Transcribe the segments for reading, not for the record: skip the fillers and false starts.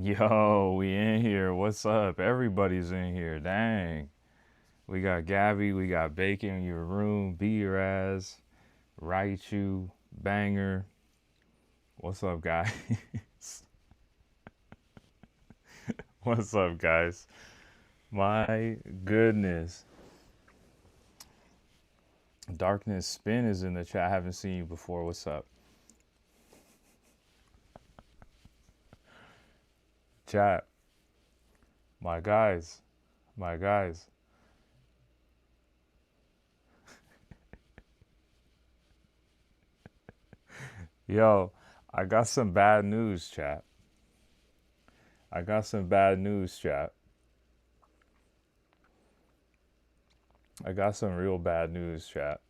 Yo, we in here. What's up? Everybody's in here. Dang. We got Gabby, we got Bacon in your room, Be Your Ass, Raichu, Banger. What's up, guys? What's up, guys? My goodness. Darkness Spin is in the chat. I haven't seen you before. What's up? Chat. My guys. My guys. Yo, I got some bad news, chat. I got some bad news, chat. I got some real bad news, chat.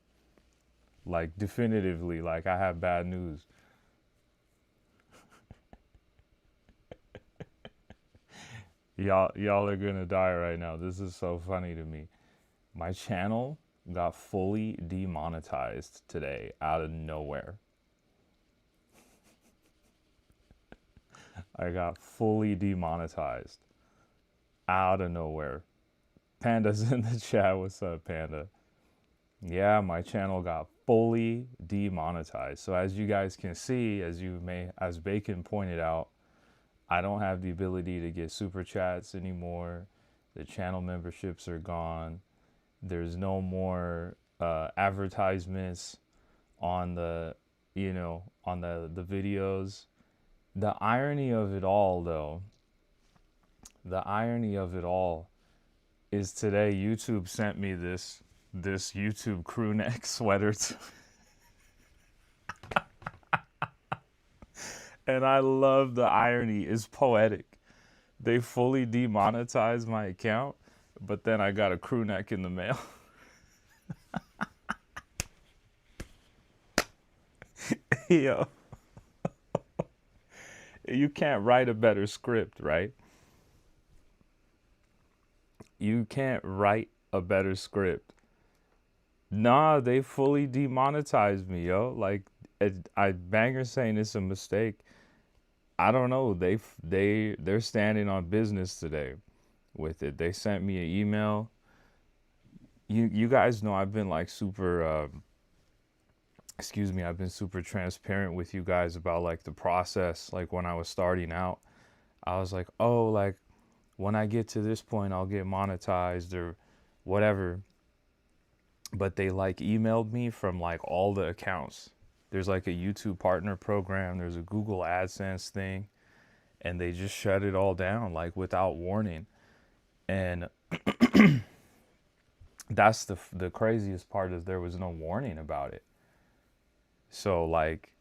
Like definitively, like I have bad news. Y'all are gonna die right now. This is so funny to me. My channel got fully demonetized today out of nowhere. I got fully demonetized out of nowhere. Panda's in the chat. What's up, Panda? Yeah, my channel got fully demonetized. So as you guys can see, as Bacon pointed out, I don't have the ability to get super chats anymore. The channel memberships are gone. There's no more advertisements on the videos. The irony of it all, though, the irony of it all is today YouTube sent me this YouTube crew neck sweater and I love the irony. It's poetic. They fully demonetized my account, but then I got a crew neck in the mail. Yo, you can't write a better script, right? You can't write a better script. Nah, they fully demonetized me, yo. Like, I Banger saying it's a mistake. I don't know. They're standing on business today with it. They sent me an email. You guys know I've been like super excuse me, I've been super transparent with you guys about like the process. Like when I was starting out, I was like, "Oh, like when I get to this point, I'll get monetized or whatever." But they like emailed me from like all the accounts. There's like a YouTube partner program, there's a Google AdSense thing, and they just shut it all down like without warning. And that's the craziest part is there was no warning about it. So like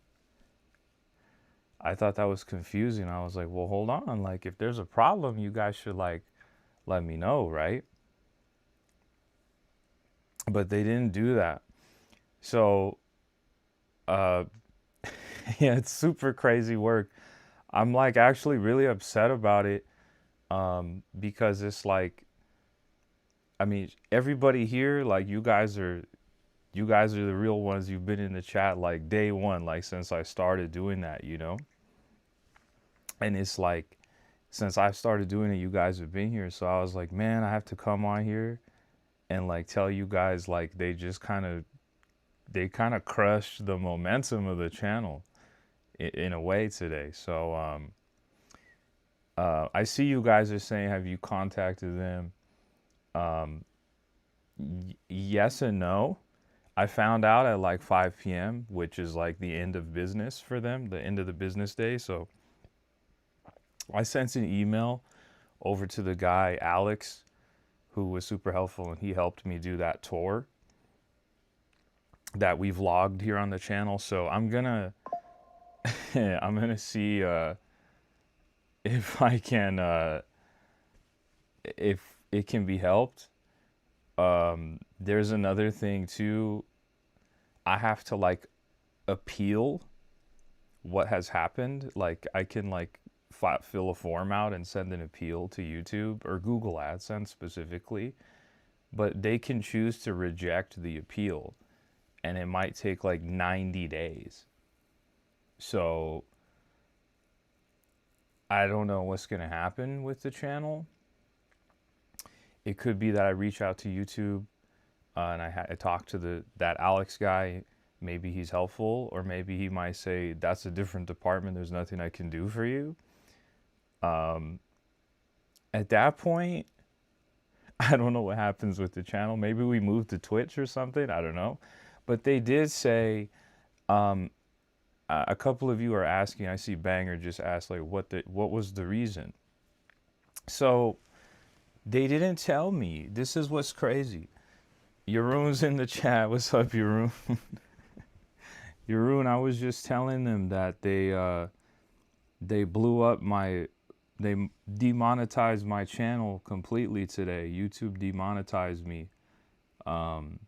I thought that was confusing. I was like, "Well, hold on. Like if there's a problem, you guys should like let me know, right?" But they didn't do that. So uh yeah, it's super crazy work. I'm like actually really upset about it because it's like I mean everybody here like you guys are the real ones. You've been in the chat like day one, like since I started doing that, you know? And it's like since I started doing it, you guys have been here. So I was like, man, I have to come on here and like tell you guys like they kind of crushed the momentum of the channel in a way today. So I see you guys are saying, have you contacted them? Um, yes and no. I found out at like 5 p.m., which is like the end of business for them, the end of the business day. So I sent an email over to the guy, Alex, who was super helpful, and he helped me do that tour that we vlogged here on the channel. So I'm gonna I'm gonna see if I can if it can be helped. There's another thing too. I have to like appeal what has happened. Like I can like fill a form out and send an appeal to YouTube or Google AdSense specifically, but they can choose to reject the appeal and it might take like 90 days. So I don't know what's going to happen with the channel. It could be that I reach out to YouTube and I talk to that Alex guy. Maybe he's helpful, or maybe he might say, that's a different department. There's nothing I can do for you. At that point, I don't know what happens with the channel. Maybe we move to Twitch or something. I don't know. But they did say, a couple of you are asking. I see Banger just asked, like, what was the reason? So they didn't tell me. This is what's crazy. Yaroon's in the chat. What's up, Yaroon? Yaroon, I was just telling them that they blew up they demonetized my channel completely today. YouTube demonetized me. The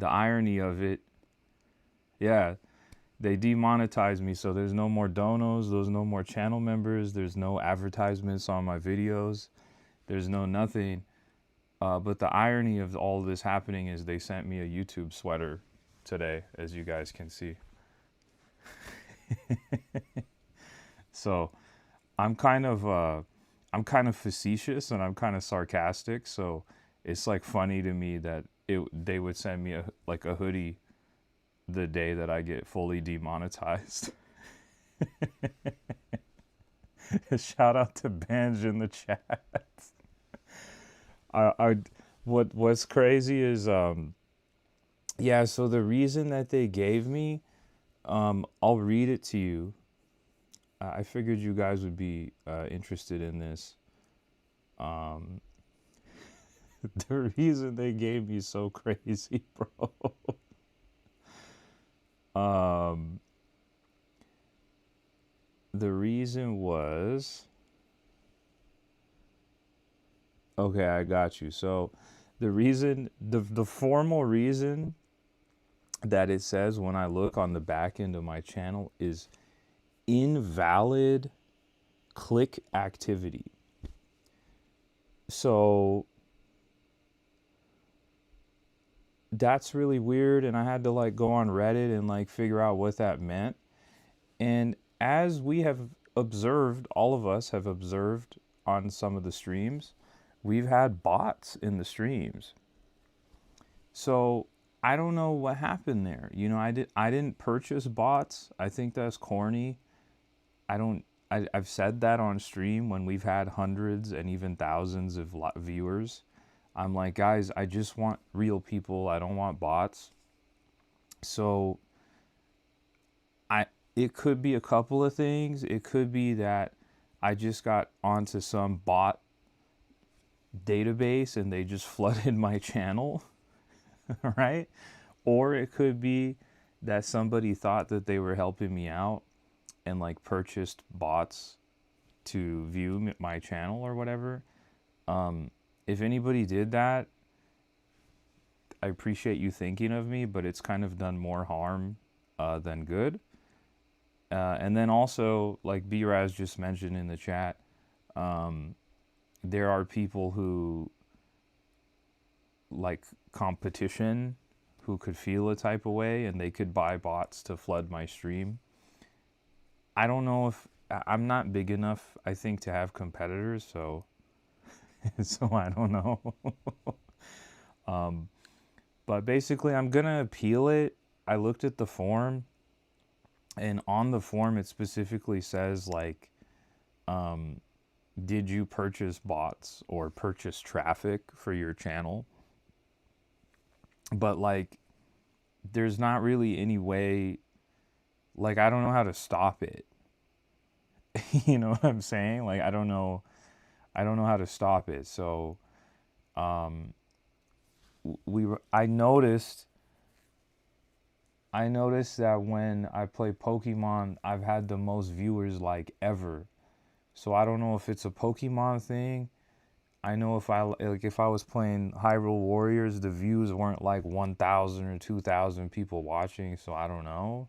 irony of it, yeah, they demonetized me, so there's no more donos, there's no more channel members, there's no advertisements on my videos, there's no nothing. But the irony of all of this happening is they sent me a YouTube sweater today, as you guys can see. So I'm kind of facetious and I'm kind of sarcastic. So it's like funny to me that they would send me a hoodie the day that I get fully demonetized. Shout out to Banj in the chat. What's crazy is yeah, so the reason that they gave me, I'll read it to you. I figured you guys would be interested in this. The reason they gave me so crazy, bro. The reason was, okay, I got you. So the reason, the formal reason that it says when I look on the back end of my channel is invalid click activity. So that's really weird, and I had to like go on Reddit and like figure out what that meant. And as we have observed, all of us have observed on some of the streams, we've had bots in the streams. So I don't know what happened there. You know, I didn't purchase bots. I think that's corny. I've said that on stream when we've had hundreds and even thousands of viewers. I'm like, guys, I just want real people. I don't want bots. So it could be a couple of things. It could be that I just got onto some bot database and they just flooded my channel, right? Or it could be that somebody thought that they were helping me out and like purchased bots to view my channel or whatever. If anybody did that, I appreciate you thinking of me, but it's kind of done more harm than good. And then also, like B-Raz just mentioned in the chat, there are people who like competition who could feel a type of way and they could buy bots to flood my stream. I don't know if I'm not big enough, I think, to have competitors, so so I don't know. But basically, I'm gonna appeal it. I looked at the form, and on the form it specifically says like, did you purchase bots or purchase traffic for your channel? But like, there's not really any way, like, I don't know how to stop it. You know what I'm saying? Like, I don't know how to stop it. So I noticed that when I play Pokemon, I've had the most viewers like ever. So I don't know if it's a Pokemon thing. I know if I was playing Hyrule Warriors, the views weren't like 1,000 or 2,000 people watching, so I don't know.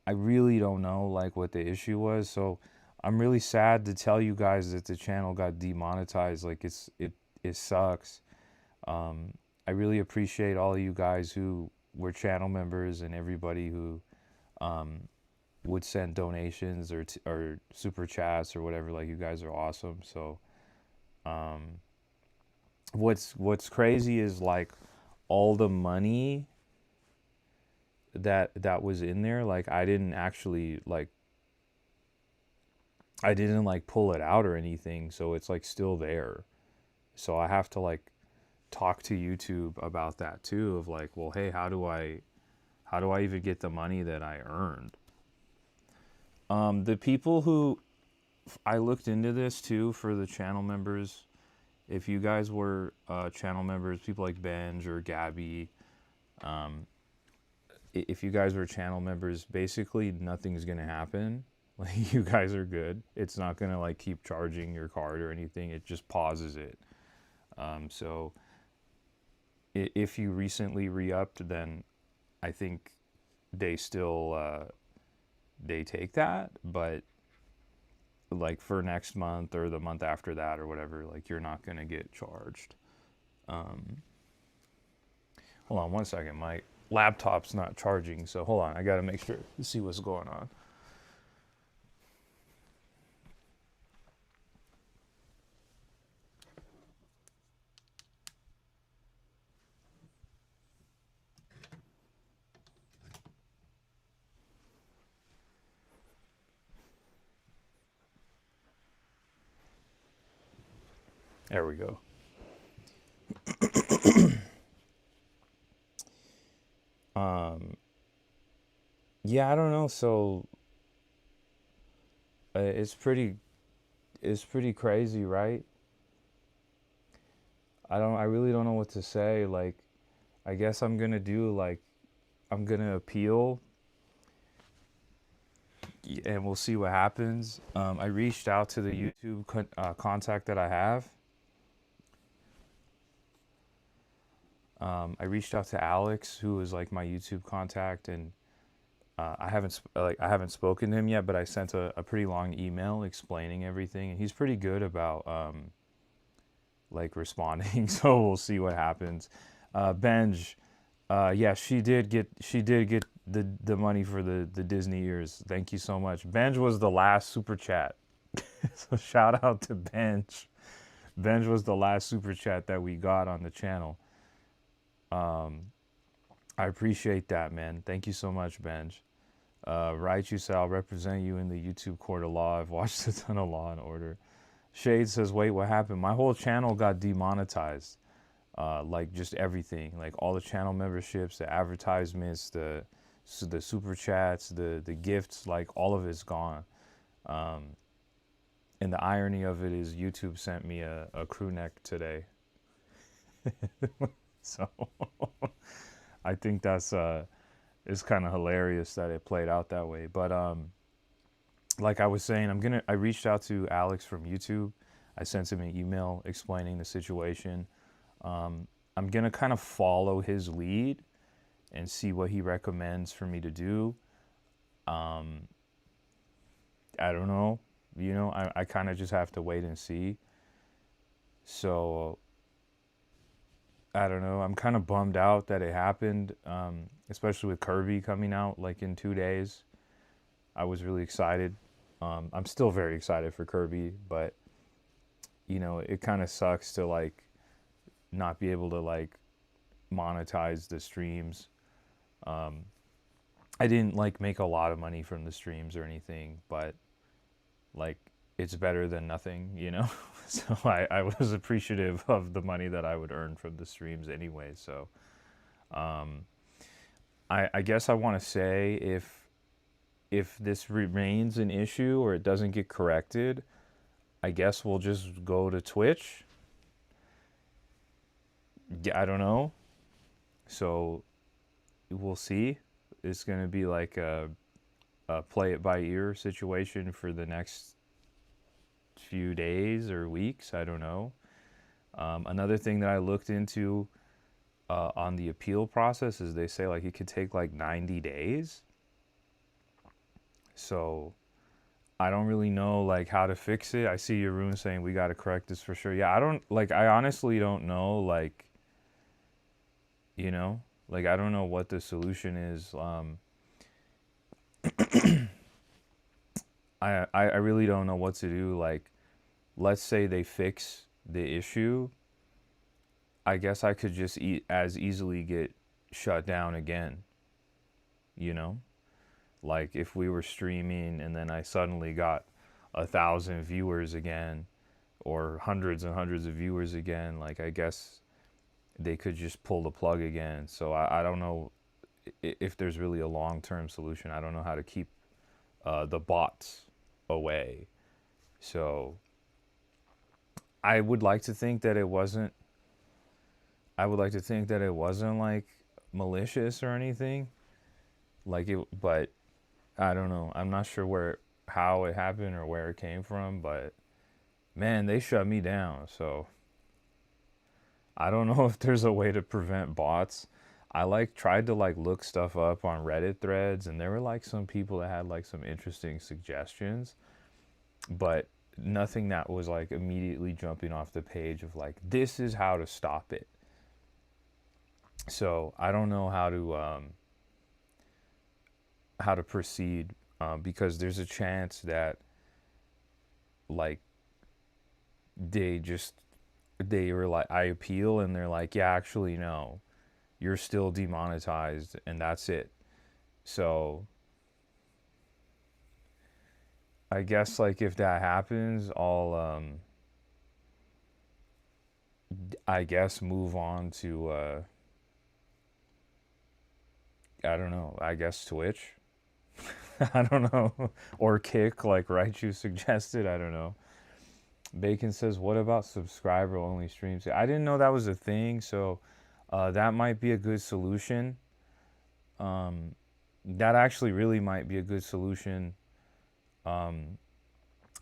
I really don't know like what the issue was. So I'm really sad to tell you guys that the channel got demonetized. Like it sucks. I really appreciate all of you guys who were channel members and everybody who would send donations or super chats or whatever. Like, you guys are awesome. So um, what's crazy is like all the money that was in there. Like, I didn't like pull it out or anything. So it's like still there. So I have to like talk to YouTube about that too. Of like, well, hey, how do I even get the money that I earned? The people who I looked into this too for the channel members. If you guys were channel members, people like Benj or Gabby, um, if you guys were channel members, basically nothing's gonna happen. Like, you guys are good. It's not gonna like keep charging your card or anything. It just pauses it. So if you recently re-upped, then I think they still they take that, but like for next month or the month after that or whatever, like you're not gonna get charged. Um, Hold on one second, my laptop's not charging, so hold on. I gotta make sure to see what's going on. There we go. Um, yeah, I don't know. So it's pretty crazy, right? I really don't know what to say. Like, I guess I'm gonna do like I'm gonna appeal, and we'll see what happens. I reached out to the YouTube contact that I have. I reached out to Alex, who is like my YouTube contact, and I haven't spoken to him yet, but I sent a pretty long email explaining everything, and he's pretty good about like responding. So we'll see what happens. Benj, yeah, she did get the money for the Disney ears. Thank you so much. Benj was the last super chat, so shout out to Benj. Benj was the last super chat that we got on the channel. Um, I appreciate that, man. Thank you so much, Benj. Right, you said I'll represent you in the YouTube court of law. I've watched a ton of Law and Order. Shade says, wait, what happened? My whole channel got demonetized. Like just everything, like all the channel memberships, the advertisements, the super chats, the gifts, like all of it's gone. Um, and the irony of it is YouTube sent me a crew neck today. So I think that's it's kind of hilarious that it played out that way. But like I was saying, I reached out to Alex from YouTube. I sent him an email explaining the situation. I'm gonna kind of follow his lead and see what he recommends for me to do. Um, I don't know. I kind of just have to wait and see. So I don't know. I'm kind of bummed out that it happened, especially with Kirby coming out like in 2 days. I was really excited. I'm still very excited for Kirby, but it kind of sucks to like not be able to like monetize the streams. Um, I didn't like make a lot of money from the streams or anything, but like it's better than nothing. So I was appreciative of the money that I would earn from the streams anyway. So um, I guess I want to say if this remains an issue or it doesn't get corrected, I guess we'll just go to Twitch. Yeah, I don't know. So we'll see. It's gonna be like a play it by ear situation for the next few days or weeks. I don't know. Another thing that I looked into on the appeal process is they say like it could take like 90 days. So I don't really know like how to fix it. I see your room saying we got to correct this for sure. Yeah, I don't like. I honestly don't know. Like, you know, like I don't know what the solution is. I really don't know what to do. Like, let's say they fix the issue, I guess I could just as easily get shut down again, you know? Like if we were streaming and then I suddenly got 1,000 viewers again or hundreds and hundreds of viewers again, like I guess they could just pull the plug again. So I don't know if there's really a long-term solution. I don't know how to keep the bots away. So I would like to think that it wasn't I would like to think that it wasn't like malicious or anything. Like it, but I don't know. I'm not sure how it happened or where it came from, but man, they shut me down. So I don't know if there's a way to prevent bots. I like tried to like look stuff up on Reddit threads, and there were like some people that had like some interesting suggestions, but nothing that was like immediately jumping off the page of like this is how to stop it. So I don't know how to proceed, because there's a chance that like they just they were like I appeal and they're like, yeah, actually no, you're still demonetized and that's it. So I guess like if that happens, I'll I guess move on to I don't know, I guess Twitch. I don't know. Or Kick like Raichu suggested, I don't know. Bacon says, what about subscriber only streams? I didn't know that was a thing, so that might be a good solution. Um, that actually really might be a good solution. Um,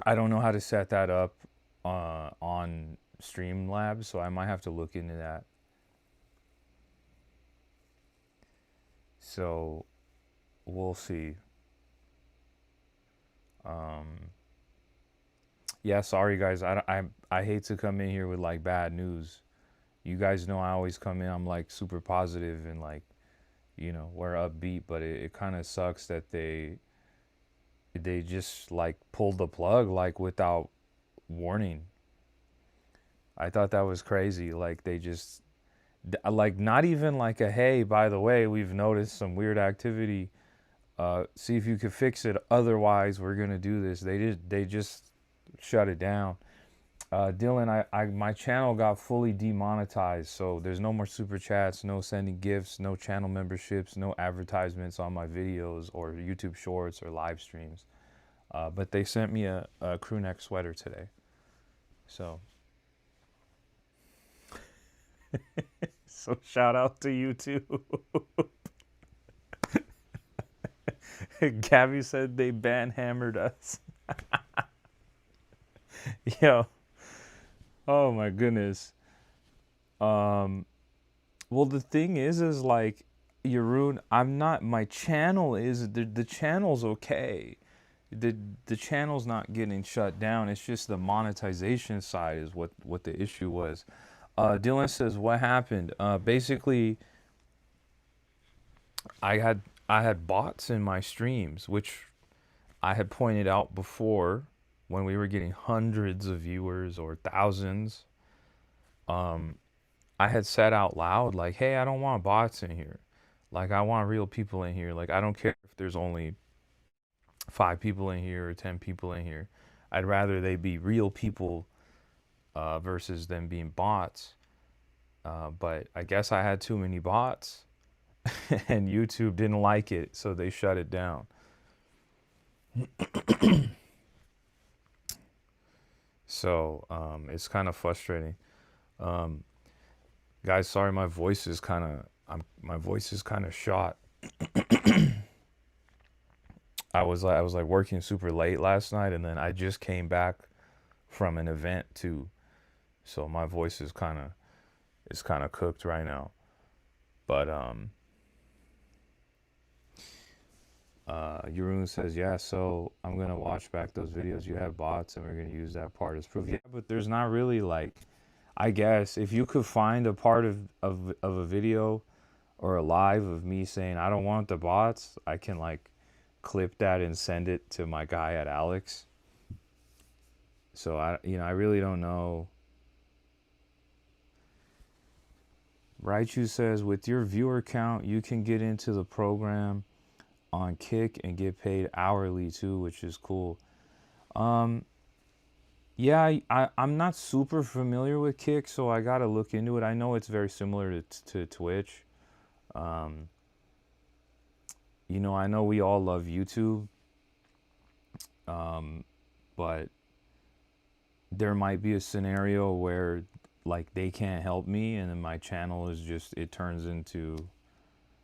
I don't know how to set that up on Streamlabs, so I might have to look into that. So we'll see. Um, yeah, sorry guys. I hate to come in here with like bad news. You guys know I always come in. I'm like super positive and like we're upbeat, but it kind of sucks that they just like pulled the plug like without warning. I thought that was crazy. Like they just like not even like a hey, by the way, we've noticed some weird activity. See if you could fix it. Otherwise, we're gonna do this. They just shut it down. Dylan, my channel got fully demonetized, so there's no more super chats, no sending gifts, no channel memberships, no advertisements on my videos or YouTube shorts or live streams. But they sent me a crew neck sweater today. So so shout out to you too. Gabby said they banhammered us. Yo, oh my goodness. Um, well, the thing is like, Jeroen, I'm not. My channel is the channel's okay. The the channel's not getting shut down. It's just the monetization side is what the issue was. Dylan says, what happened? Basically, I had bots in my streams, which I had pointed out before when we were getting hundreds of viewers or thousands. Um, I had said out loud, like, hey, I don't want bots in here. Like, I want real people in here. Like, I don't care if there's only 5 people in here or 10 people in here. I'd rather they be real people versus them being bots. But I guess I had too many bots and YouTube didn't like it, so they shut it down. So it's kind of frustrating. Um, Guys, sorry, my voice is kind of shot. I was like working super late last night, and then I just came back from an event too, so my voice is kind of cooked right now. But Jeroen says, yeah, so I'm gonna watch back those videos. You have bots, and we're gonna use that part as proof. Yeah, but there's not really like, I guess if you could find a part of a video or a live of me saying I don't want the bots, I can like clip that and send it to my guy at Alex. So I really don't know. Raichu says, with your viewer count, you can get into the program on Kick and get paid hourly too, which is cool. Um, yeah, I'm not super familiar with Kick, so I gotta look into it. I know it's very similar to Twitch. Um, I know we all love YouTube, um, but there might be a scenario where like they can't help me and then my channel is just it turns into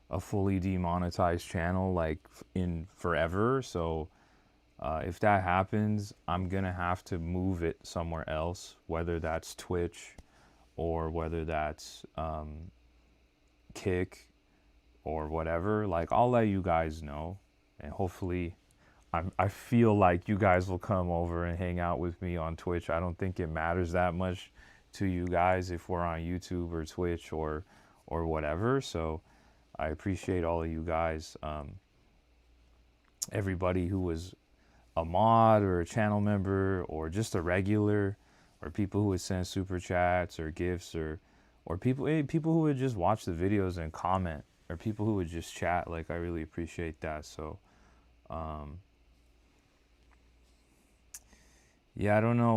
a fully demonetized channel like in forever. So if that happens, I'm gonna have to move it somewhere else, whether that's Twitch or whether that's Kick or whatever. Like I'll let you guys know, and hopefully, I feel like you guys will come over and hang out with me on Twitch. I don't think it matters that much to you guys if we're on YouTube or Twitch or whatever. So I appreciate all of you guys. Everybody who was a mod or a channel member or just a regular, or people who would send super chats or gifts or people who would just watch the videos and comment, or people who would just chat. Like I really appreciate that. So um, yeah, I don't know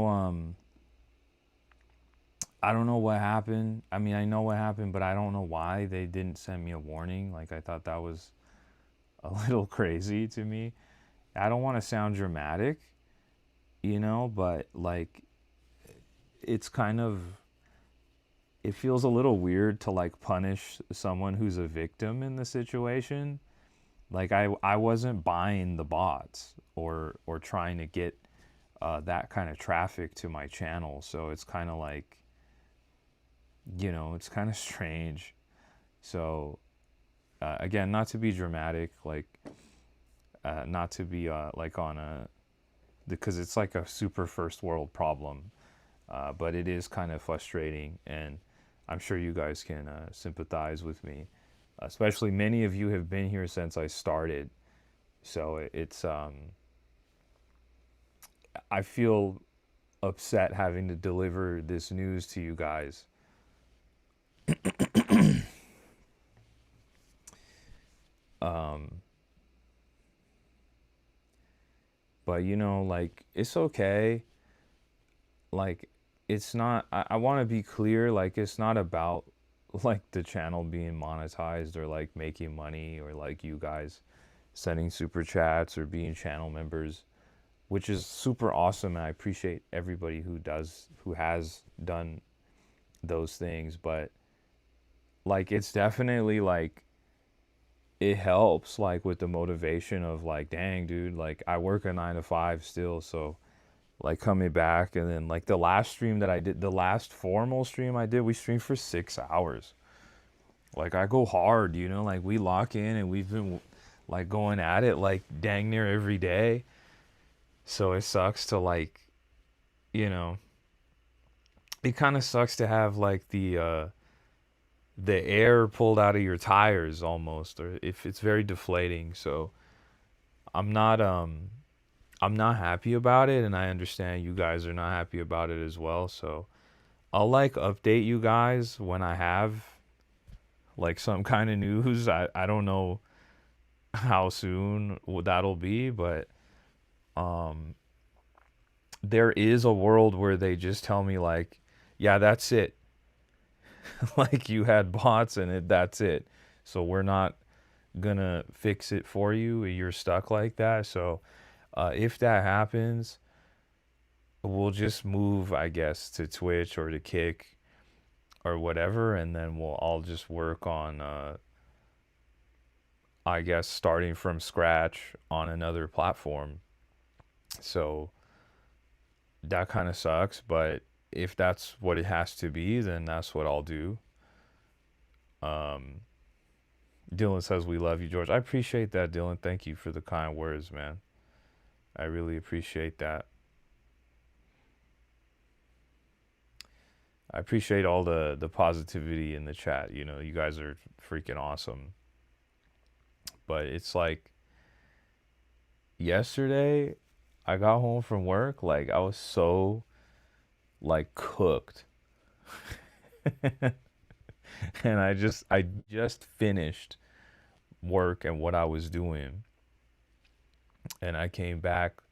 what happened. I mean, I know what happened, but I don't know why they didn't send me a warning. Like I thought that was a little crazy to me. I don't want to sound dramatic, but like it's kind of it feels a little weird to like punish someone who's a victim in the situation. Like I wasn't buying the bots or trying to get that kind of traffic to my channel. So it's kind of like, it's kind of strange. So again, not to be dramatic, like not to be like on a, because it's like a super first world problem, but it is kind of frustrating, and I'm sure you guys can sympathize with me. Especially many of you have been here since I started, so it's I feel upset having to deliver this news to you guys. Um, but like it's okay. Like it's not. I want to be clear. Like it's not about like the channel being monetized or like making money or like you guys sending super chats or being channel members, which is super awesome, and I appreciate everybody who has done those things. But like it's definitely like it helps like with the motivation of like, dang dude, like I work a 9 to 5 still, so like coming back. And then like the last stream that I did, the last formal stream I did, we streamed for 6 hours. Like I go hard, like we lock in and we've been like going at it like dang near every day. So it sucks to like, you know, it kind of sucks to have like the air pulled out of your tires almost, or if it's very deflating. So I'm not I'm not happy about it, and I understand you guys are not happy about it as well. So I'll like update you guys when I have like some kind of news. I don't know how soon that'll be, but um there is a world where they just tell me like, yeah, that's it. Like you had bots and that's it. So we're not gonna fix it for you. You're stuck like that. So if that happens, we'll just move, I guess, to Twitch or to Kick or whatever, and then we'll all just work on, I guess, starting from scratch on another platform. So that kind of sucks, but if that's what it has to be, then that's what I'll do. Um, Dylan says we love you, George. I appreciate that, Dylan. Thank you for the kind words, man. I really appreciate that. I appreciate all the positivity in the chat. You guys are freaking awesome. But it's like yesterday I got home from work, like I was so like cooked. And I just finished work and what I was doing, and I came back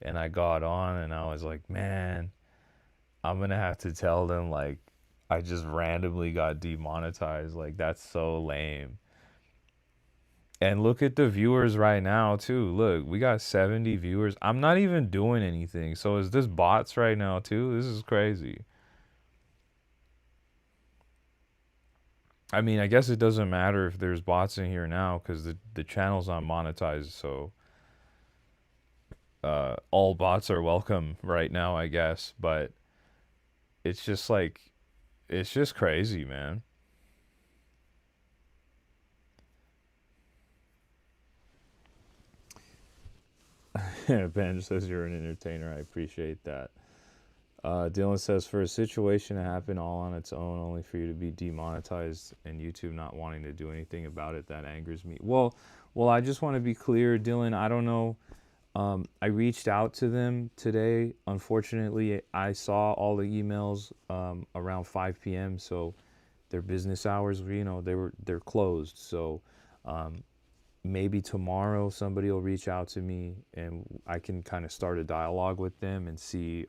and I got on and I was like, man, I'm gonna have to tell them like I just randomly got demonetized. Like that's so lame. And look at the viewers right now too. Look, we got 70 viewers. I'm not even doing anything. So is this bots right now too? This is crazy. I mean, I guess it doesn't matter if there's bots in here now because the channel's not monetized. So all bots are welcome right now, I guess. But it's just like, it's just crazy, man. Ben says you're an entertainer. I appreciate that. Dylan says for a situation to happen all on its own, only for you to be demonetized and YouTube not wanting to do anything about it, that angers me. Well, I just want to be clear, Dylan. I don't know. I reached out to them today. Unfortunately, I saw all the emails around 5 p.m. So their business hours, they're closed. So maybe tomorrow somebody will reach out to me and I can kind of start a dialogue with them and see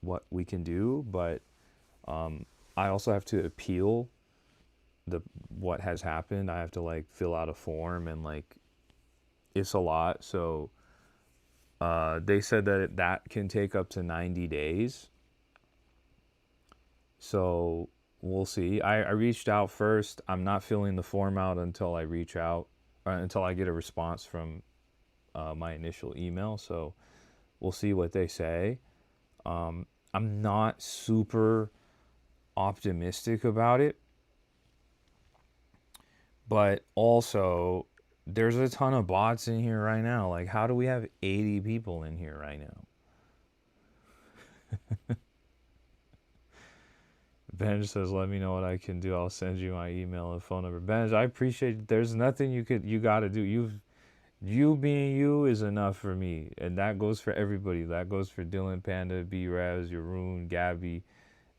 what we can do. But I also have to appeal the what has happened. I have to like fill out a form and like it's a lot. So they said that that can take up to 90 days. So we'll see. I reached out first. I'm not filling the form out until I reach out, until I get a response from my initial email. So we'll see what they say. I'm not super optimistic about it, but also there's a ton of bots in here right now. Like, how do we have 80 people in here right now? Benj says, "Let me know what I can do. I'll send you my email and phone number." Benj, I appreciate it. There's nothing you got to do. You being you is enough for me, and that goes for everybody. That goes for Dylan, Panda, B Raz, Yaroon, Gabby,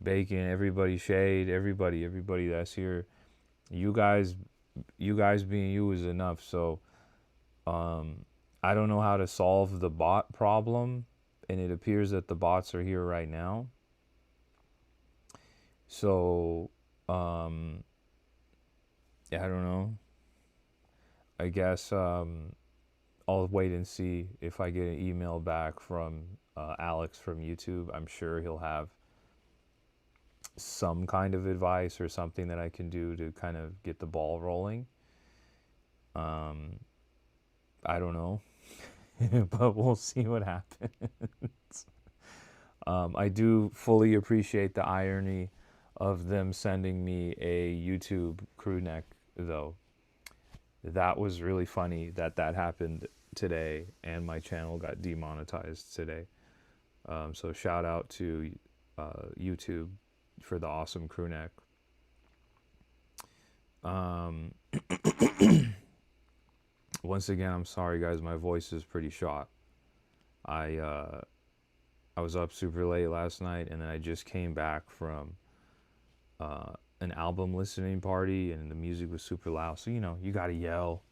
Bacon, everybody, Shade, everybody that's here. You guys, you guys being you is enough. So, I don't know how to solve the bot problem, and it appears that the bots are here right now. So, um, yeah, I don't know. I guess I'll wait and see if I get an email back from Alex from YouTube. I'm sure he'll have some kind of advice or something that I can do to kind of get the ball rolling. Um, I don't know, but we'll see what happens. I do fully appreciate the irony of them sending me a YouTube crew neck, though. That was really funny that that happened today, and my channel got demonetized today. So shout out to YouTube for the awesome crew neck. Once again, I'm sorry, guys. My voice is pretty shot. I uh, I was up super late last night, and then I just came back from an album listening party, and the music was super loud. So you gotta yell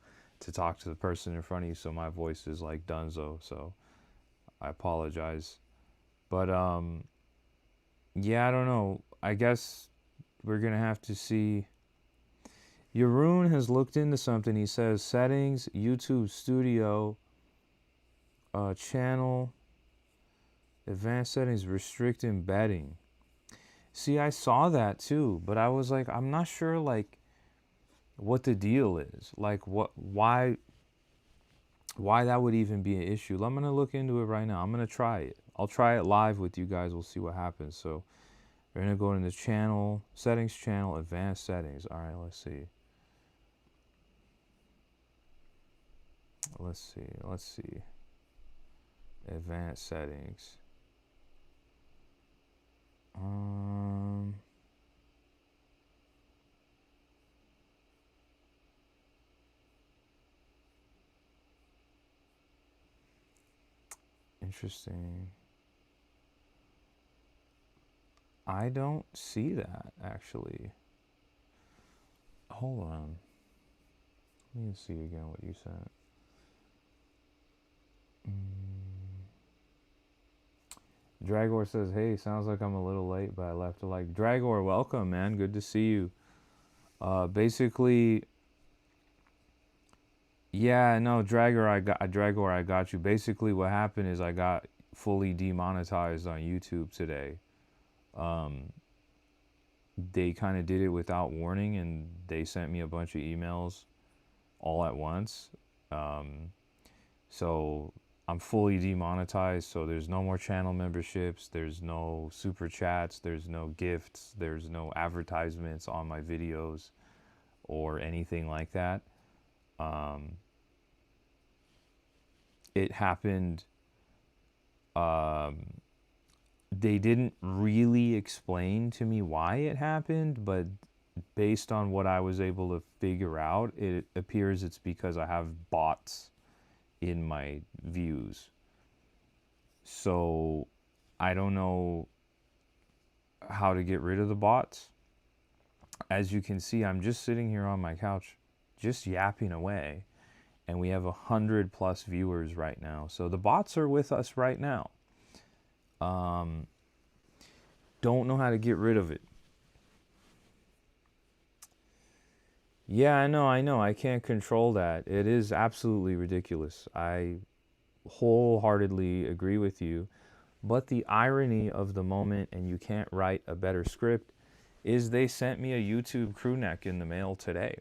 to talk to the person in front of you. So my voice is like dunzo. So I apologize. But yeah, I don't know. I guess we're gonna have to see. Yaroon has looked into something. He says settings, YouTube Studio, channel, advanced settings, restrict embedding. See, I saw that too, but I was like, I'm not sure like what the deal is. Like why that would even be an issue. I'm gonna look into it right now. I'm gonna try it. I'll try it live with you guys. We'll see what happens. So we're gonna go into channel, settings, channel, advanced settings. All right, let's see. Let's see. Advanced settings. Um, Interesting. I don't see that actually. Hold on. Let me see again what you sent. Dragor says, "Hey, sounds like I'm a little late, but I left a like." Dragor, welcome, man. Good to see you. Basically, yeah, no, Dragor, I got you. Basically, what happened is I got fully demonetized on YouTube today. Um, they kind of did it without warning, and they sent me a bunch of emails all at once. Um, so I'm fully demonetized. So there's no more channel memberships. There's no super chats. There's no gifts. There's no advertisements on my videos or anything like that. Um, it happened. Um, they didn't really explain to me why it happened, but based on what I was able to figure out, it appears it's because I have bots in my views. So I don't know how to get rid of the bots. As you can see, I'm just sitting here on my couch, just yapping away, and we have 100+ viewers right now. So the bots are with us right now. Don't know how to get rid of it. Yeah, I know. I can't control that. It is absolutely ridiculous. I wholeheartedly agree with you. But the irony of the moment, and you can't write a better script, is they sent me a YouTube crew neck in the mail today.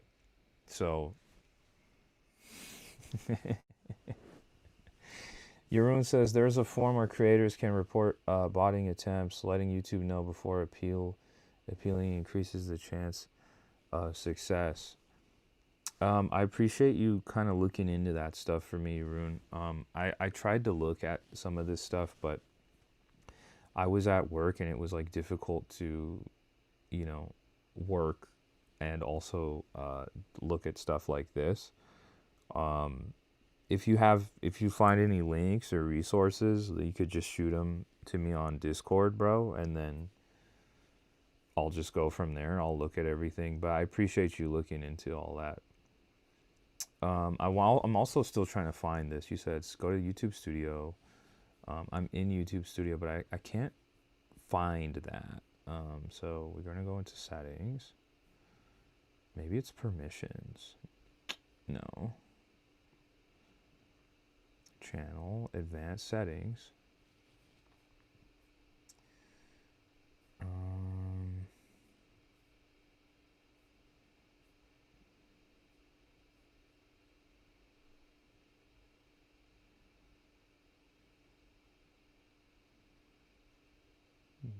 So, Jeroen says there's a form where creators can report botting attempts, letting YouTube know before appealing increases the chance of success. I appreciate you kind of looking into that stuff for me, Jeroen. I tried to look at some of this stuff, but I was at work and it was like difficult to, you know, work and also look at stuff like this. If you find any links or resources, you could just shoot them to me on Discord, bro, and then I'll just go from there. I'll look at everything, but I appreciate you looking into all that. I'm also still trying to find this. You said go to YouTube Studio. I'm in YouTube Studio, but I can't find that. So we're gonna go into settings. Maybe it's permissions. No. Channel, advanced settings.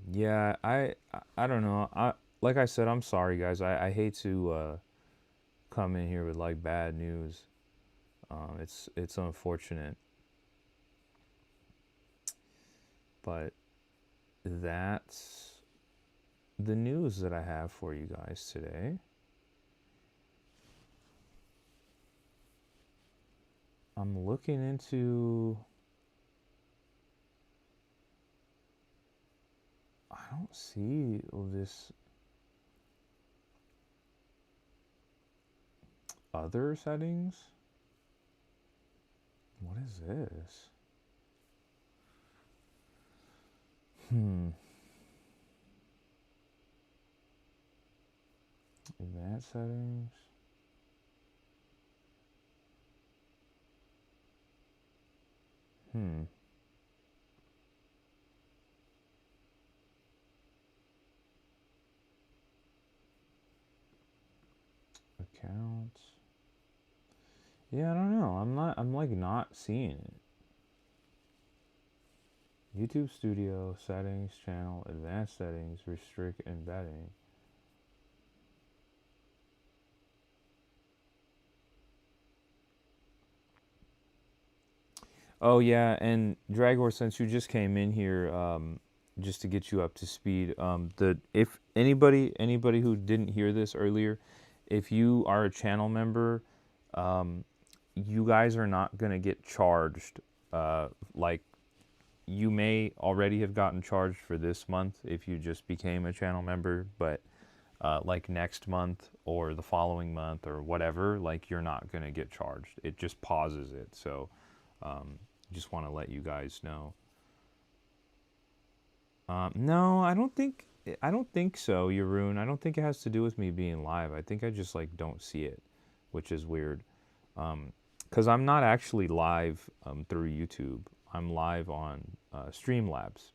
Yeah, I don't know. Like I said, I'm sorry guys. I hate to come in here with like bad news. It's unfortunate, but that's the news that I have for you guys today. I'm looking into. I don't see this other settings. What is this? Advanced settings. Accounts. Yeah, I don't know. I'm like not seeing it. YouTube Studio, settings, channel, advanced settings, restrict embedding. Oh yeah, and Dragor, since you just came in here, just to get you up to speed, the if anybody who didn't hear this earlier, if you are a channel member, you guys are not gonna get charged like you may already have gotten charged for this month if you just became a channel member, but like next month or the following month or whatever, like you're not going to get charged. It just pauses it. So just want to let you guys know. No, I don't think so, Yaroon. I don't think it has to do with me being live. I think I just like don't see it, which is weird. Because I'm not actually live through YouTube. I'm live on Streamlabs,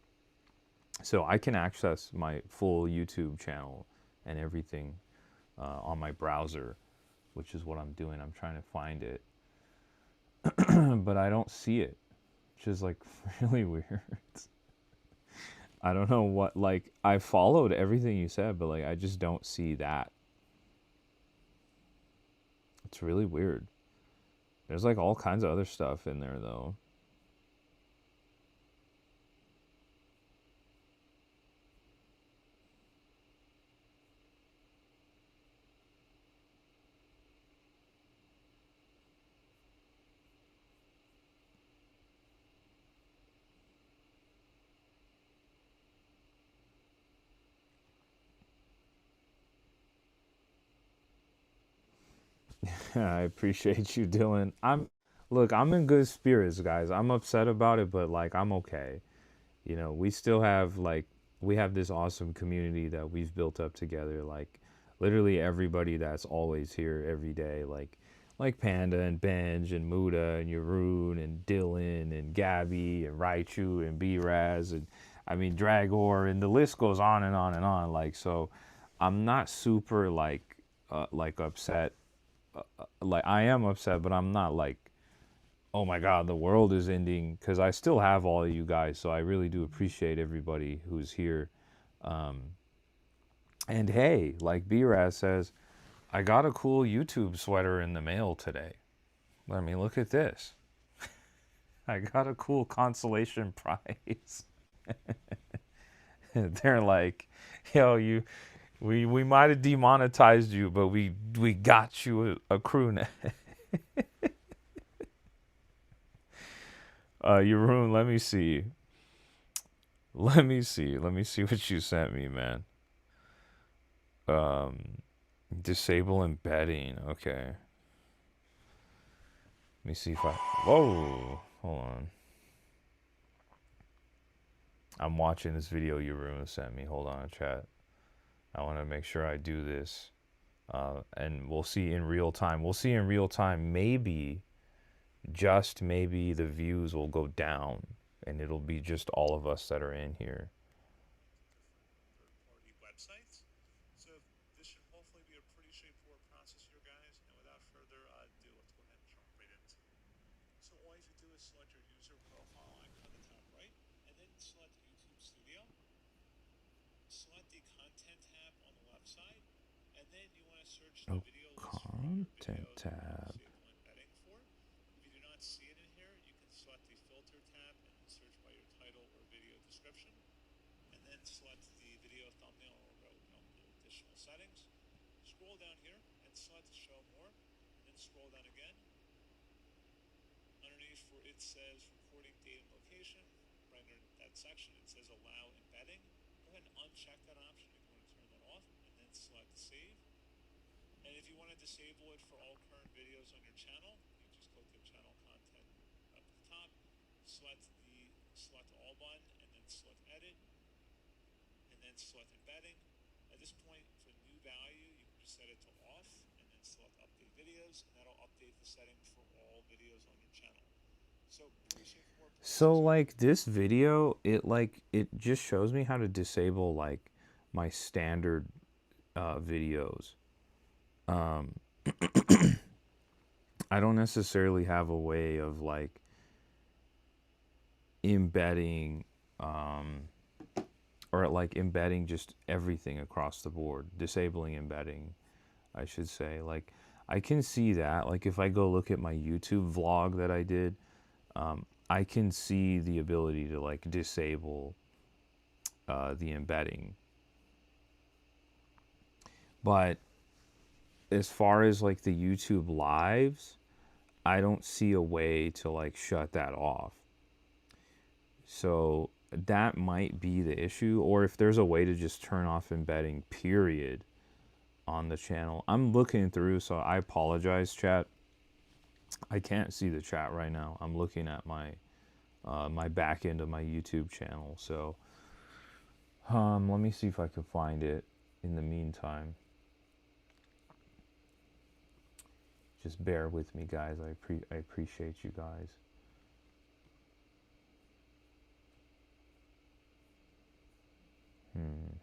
so I can access my full YouTube channel and everything on my browser, which is what I'm doing. I'm trying to find it, but I don't see it, which is like really weird. I don't know what, like, I followed everything you said, but like I just don't see that. It's really weird. There's like all kinds of other stuff in there though. I appreciate you, Dylan. Look, I'm in good spirits, guys. I'm upset about it, but like I'm okay. You know, we still have like we have this awesome community that we've built up together. Like literally everybody that's always here every day, like Panda and Benj and Muda and Yaroon and Dylan and Gabby and Raichu and B-Raz and I mean Dragor and the list goes on and on and on. Like so, I'm not super like upset. Like I am upset, but I'm not like oh my god the world is ending because I still have all of you guys, so I really do appreciate everybody who's here. And hey, like B-Raz says, I got a cool YouTube sweater in the mail today. Let me look at this. I got a cool consolation prize. They're like, yo, we might have demonetized you, but we got you a crew neck. Yaroon, let me see. Let me see. Let me see what you sent me, man. Disable embedding. Okay. Let me see if I. Whoa. Hold on. I'm watching this video Yaroon sent me. Hold on, chat. I want to make sure I do this. And we'll see in real time. We'll see in real time. Maybe, just maybe, the views will go down. And it'll be just all of us that are in here. Oh, content tab. So like this video, it just shows me how to disable like my standard videos. I don't necessarily have a way of like embedding or like embedding just everything across the board, disabling embedding, I should say. Like I can see that, like if I go look at my YouTube vlog that I did, I can see the ability to like disable the embedding. But as far as like the YouTube lives, I don't see a way to like shut that off. So that might be the issue, or if there's a way to just turn off embedding, period, on the channel. I'm looking through, so I apologize, chat. I can't see the chat right now. I'm looking at my back end of my YouTube channel. So let me see if I can find it in the meantime. Just bear with me, guys. I appreciate you guys. Hmm.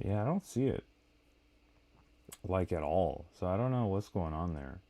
Yeah, I don't see it like at all. So I don't know what's going on there.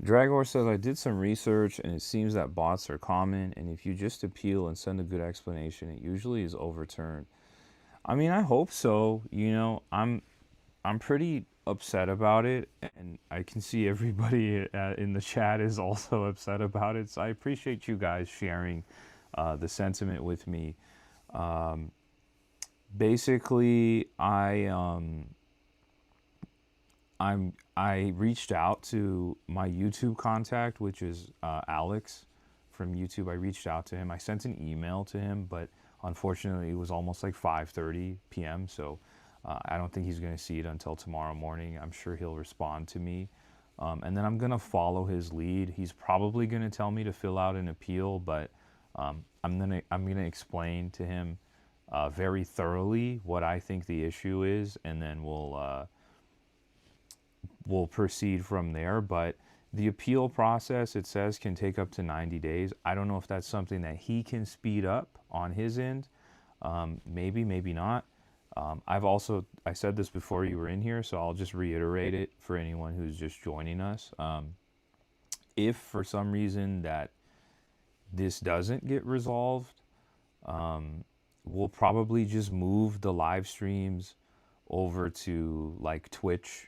Dragor says, I did some research and it seems that bots are common, and if you just appeal and send a good explanation, it usually is overturned. I mean, I hope so. I'm pretty upset about it, and I can see everybody in the chat is also upset about it. So I appreciate you guys sharing the sentiment with me. Um, basically, I reached out to my YouTube contact, which is Alex from YouTube. I reached out to him. I sent an email to him, but unfortunately, it was almost like 5:30 p.m. So I don't think he's going to see it until tomorrow morning. I'm sure he'll respond to me, and then I'm going to follow his lead. He's probably going to tell me to fill out an appeal, but I'm gonna explain to him very thoroughly what I think the issue is, and then we'll proceed from there. But the appeal process, it says, can take up to 90 days. I don't know if that's something that he can speed up on his end. Maybe, maybe not. I said this before you were in here, so I'll just reiterate it for anyone who's just joining us. If for some reason that this doesn't get resolved, we'll probably just move the live streams over to like Twitch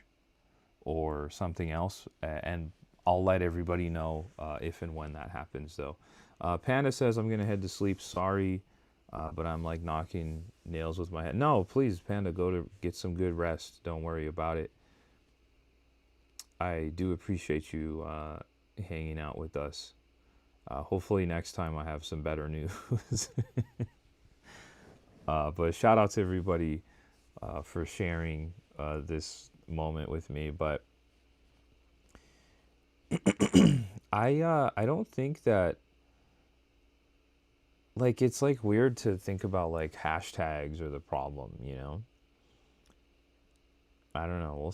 or something else, and I'll let everybody know if and when that happens. Though, Panda says I'm gonna head to sleep. Sorry, but I'm like knocking nails with my head. No, please, Panda, go to get some good rest. Don't worry about it. I do appreciate you hanging out with us. Hopefully next time I have some better news. But shout out to everybody for sharing this moment with me. But I don't think that, like, it's like weird to think about like hashtags or the problem. I don't know.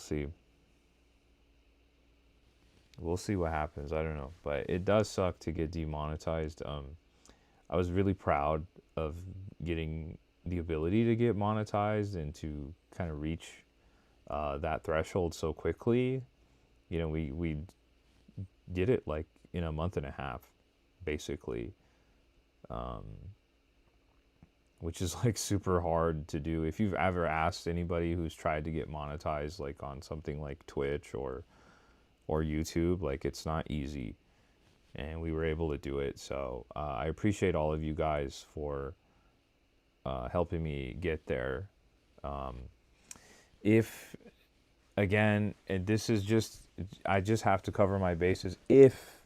We'll see what happens. I don't know, but it does suck to get demonetized. I was really proud of getting the ability to get monetized and to kind of reach that threshold so quickly. We did it like in a month and a half, basically, um, which is like super hard to do. If you've ever asked anybody who's tried to get monetized, like on something like Twitch or YouTube, like it's not easy, and we were able to do it. So I appreciate all of you guys for helping me get there. Um, if again, and this is just, I just have to cover my bases. If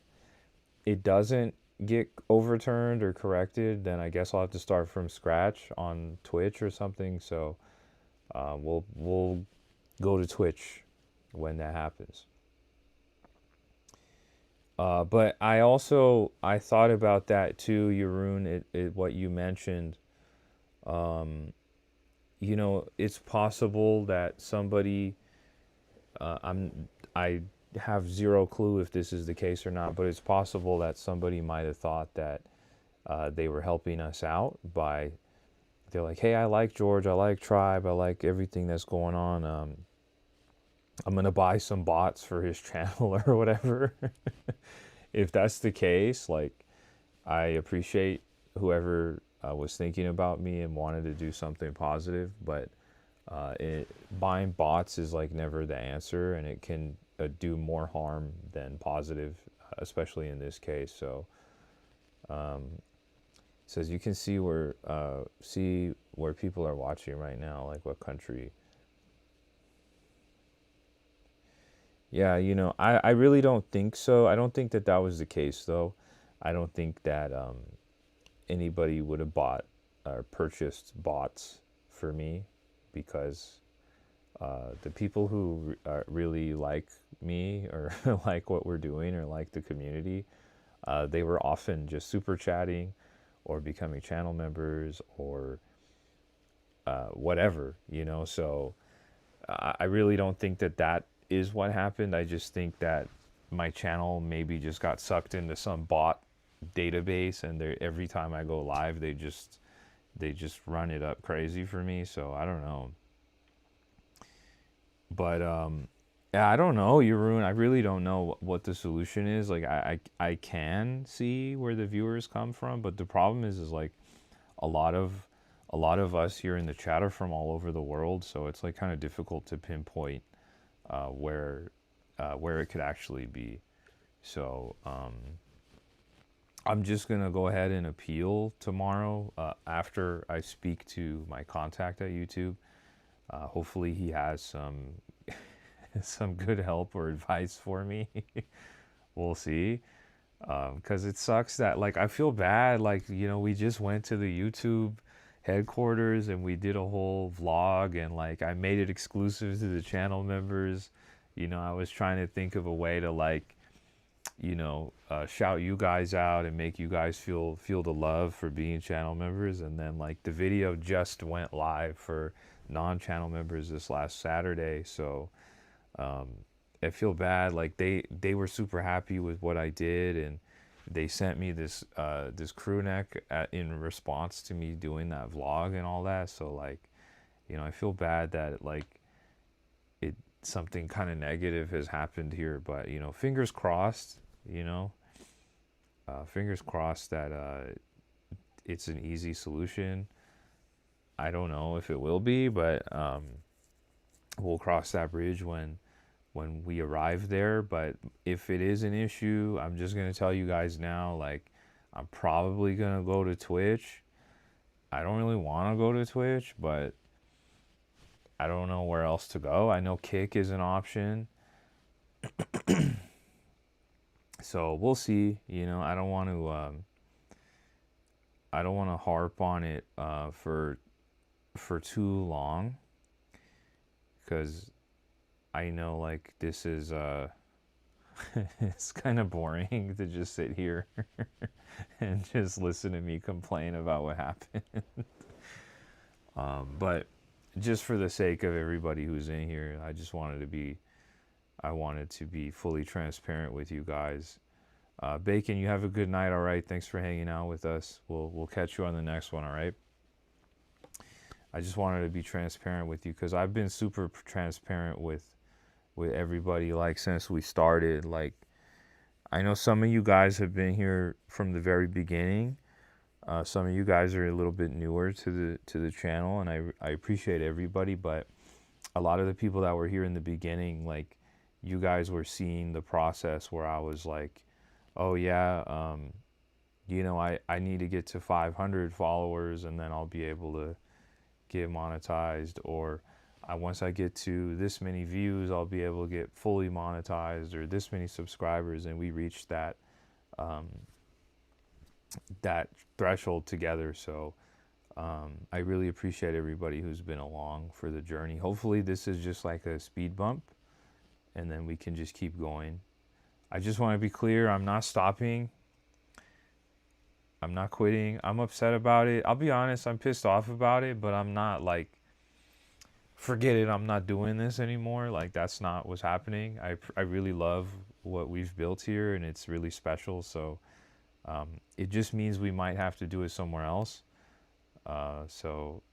it doesn't get overturned or corrected, then I guess I'll have to start from scratch on Twitch or something. So we'll go to Twitch when that happens. But I thought about that too, Jeroen. What you mentioned. Um, it's possible that somebody. I have zero clue if this is the case or not, but it's possible that somebody might have thought that they were helping us out by. They're like, hey, I like George, I like Tribe, I like everything that's going on. I'm gonna buy some bots for his channel or whatever. If that's the case, like, I appreciate whoever was thinking about me and wanted to do something positive, but buying bots is like never the answer, and it can do more harm than positive, especially in this case. So, it says you can see where people are watching right now, like what country. Yeah, I really don't think so. I don't think that that was the case, though. I don't think that anybody would have bought or purchased bots for me, because the people who really like me or like what we're doing or like the community, they were often just super chatting or becoming channel members or whatever, So I really don't think that that is what happened. I just think that my channel maybe just got sucked into some bot database, and every time I go live, they just run it up crazy for me. So I don't know, but yeah, I don't know, Jeroen. I really don't know what the solution is. Like I can see where the viewers come from, but the problem is like a lot of a lot of us here in the chat are from all over the world, so it's like kind of difficult to pinpoint uh, where where it could actually be. So I'm just gonna go ahead and appeal tomorrow after I speak to my contact at YouTube. Hopefully, he has some good help or advice for me. We'll see. Because it sucks that, like, I feel bad. Like, we just went to the YouTube headquarters and we did a whole vlog, and like I made it exclusive to the channel members. I was trying to think of a way to, like, shout you guys out and make you guys feel the love for being channel members. And then, like, the video just went live for non-channel members this last Saturday. So um, I feel bad. Like, they were super happy with what I did, and they sent me this crew neck in response to me doing that vlog and all that. So, like, I feel bad that, like, it something kind of negative has happened here, but fingers crossed. Fingers crossed that it's an easy solution. I don't know if it will be, but we'll cross that bridge when we arrive there. But if it is an issue, I'm just gonna tell you guys now, like, I'm probably gonna go to Twitch. I don't really want to go to Twitch, but I don't know where else to go. I know Kick is an option. So we'll see. I don't want to harp on it for too long, because I know, like, this is it's kind of boring to just sit here and just listen to me complain about what happened. But just for the sake of everybody who's in here, I wanted to be fully transparent with you guys. Bacon, you have a good night. All right, thanks for hanging out with us. We'll catch you on the next one. All right. I just wanted to be transparent with you, because I've been super transparent with everybody, like, since we started. Like, I know some of you guys have been here from the very beginning. Some of you guys are a little bit newer to the channel, and I appreciate everybody. But a lot of the people that were here in the beginning, like, you guys were seeing the process where I was like, oh yeah, I need to get to 500 followers and then I'll be able to get monetized, or once I get to this many views, I'll be able to get fully monetized, or this many subscribers, and we reach um, that threshold together. So I really appreciate everybody who's been along for the journey. Hopefully, this is just like a speed bump, and then we can just keep going. I just want to be clear, I'm not stopping. I'm not quitting. I'm upset about it. I'll be honest, I'm pissed off about it, but I'm not like, forget it, I'm not doing this anymore. Like, that's not what's happening. I really love what we've built here, and it's really special. So it just means we might have to do it somewhere else. So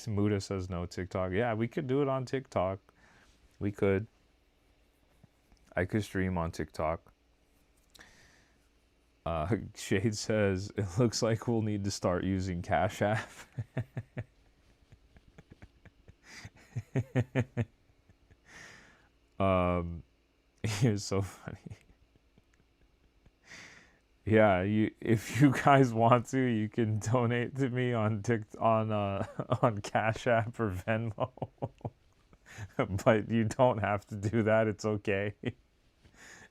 Muda says no TikTok. Yeah, we could do it on TikTok. We could. I could stream on TikTok. Shade says it looks like we'll need to start using Cash App. It's so funny. Yeah, if you guys want to, you can donate to me on on Cash App or Venmo. But you don't have to do that. It's okay.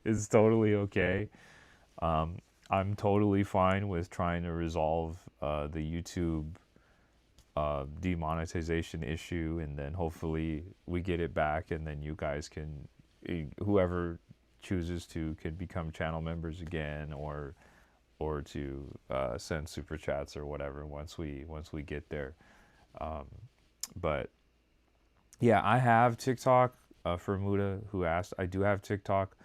It's totally okay. I'm totally fine with trying to resolve the YouTube demonetization issue, and then hopefully we get it back, and then you guys can, whoever chooses to, can become channel members again, or to send super chats or whatever once we get there. But yeah, I have TikTok. For Muda, who asked, I do have TikTok.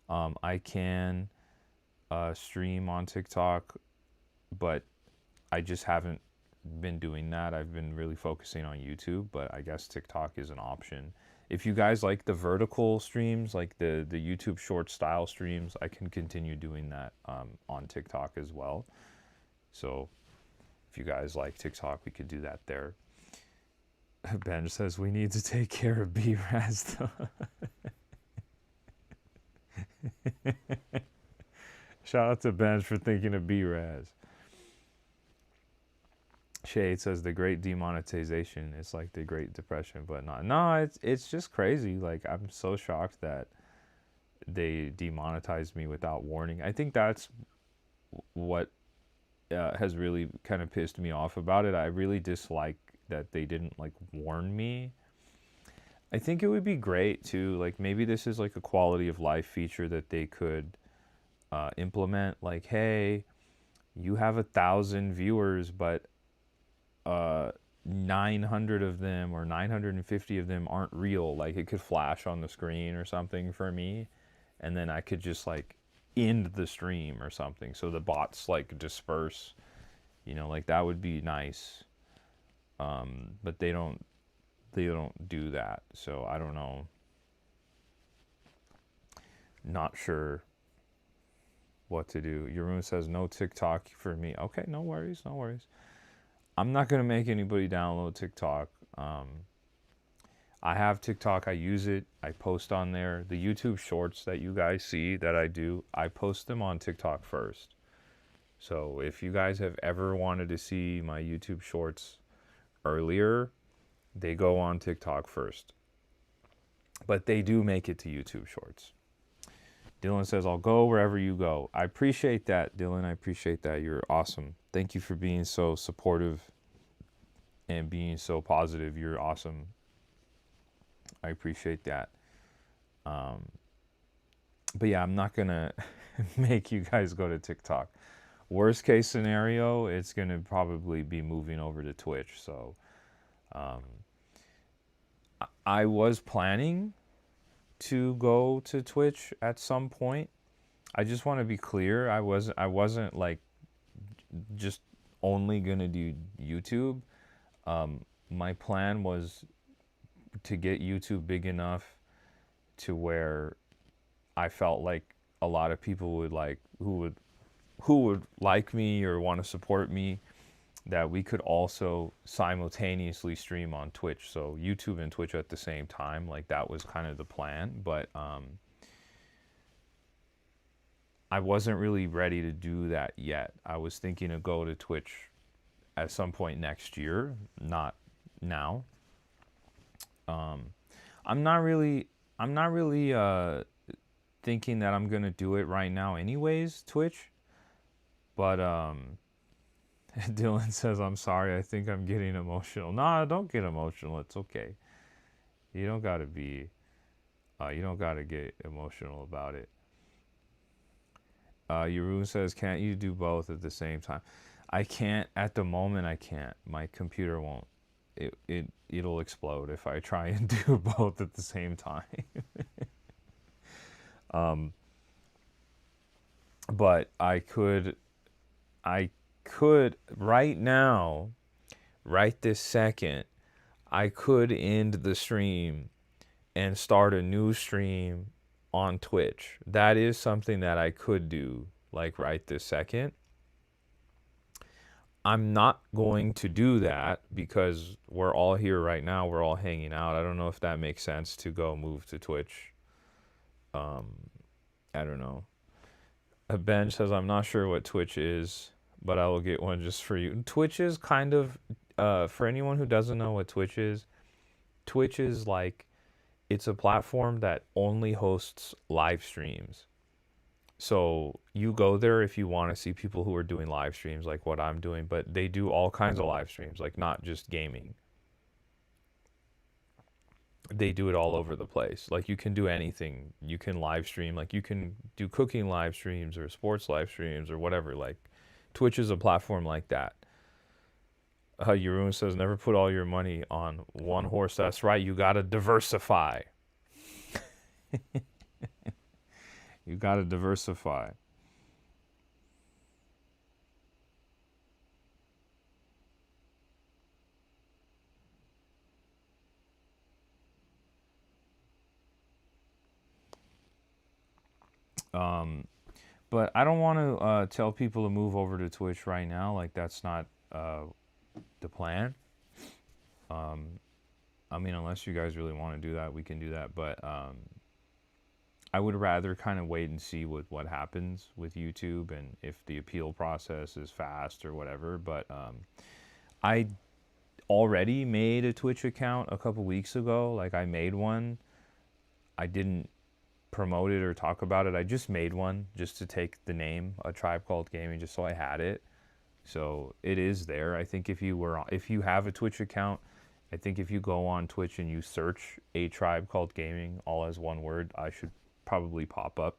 I can stream on TikTok, but I just haven't been doing that. I've been really focusing on YouTube, but I guess TikTok is an option. If you guys like the vertical streams, like the YouTube short style streams, I can continue doing that on TikTok as well. So if you guys like TikTok, we could do that there. Ben says we need to take care of B-Raz though. Shout out to Ben for thinking of B-Raz. Shade says the Great Demonetization. It's like the Great Depression, but not. No, it's just crazy. Like, I'm so shocked that they demonetized me without warning. I think that's what has really kind of pissed me off about it. I really dislike that they didn't like warn me. I think it would be great too. Like, maybe this is like a quality of life feature that they could implement. Like, hey, you have 1,000 viewers, but 900 of them or 950 of them aren't real. Like, it could flash on the screen or something for me, and then I could just like end the stream or something, so the bots like disperse. Like, that would be nice. But they don't do that. So I don't know. Not sure what to do. Jeroen says no TikTok for me. Okay, no worries, no worries. I'm not gonna make anybody download TikTok. I have TikTok. I use it. I post on there. The YouTube shorts that you guys see that I do, I post them on TikTok first. So if you guys have ever wanted to see my YouTube shorts earlier, they go on TikTok first. But they do make it to YouTube shorts. Dylan says, I'll go wherever you go. I appreciate that, Dylan. I appreciate that. You're awesome. Thank you for being so supportive and being so positive. You're awesome. I appreciate that. But yeah, I'm not going to make you guys go to TikTok. Worst case scenario, it's going to probably be moving over to Twitch. So I was planning to go to Twitch at some point. I just want to be clear. I wasn't like just only going to do YouTube. My plan was to get YouTube big enough to where I felt like a lot of people would like, who would like me or want to support me, that we could also simultaneously stream on Twitch. So YouTube and Twitch at the same time. Like, that was kind of the plan. But I wasn't really ready to do that yet. I was thinking to go to Twitch at some point next year, not now. Um, I'm not really, I'm not really thinking that I'm gonna do it right now, anyways. Twitch, but Dylan says I'm sorry. I think I'm getting emotional. Nah, don't get emotional. It's okay. You don't gotta be. You don't gotta get emotional about it. Jeroen says, can't you do both at the same time? I can't at the moment. I can't. My computer won't. It'll explode if I try and do both at the same time. um, but I could right now, right this second, I could end the stream and start a new stream on Twitch. That is something that I could do, like right this second. I'm not going to do that because we're all here right now. We're all hanging out. I don't know if that makes sense to go move to Twitch. Um, I don't know. Ben says, I'm not sure what Twitch is, but I will get one just for you. Twitch is kind of, for anyone who doesn't know what Twitch is like, it's a platform that only hosts live streams. So you go there if you want to see people who are doing live streams like what I'm doing, but they do all kinds of live streams, like not just gaming. They do it all over the place. Like you can do anything. You can live stream, like you can do cooking live streams or sports live streams or whatever. Like Twitch is a platform like that. Jeroen says, never put all your money on one horse. That's right. You got to diversify. You got to diversify. Um, but I don't want to tell people to move over to Twitch right now. Like that's not the plan. Um, I mean, unless you guys really want to do that, we can do that. But I would rather kind of wait and see what happens with YouTube and if the appeal process is fast or whatever. But I already made a Twitch account a couple weeks ago. Like I made one. I didn't promote it or talk about it. I just made one just to take the name, A Tribe Called Gaming, just so I had it. So it is there. I think if you have a Twitch account, I think if you go on Twitch and you search A Tribe Called Gaming, all as one word, I should probably pop up.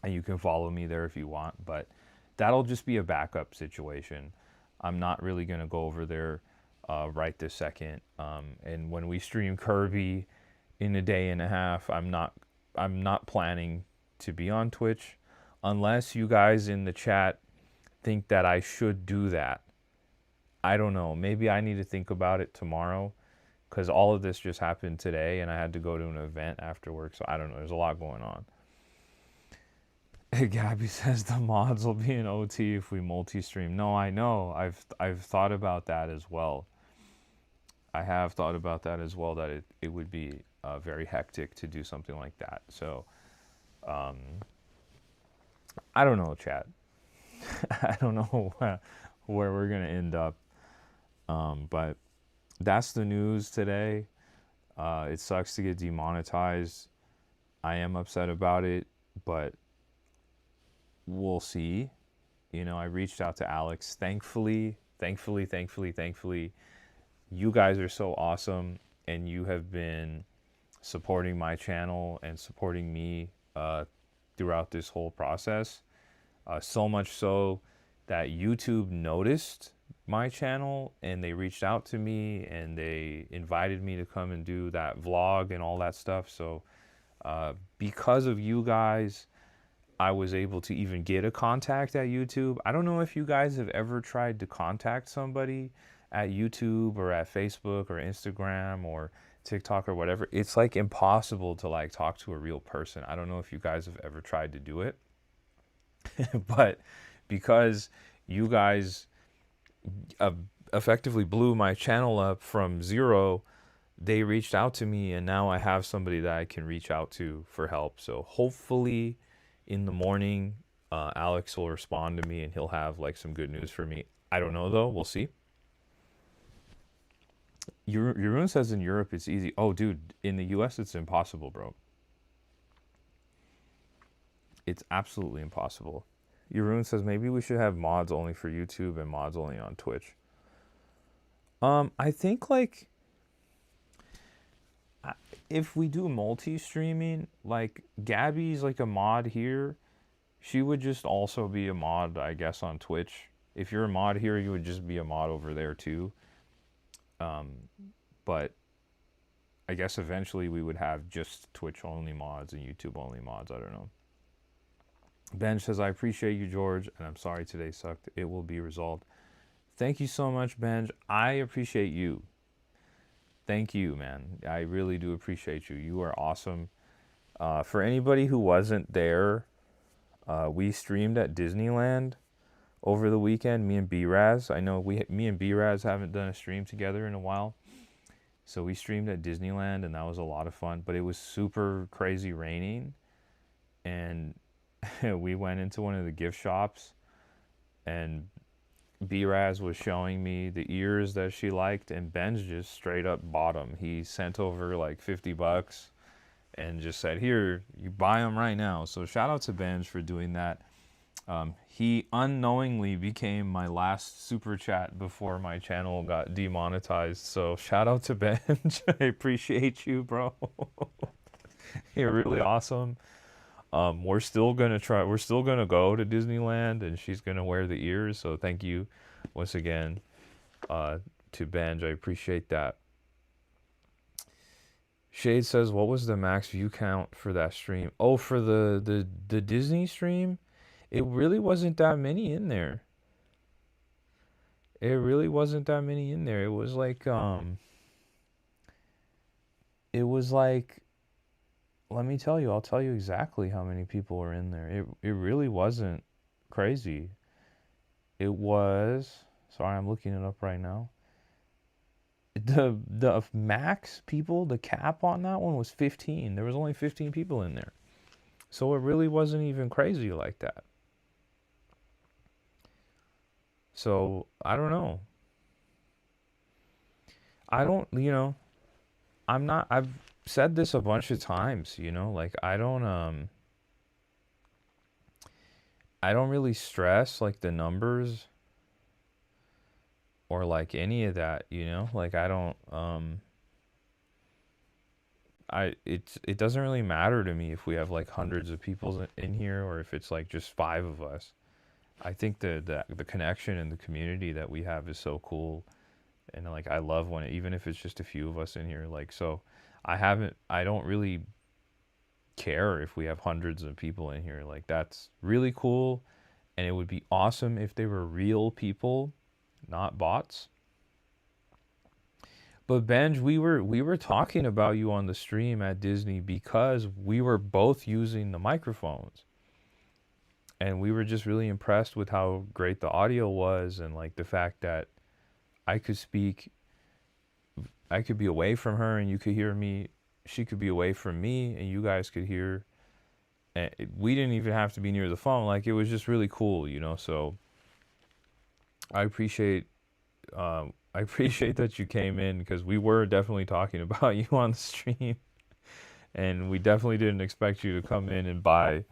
And you can follow me there if you want, but that'll just be a backup situation. I'm not really going to go over there right this second. And when we stream Kirby in a day and a half, I'm not planning to be on Twitch unless you guys in the chat think that I should do that. I don't know. Maybe I need to think about it tomorrow because all of this just happened today and I had to go to an event after work. So I don't know. There's a lot going on. Gabby says the mods will be an OT if we multi-stream. No, I know. I've thought about that as well. I have thought about that as well, that it would be very hectic to do something like that. So um, I don't know, chat. I don't know where we're going to end up. But that's the news today. It sucks to get demonetized. I am upset about it, but we'll see. You know, I reached out to Alex. Thankfully, you guys are so awesome, and you have been supporting my channel and supporting me throughout this whole process. So much so that YouTube noticed my channel and they reached out to me and they invited me to come and do that vlog and all that stuff. So because of you guys, I was able to even get a contact at YouTube. I don't know if you guys have ever tried to contact somebody at YouTube or at Facebook or Instagram or TikTok or whatever. It's like impossible to like talk to a real person. I don't know if you guys have ever tried to do it. But because you guys effectively blew my channel up from zero, they reached out to me and now I have somebody that I can reach out to for help. So hopefully in the morning, Alex will respond to me and he'll have like some good news for me. I don't know though. We'll see. Jeroen says in Europe it's easy. Oh, dude, in the U.S. it's impossible, bro. It's absolutely impossible. Jeroen says maybe we should have mods only for YouTube and mods only on Twitch. I think like if we do multi-streaming, like Gabby's like a mod here, she would just also be a mod, I guess, on Twitch. If you're a mod here, you would just be a mod over there too. But I guess eventually we would have just Twitch only mods and YouTube only mods. I don't know. Ben says, I appreciate you, George, and I'm sorry today sucked. It will be resolved. Thank you so much, Benj. I appreciate you. Thank you, man. I really do appreciate you. You are awesome. For anybody who wasn't there, we streamed at Disneyland over the weekend. Me and B-Raz. I know me and B-Raz haven't done a stream together in a while. So we streamed at Disneyland, and that was a lot of fun. But it was super crazy raining, and we went into one of the gift shops, and B-Raz was showing me the ears that she liked, and Ben's just straight up bought them. He sent over like $50 and just said, here, you buy them right now. So shout out to Benj for doing that. He unknowingly became my last super chat before my channel got demonetized. So shout out to Benj. I appreciate you, bro. You're really awesome. We're still gonna go to Disneyland, and she's gonna wear the ears. So thank you once again to Benj. I appreciate that. Shade says, what was the max view count for that stream? Oh, for the Disney stream? It really wasn't that many in there. It really wasn't that many in there. It was like let me tell you, I'll tell you exactly how many people were in there. It really wasn't crazy. It was, sorry, I'm looking it up right now. The max people, the cap on that one was 15. There was only 15 people in there. So it really wasn't even crazy like that. So, I don't know. I've said this a bunch of times, like I don't really stress like the numbers or like any of that, like I don't it doesn't really matter to me if we have like hundreds of people in here or if it's like just 5 of us. I think the connection and the community that we have is so cool, and like I love when even if it's just a few of us in here, like, so I don't really care if we have hundreds of people in here. Like that's really cool, and it would be awesome if they were real people, not bots. But Benj, we were talking about you on the stream at Disney because we were both using the microphones. And we were just really impressed with how great the audio was, and like the fact that I could be away from her and you could hear me. She could be away from me and you guys could hear. And we didn't even have to be near the phone. Like it was just really cool, So I appreciate that you came in, because we were definitely talking about you on the stream, and we definitely didn't expect you to come in and buy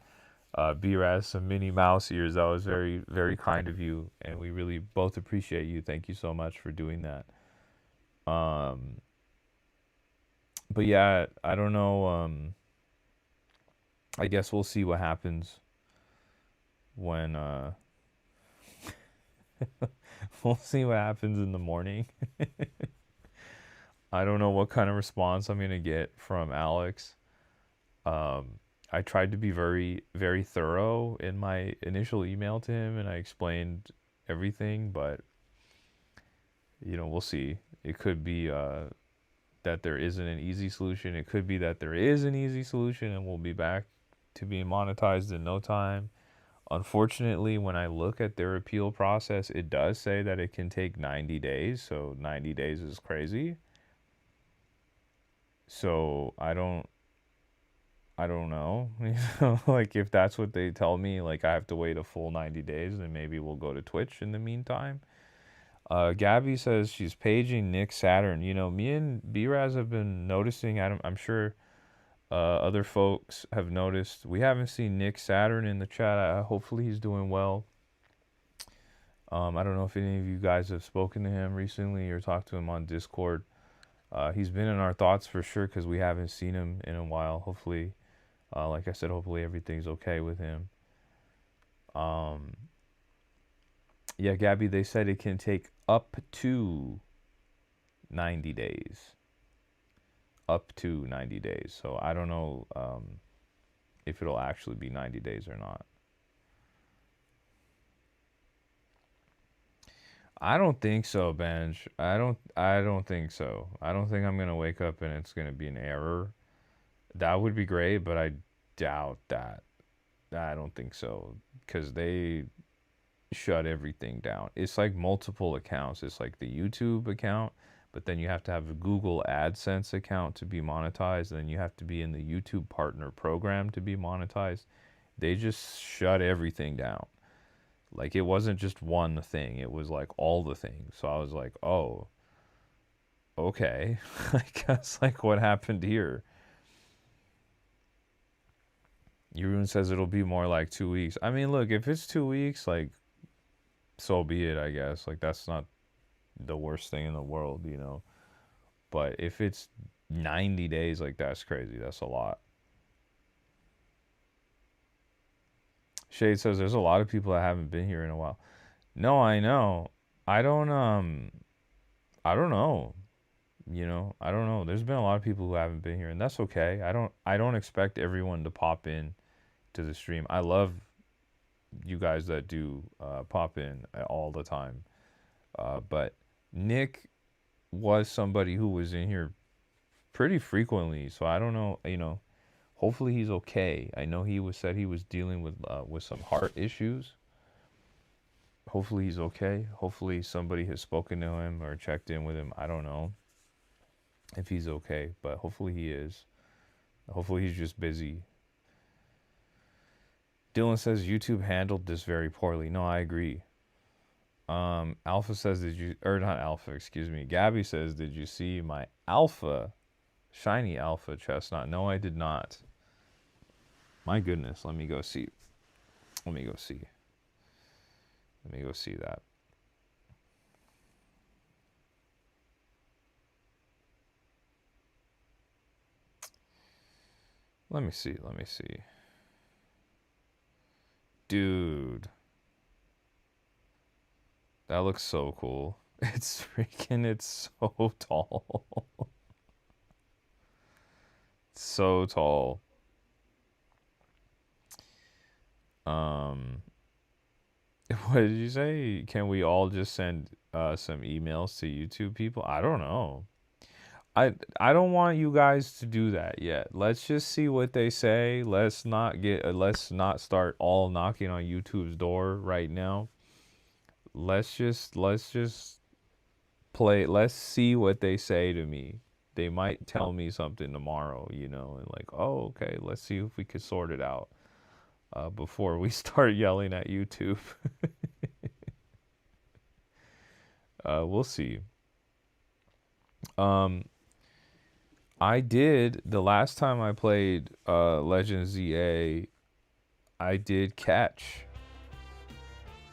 B-Raz some Minnie Mouse ears. That was very, very kind of you, and we really both appreciate you. Thank you so much for doing that. But yeah, I don't know. I guess we'll see what happens when we'll see what happens in the morning. I don't know what kind of response I'm gonna get from Alex. I tried to be very, very thorough in my initial email to him, and I explained everything, but we'll see. It could be that there isn't an easy solution. It could be that there is an easy solution, and we'll be back to being monetized in no time. Unfortunately, when I look at their appeal process, it does say that it can take 90 days, so 90 days is crazy. So I don't I don't know. You know, like if that's what they tell me, like I have to wait a full 90 days, then maybe we'll go to Twitch in the meantime. Gabby says she's paging Nick Saturn. You know, me and B-Raz have been noticing. I'm sure other folks have noticed. We haven't seen Nick Saturn in the chat. Hopefully he's doing well. I don't know if any of you guys have spoken to him recently or talked to him on Discord. He's been in our thoughts for sure because we haven't seen him in a while. Hopefully, like I said, hopefully everything's okay with him. Yeah, Gabby, they said it can take up to 90 days. Up to 90 days. So I don't know if it'll actually be 90 days or not. I don't think so, Benj. I don't think so. I don't think I'm going to wake up and it's going to be an error. That would be great, but I doubt that. I don't think so cuz they shut everything down. It's like multiple accounts. It's like the YouTube account, but then you have to have a Google AdSense account to be monetized, and then you have to be in the YouTube partner program to be monetized. They just shut everything down. Like it wasn't just one thing, it was like all the things. So I was like, "Oh, okay." I guess like what happened here? Jeroen says it'll be more like 2 weeks. I mean, look, if it's 2 weeks, like so be it, I guess. Like that's not the worst thing in the world, you know. But if it's 90 days, like that's crazy. That's a lot. Shade says there's a lot of people that haven't been here in a while. No, I know. I don't I don't know. You know, I don't know. There's been a lot of people who haven't been here and that's okay. I don't expect everyone to pop in to the stream. I love you guys that do pop in all the time. But Nick was somebody who was in here pretty frequently, so I don't know. You know, hopefully he's okay. I know he was said he was dealing with some heart issues. Hopefully he's okay. Hopefully somebody has spoken to him or checked in with him. I don't know if he's okay, but hopefully he is. Hopefully he's just busy. Dylan says YouTube handled this very poorly. No, I agree. Alpha says, did you, or not Alpha, excuse me. Gabby says, did you see my Alpha, shiny Alpha chestnut? No, I did not. My goodness, let me go see. Let me go see. Let me go see that. Let me see. Let me see. Dude. That looks so cool. It's freaking, it's so tall. It's so tall. What did you say? Can we all just send some emails to YouTube people? I don't know. I don't want you guys to do that yet. Let's just see what they say. Let's not start all knocking on YouTube's door right now. Let's just play. Let's see what they say to me. They might tell me something tomorrow, you know, and like, oh, okay, let's see if we could sort it out before we start yelling at YouTube. We'll see. I did the last time I played Legends ZA, I did catch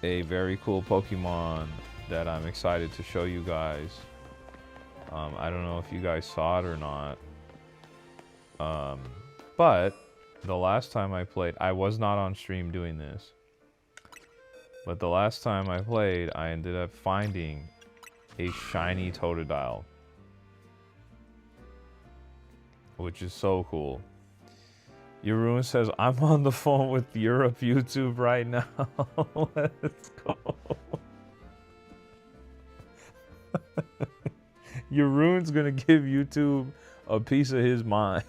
a very cool Pokemon that I'm excited to show you guys. I don't know if you guys saw it or not. But the last time I played, I was not on stream doing this. But the last time I played, I ended up finding a shiny Totodile, which is so cool. Jeroen says, I'm on the phone with Europe YouTube right now. Let's go. Jeroen's gonna give YouTube a piece of his mind.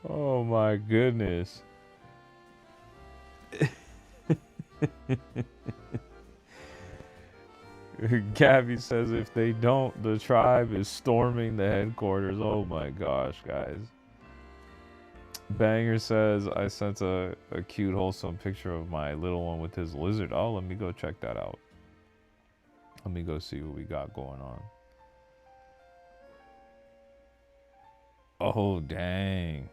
Oh my goodness. Gabby says if they don't, the tribe is storming the headquarters. Oh my gosh, guys. Banger says I sent a cute, wholesome picture of my little one with his lizard. Oh, let me go check that out. Let me go see what we got going on. Oh, dang.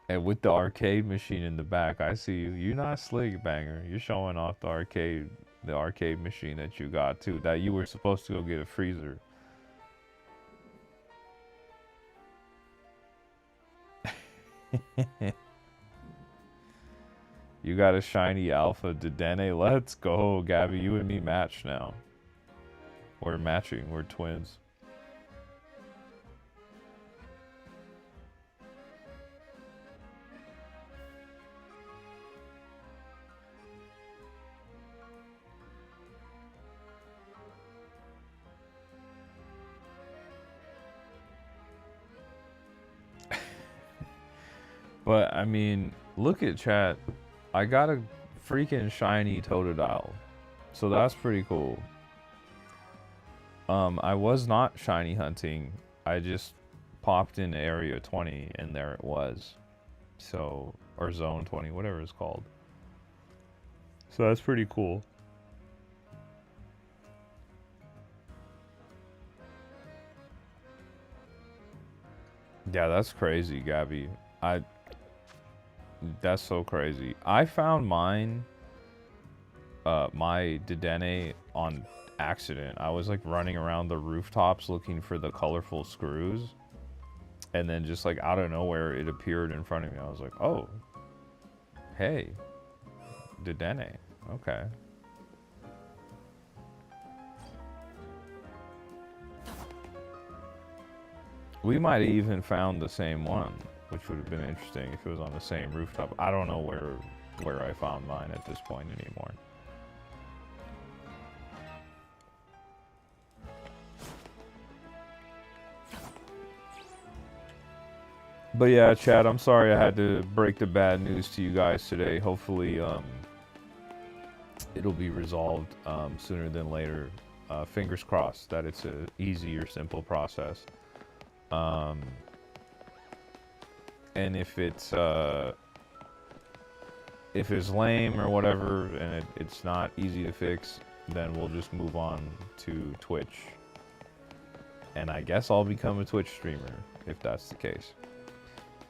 And with the arcade machine in the back, I see you. You're not slick, Banger. You're showing off the arcade machine that you got too. That you were supposed to go get a freezer. You got a shiny alpha Dedenne. Let's go, Gabby. You and me match now. We're matching. We're twins. But I mean, look at chat. I got a freaking shiny Totodile. So that's pretty cool. I was not shiny hunting. I just popped in area 20 and there it was. So, or zone 20, whatever it's called. So that's pretty cool. Yeah, that's crazy, Gabby. That's so crazy. I found mine, my Dedenne on accident. I was like running around the rooftops looking for the colorful screws. And then just like out of nowhere, it appeared in front of me. I was like, oh, hey, Dedenne. Okay. We might have even found the same one, which would have been interesting if it was on the same rooftop. I don't know where I found mine at this point anymore. But yeah, Chad, I'm sorry I had to break the bad news to you guys today. Hopefully, it'll be resolved sooner than later. Fingers crossed that it's an easy or simple process. And if it's lame or whatever, and it's not easy to fix, then we'll just move on to Twitch. And I guess I'll become a Twitch streamer if that's the case.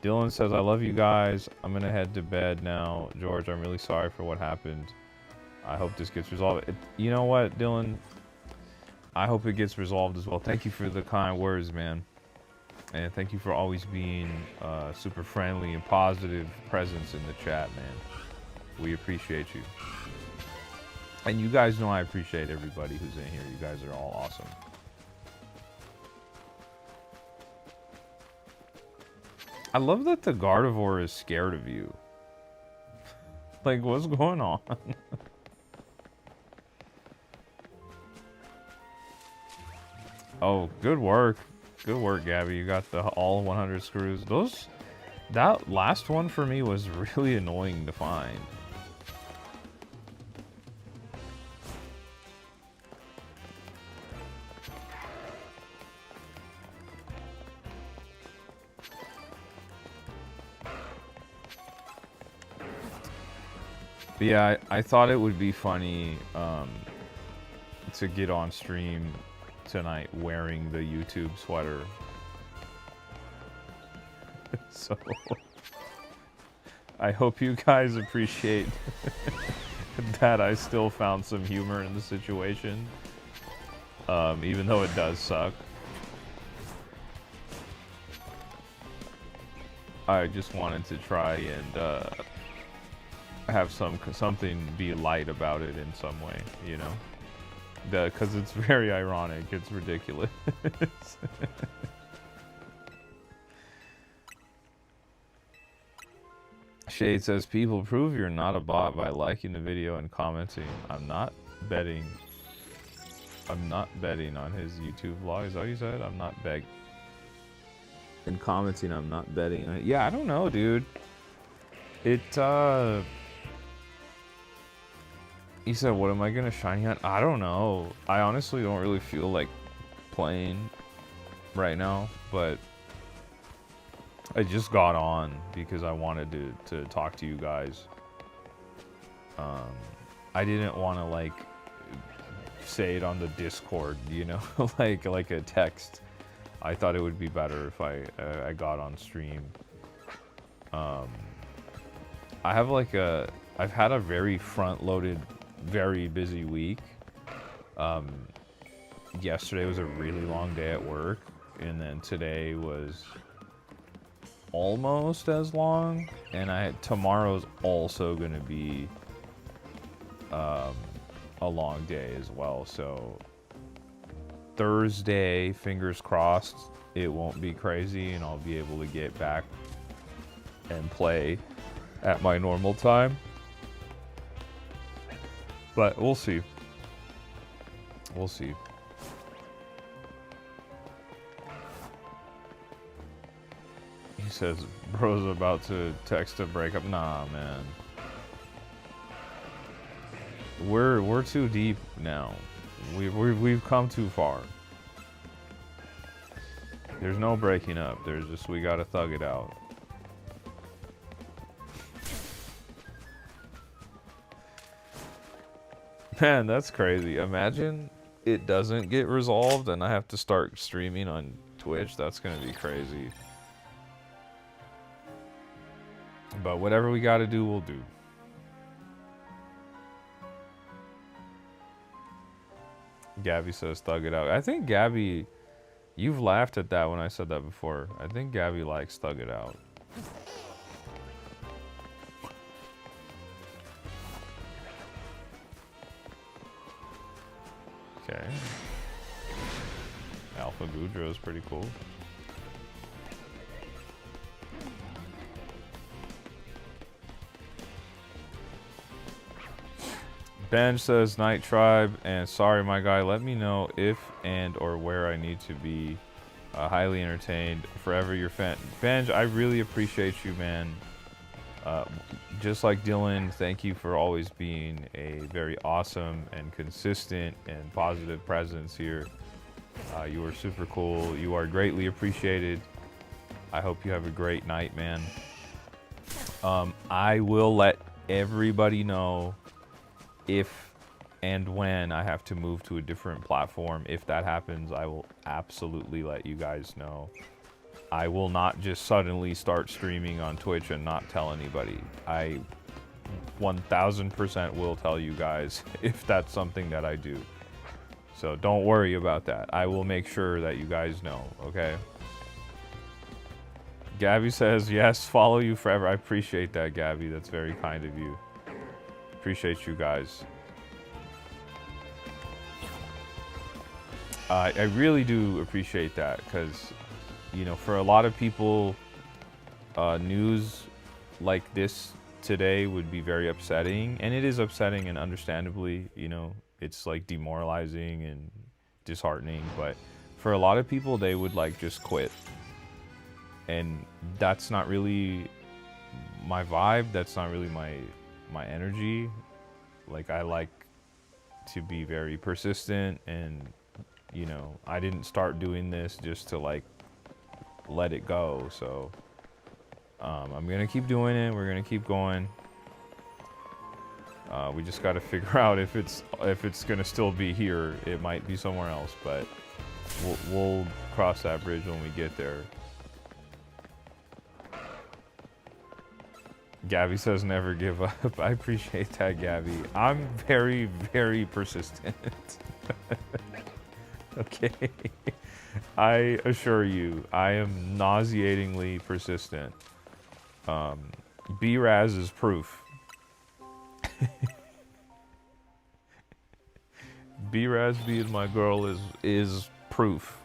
Dylan says, I love you guys. I'm going to head to bed now. George, I'm really sorry for what happened. I hope this gets resolved. You know what, Dylan? I hope it gets resolved as well. Thank you for the kind words, man. And thank you for always being super friendly and positive presence in the chat, man. We appreciate you. And you guys know I appreciate everybody who's in here. You guys are all awesome. I love that the Gardevoir is scared of you. Like, what's going on? Oh, good work. Good work, Gabby. You got the all 100 screws. That last one for me was really annoying to find. But yeah, I thought it would be funny to get on stream tonight wearing the YouTube sweater. So I hope you guys appreciate that I still found some humor in the situation, even though it does suck. I just wanted to try and have something be light about it in some way, you know, because it's very ironic. It's ridiculous. Shade says, people prove you're not a bot by liking the video and commenting. I'm not betting on his YouTube vlog. Is that what you said? I'm not begging. And commenting, I'm not betting. Yeah, I don't know, dude. He said, what am I going to shiny on? I don't know. I honestly don't really feel like playing right now, but I just got on because I wanted to talk to you guys. I didn't want to like say it on the Discord, you know, like a text. I thought it would be better if I got on stream. I've had a very front-loaded, very busy week. Yesterday was a really long day at work, and then today was almost as long, and tomorrow's also gonna be a long day as well. So Thursday, fingers crossed, it won't be crazy, and I'll be able to get back and play at my normal time. But we'll see. We'll see. He says, bro's about to text a breakup. Nah, man. We're too deep now. We've come too far. There's no breaking up. There's just, we gotta thug it out. Man, that's crazy. Imagine it doesn't get resolved and I have to start streaming on Twitch. That's gonna be crazy. But whatever we gotta do, we'll do. Gabby says thug it out. I think Gabby, you've laughed at that when I said that before. I think Gabby likes thug it out. Okay. Alpha Goudreau is pretty cool. Benj says Night Tribe and sorry my guy, let me know if and or where I need to be. Highly entertained. Forever your fan. Benj, I really appreciate you, man. Just like Dylan, thank you for always being a very awesome and consistent and positive presence here. You are super cool. You are greatly appreciated. I hope you have a great night, man. I will let everybody know if and when I have to move to a different platform. If that happens, I will absolutely let you guys know. I will not just suddenly start streaming on Twitch and not tell anybody. I 1000% will tell you guys if that's something that I do. So don't worry about that. I will make sure that you guys know, okay? Gabby says, yes, follow you forever. I appreciate that, Gabby. That's very kind of you. Appreciate you guys. I really do appreciate that because, you know, for a lot of people, news like this today would be very upsetting, and it is upsetting, and understandably, you know, it's like demoralizing and disheartening, but for a lot of people, they would like just quit, and that's not really my vibe. That's not really my energy. Like, I like to be very persistent, and you know, I didn't start doing this just to like let it go. So I'm gonna keep doing it. We're gonna keep going. We just got to figure out if it's gonna still be here. It might be somewhere else, but we'll cross that bridge when we get there. Gabby says never give up. I appreciate that, Gabby. I'm very, very persistent. Okay. I assure you, I am nauseatingly persistent. B-Raz is proof. B-Raz being my girl is proof.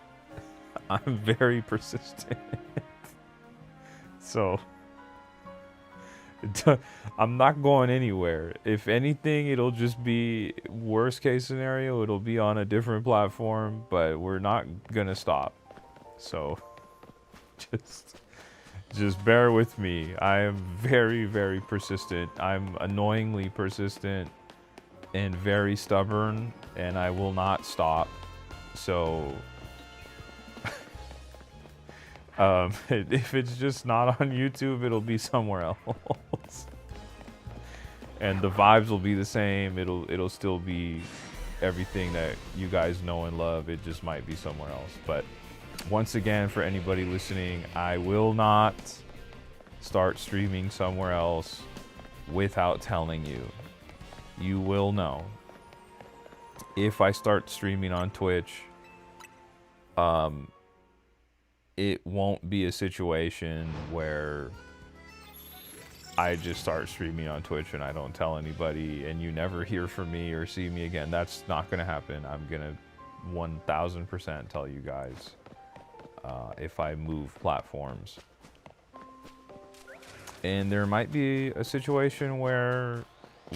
I'm very persistent. So I'm not going anywhere. If anything, it'll just be worst case scenario. It'll be on a different platform, but we're not gonna stop. So just bear with me. I am very, very persistent. I'm annoyingly persistent. and very stubborn, and I will not stop. So if it's just not on YouTube, it'll be somewhere else. And the vibes will be the same. It'll still be everything that you guys know and love. It just might be somewhere else. But once again, for anybody listening, I will not start streaming somewhere else without telling you. You will know. If I start streaming on Twitch, it won't be a situation where I just start streaming on Twitch and I don't tell anybody and you never hear from me or see me again. That's not going to happen. I'm going to 1000% tell you guys if I move platforms. And there might be a situation where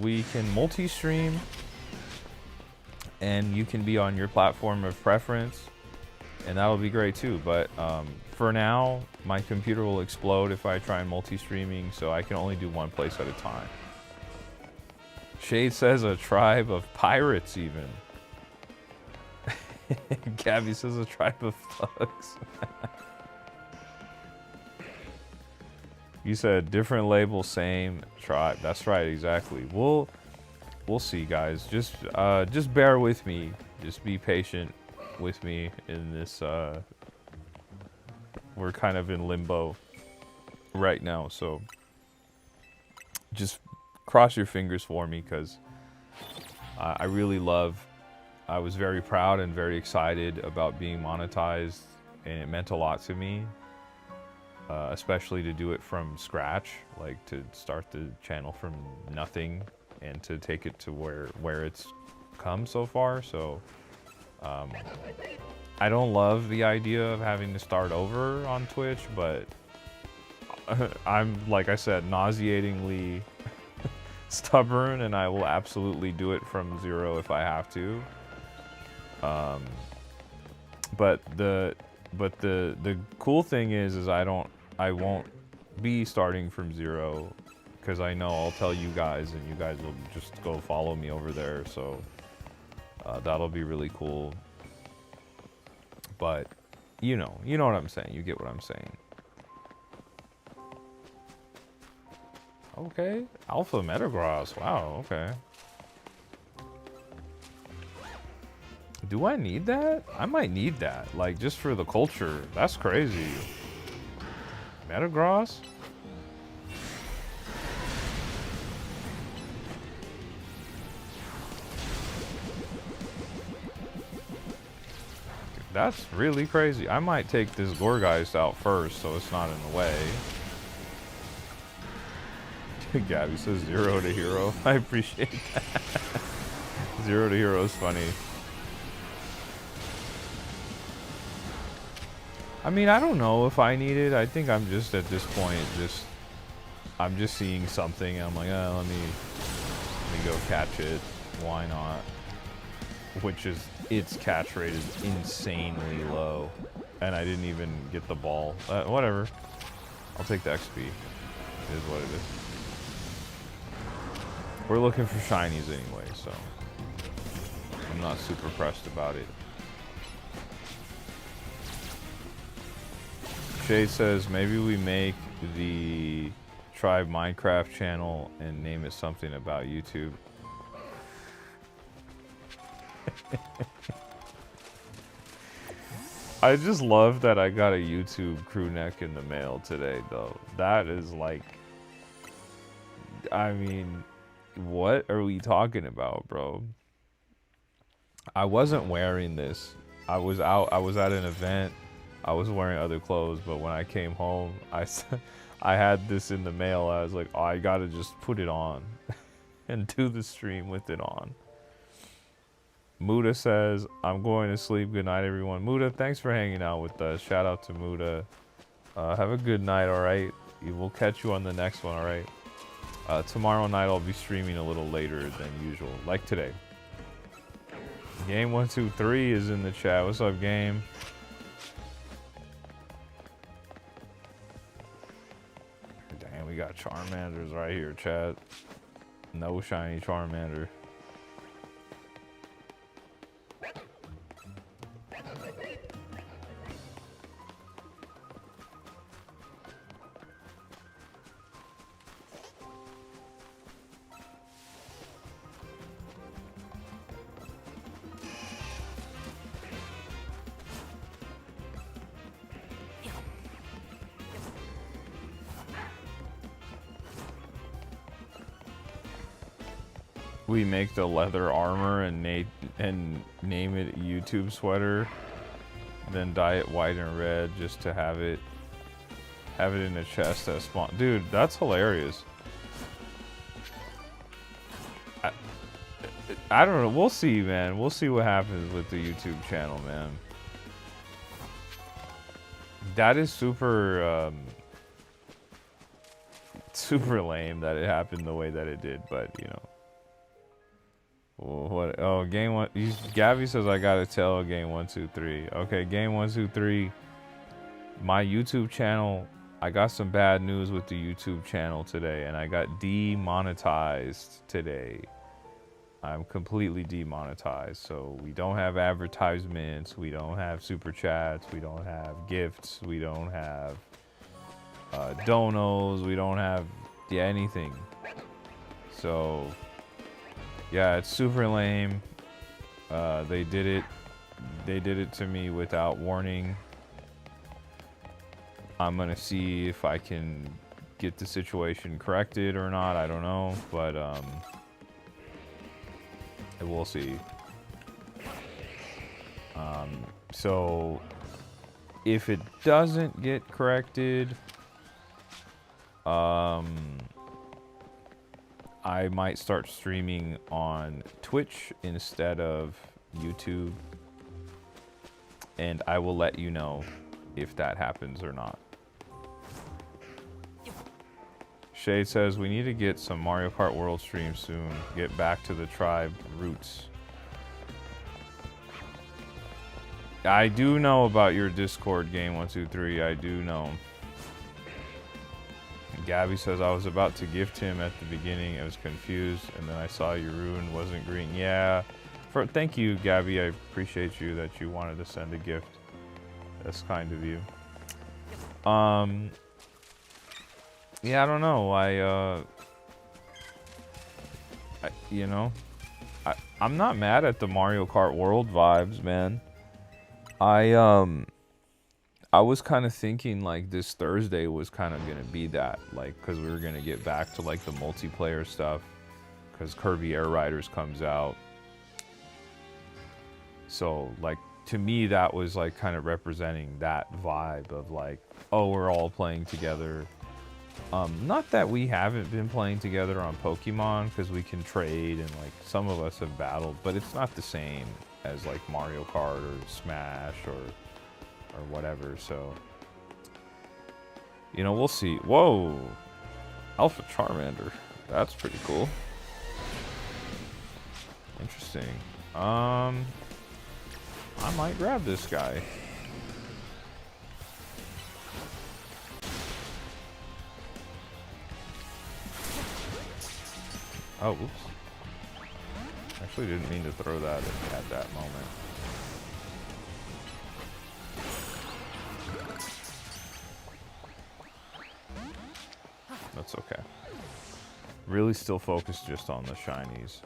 we can multi-stream and you can be on your platform of preference, and that'll be great too. But for now, my computer will explode if I try multi-streaming, so I can only do one place at a time. Shade says a tribe of pirates even. Gabby says a tribe of thugs. You said different label, same tribe. That's right, exactly. We'll see, guys. Just bear with me. Just be patient with me in this. We're kind of in limbo right now, so just cross your fingers for me, because I really love. I was very proud and very excited about being monetized, and it meant a lot to me. Especially to do it from scratch, like to start the channel from nothing and to take it to where it's come so far. So I don't love the idea of having to start over on Twitch, but I'm, like I said, nauseatingly stubborn, and I will absolutely do it from zero if I have to. But the cool thing is I won't be starting from zero, because I know I'll tell you guys and you guys will just go follow me over there. So that'll be really cool. But you know what I'm saying. You get what I'm saying. Okay, Alpha Metagross. Wow. Okay. Do I need that? I might need that, like, just for the culture. That's crazy. Metagross? That's really crazy. I might take this Gorgeist out first so it's not in the way. Gabby says 0 to hero. I appreciate that. 0 to hero is funny. I mean, I don't know if I need it. I think I'm just at this point, I'm just seeing something and I'm like, oh, let me go catch it. Why not? Which is, its catch rate is insanely low. And I didn't even get the ball. Whatever. I'll take the XP. It is what it is. We're looking for shinies anyway, so I'm not super pressed about it. Shay says maybe we make the Tribe Minecraft channel and name it something about YouTube. I just love that I got a YouTube crew neck in the mail today, though. That is like, I mean, what are we talking about, bro? I wasn't wearing this. I was at an event. I was wearing other clothes, but when I came home, I had this in the mail. I was like, oh, I gotta just put it on and do the stream with it on. Muda says, I'm going to sleep. Good night, everyone. Muda, thanks for hanging out with us. Shout out to Muda. Have a good night, all right? We'll catch you on the next one, all right? Tomorrow night, I'll be streaming a little later than usual, like today. Game123 is in the chat. What's up, game? Damn, we got Charmanders right here, chat. No shiny Charmander. We make the leather armor and name it YouTube sweater, then dye it white and red just to have it in a chest as spawn. Dude, that's hilarious. I don't know. We'll see, man. We'll see what happens with the YouTube channel, man. That is super super lame that it happened the way that it did, but you know. What? Oh, game one. Gabby says I gotta tell game 1, 2, 3. Okay, game 1, 2, 3. My YouTube channel. I got some bad news with the YouTube channel today, and I got demonetized today. I'm completely demonetized, so we don't have advertisements, we don't have super chats, we don't have gifts, we don't have donos, we don't have anything. So yeah, it's super lame. They did it to me without warning. I'm gonna see if I can get the situation corrected or not. I don't know, but we'll see. So if it doesn't get corrected, I might start streaming on Twitch instead of YouTube, and I will let you know if that happens or not. Shade says we need to get some Mario Kart World stream soon. Get back to the tribe roots. I do know about your Discord game 1, 2, 3. I do know. Gabby says I was about to gift him at the beginning. I was confused, and then I saw your rune wasn't green. Yeah. Thank you, Gabby. I appreciate you that you wanted to send a gift. That's kind of you. Yeah, I don't know. I'm not mad at the Mario Kart World vibes, man. I was kind of thinking like this Thursday was kind of gonna be that, like, because we were gonna get back to like the multiplayer stuff, because Kirby Air Riders comes out. So like to me that was like kind of representing that vibe of like, oh, we're all playing together. Not that we haven't been playing together on Pokemon, because we can trade and like some of us have battled, but it's not the same as like Mario Kart or Smash or whatever. So, you know, we'll see. Whoa, Alpha Charmander. That's pretty cool. Interesting. I might grab this guy. Oh, oops. Actually didn't mean to throw that at that moment. That's okay. Really still focused just on the shinies.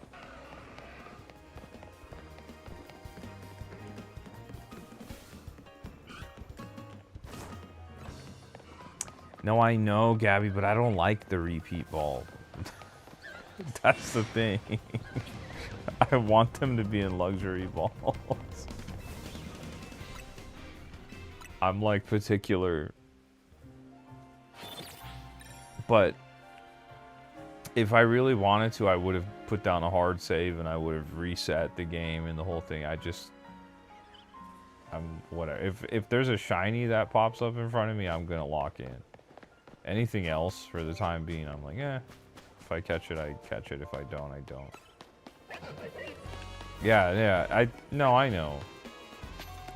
No, I know, Gabby, but I don't like the repeat ball. That's the thing. I want them to be in luxury balls. I'm like particular. But if I really wanted to, I would have put down a hard save and I would have reset the game and the whole thing. I'm whatever. If there's a shiny that pops up in front of me, I'm gonna lock in. Anything else for the time being, I'm like, eh. If I catch it, I catch it. If I don't, I don't. Yeah. I know.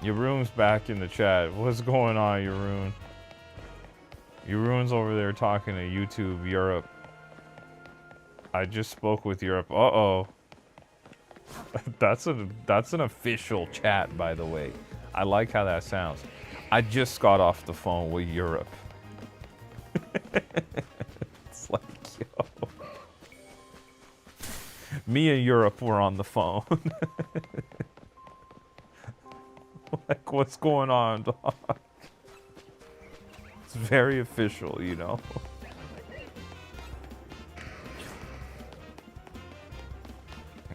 Yaroon's back in the chat. What's going on, Yaroon? Yaroon's over there talking to YouTube Europe. I just spoke with Europe. Uh-oh. That's an official chat, by the way. I like how that sounds. I just got off the phone with Europe. It's like, yo. Me and Europe were on the phone. Like, what's going on, dog? It's very official, you know?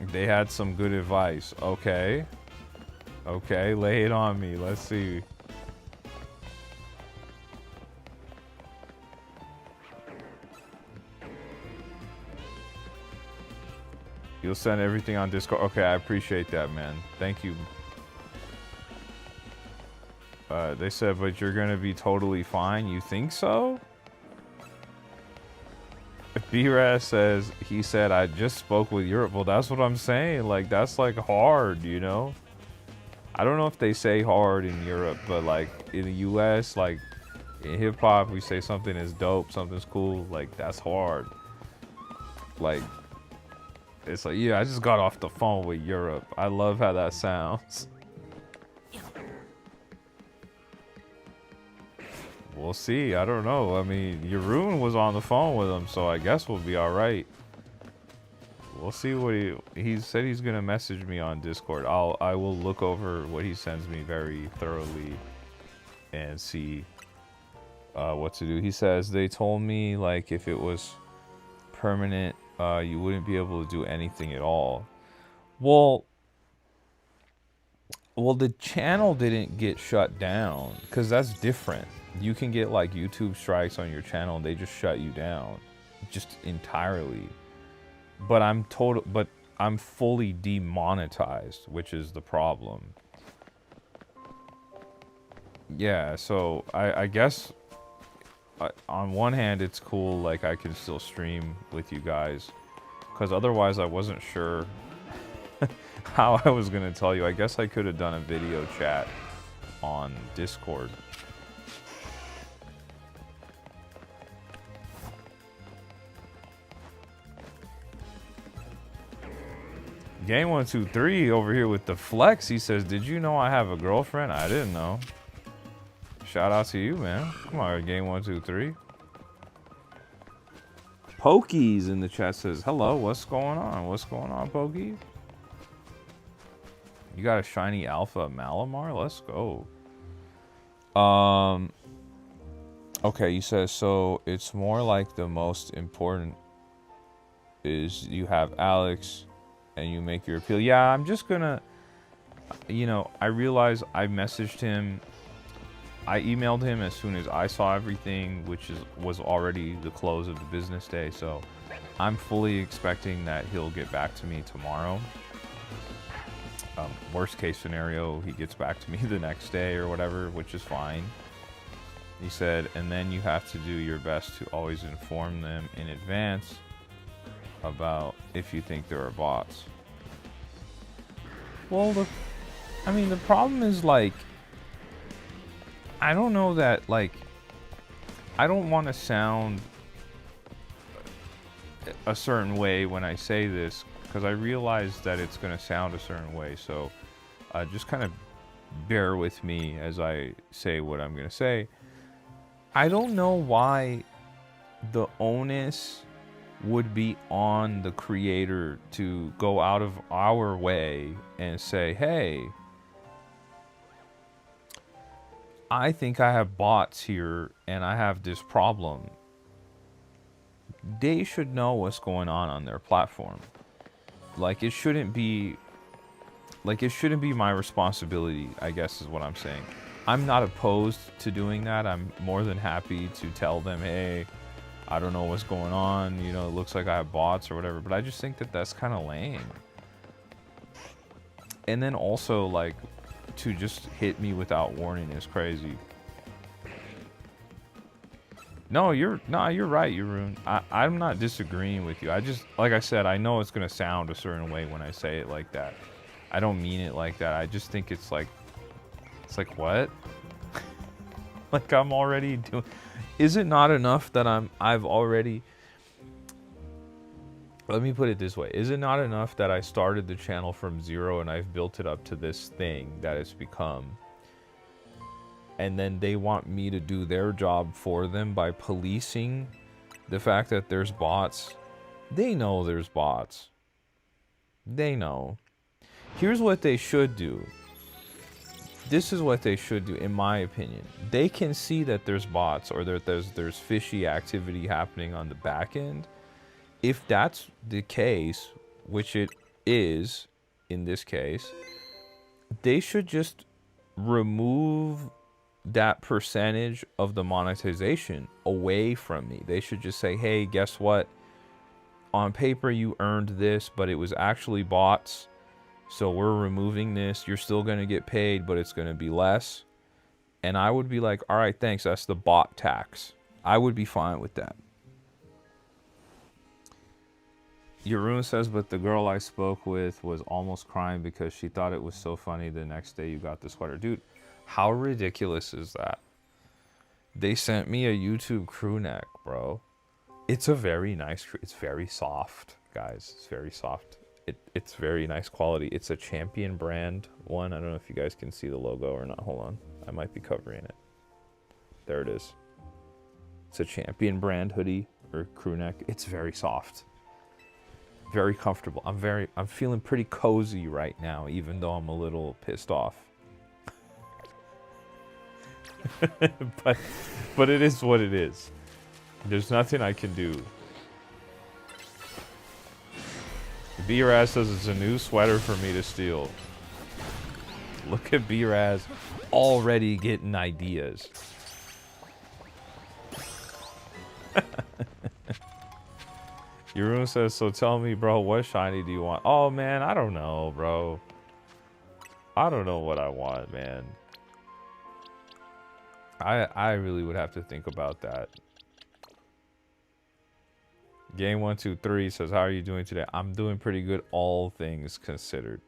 They had some good advice. Okay. Okay, lay it on me. Let's see. You'll send everything on Discord. Okay, I appreciate that, man. Thank you. They said, but you're gonna be totally fine. You think so? B-Raz says, he said, I just spoke with Europe. Well, that's what I'm saying. Like, that's like hard, you know? I don't know if they say hard in Europe, but like in the US, like in hip hop, we say something is dope, something's cool. Like, that's hard. Like, it's like, yeah, I just got off the phone with Europe. I love how that sounds. We'll see. I don't know. I mean, Jeroen was on the phone with him, so I guess we'll be all right. We'll see what he said. He's gonna message me on Discord. I will look over what he sends me very thoroughly and see what to do. He says they told me like if it was permanent, you wouldn't be able to do anything at all. Well, the channel didn't get shut down because that's different. You can get like YouTube strikes on your channel and they just shut you down just entirely. But I'm fully demonetized, which is the problem. Yeah, so I guess on one hand it's cool, like I can still stream with you guys, because otherwise I wasn't sure how I was gonna tell you. I guess I could have done a video chat on Discord. Game 123 over here with the flex. He says, did you know I have a girlfriend? I didn't know. Shout out to you, man. Come on, Game 123. Pokies in the chat says, hello, what's going on? What's going on, Pokey? You got a shiny alpha Malamar? Let's go. Okay, he says, so it's more like the most important is you have Alex and you make your appeal. Yeah, I'm just gonna, you know, I realize I messaged him. I emailed him as soon as I saw everything, which was already the close of the business day. So I'm fully expecting that he'll get back to me tomorrow. Worst case scenario, he gets back to me the next day or whatever, which is fine. He said, and then you have to do your best to always inform them in advance about if you think there are bots. Well, I mean, the problem is, like, I don't know that, like, I don't want to sound a certain way when I say this, because I realize that it's going to sound a certain way, so just kind of bear with me as I say what I'm going to say. I don't know why the onus would be on the creator to go out of our way and say, hey, I think I have bots here and I have this problem. They should know what's going on their platform. Like, it shouldn't be my responsibility, I guess is what I'm saying. I'm not opposed to doing that. I'm more than happy to tell them, hey, I don't know what's going on, you know, it looks like I have bots or whatever, but I just think that that's kind of lame. And then also, like, to just hit me without warning is crazy. No, you're right, Jeroen. I'm not disagreeing with you. I just, like I said, I know it's gonna sound a certain way when I say it like that. I don't mean it like that. I just think it's like what? Like, I'm already doing. Is it not enough that I've already? Let me put it this way. Is it not enough that I started the channel from zero and I've built it up to this thing that it's become? And then they want me to do their job for them by policing the fact that there's bots. They know there's bots. They know. Here's what they should do. This is what they should do, in my opinion. They can see that there's bots or that there's fishy activity happening on the back end. If that's the case, which it is, in this case, they should just remove that percentage of the monetization away from me. They should just say, hey, guess what? On paper, you earned this, but it was actually bots. So we're removing this. You're still going to get paid, but it's going to be less. And I would be like, all right, thanks. That's the bot tax. I would be fine with that. Jeroen says, but the girl I spoke with was almost crying because she thought it was so funny the next day you got the sweater. Dude, how ridiculous is that? They sent me a YouTube crew neck, bro. It's a very nice, it's very soft, guys. It's very soft. It's very nice quality. It's a Champion brand one. I don't know if you guys can see the logo or not. Hold on. I might be covering it. There it is. It's a Champion brand hoodie or crew neck. It's very soft. Very comfortable. I'm feeling pretty cozy right now, even though I'm a little pissed off. but it is what it is. There's nothing I can do. B-Raz says it's a new sweater for me to steal. Look at B-Raz already getting ideas. Jeroen says, so tell me, bro, what shiny do you want? Oh, man, I don't know, bro. I don't know what I want, man. I really would have to think about that. Game 123 says, how are you doing today? I'm doing pretty good, all things considered.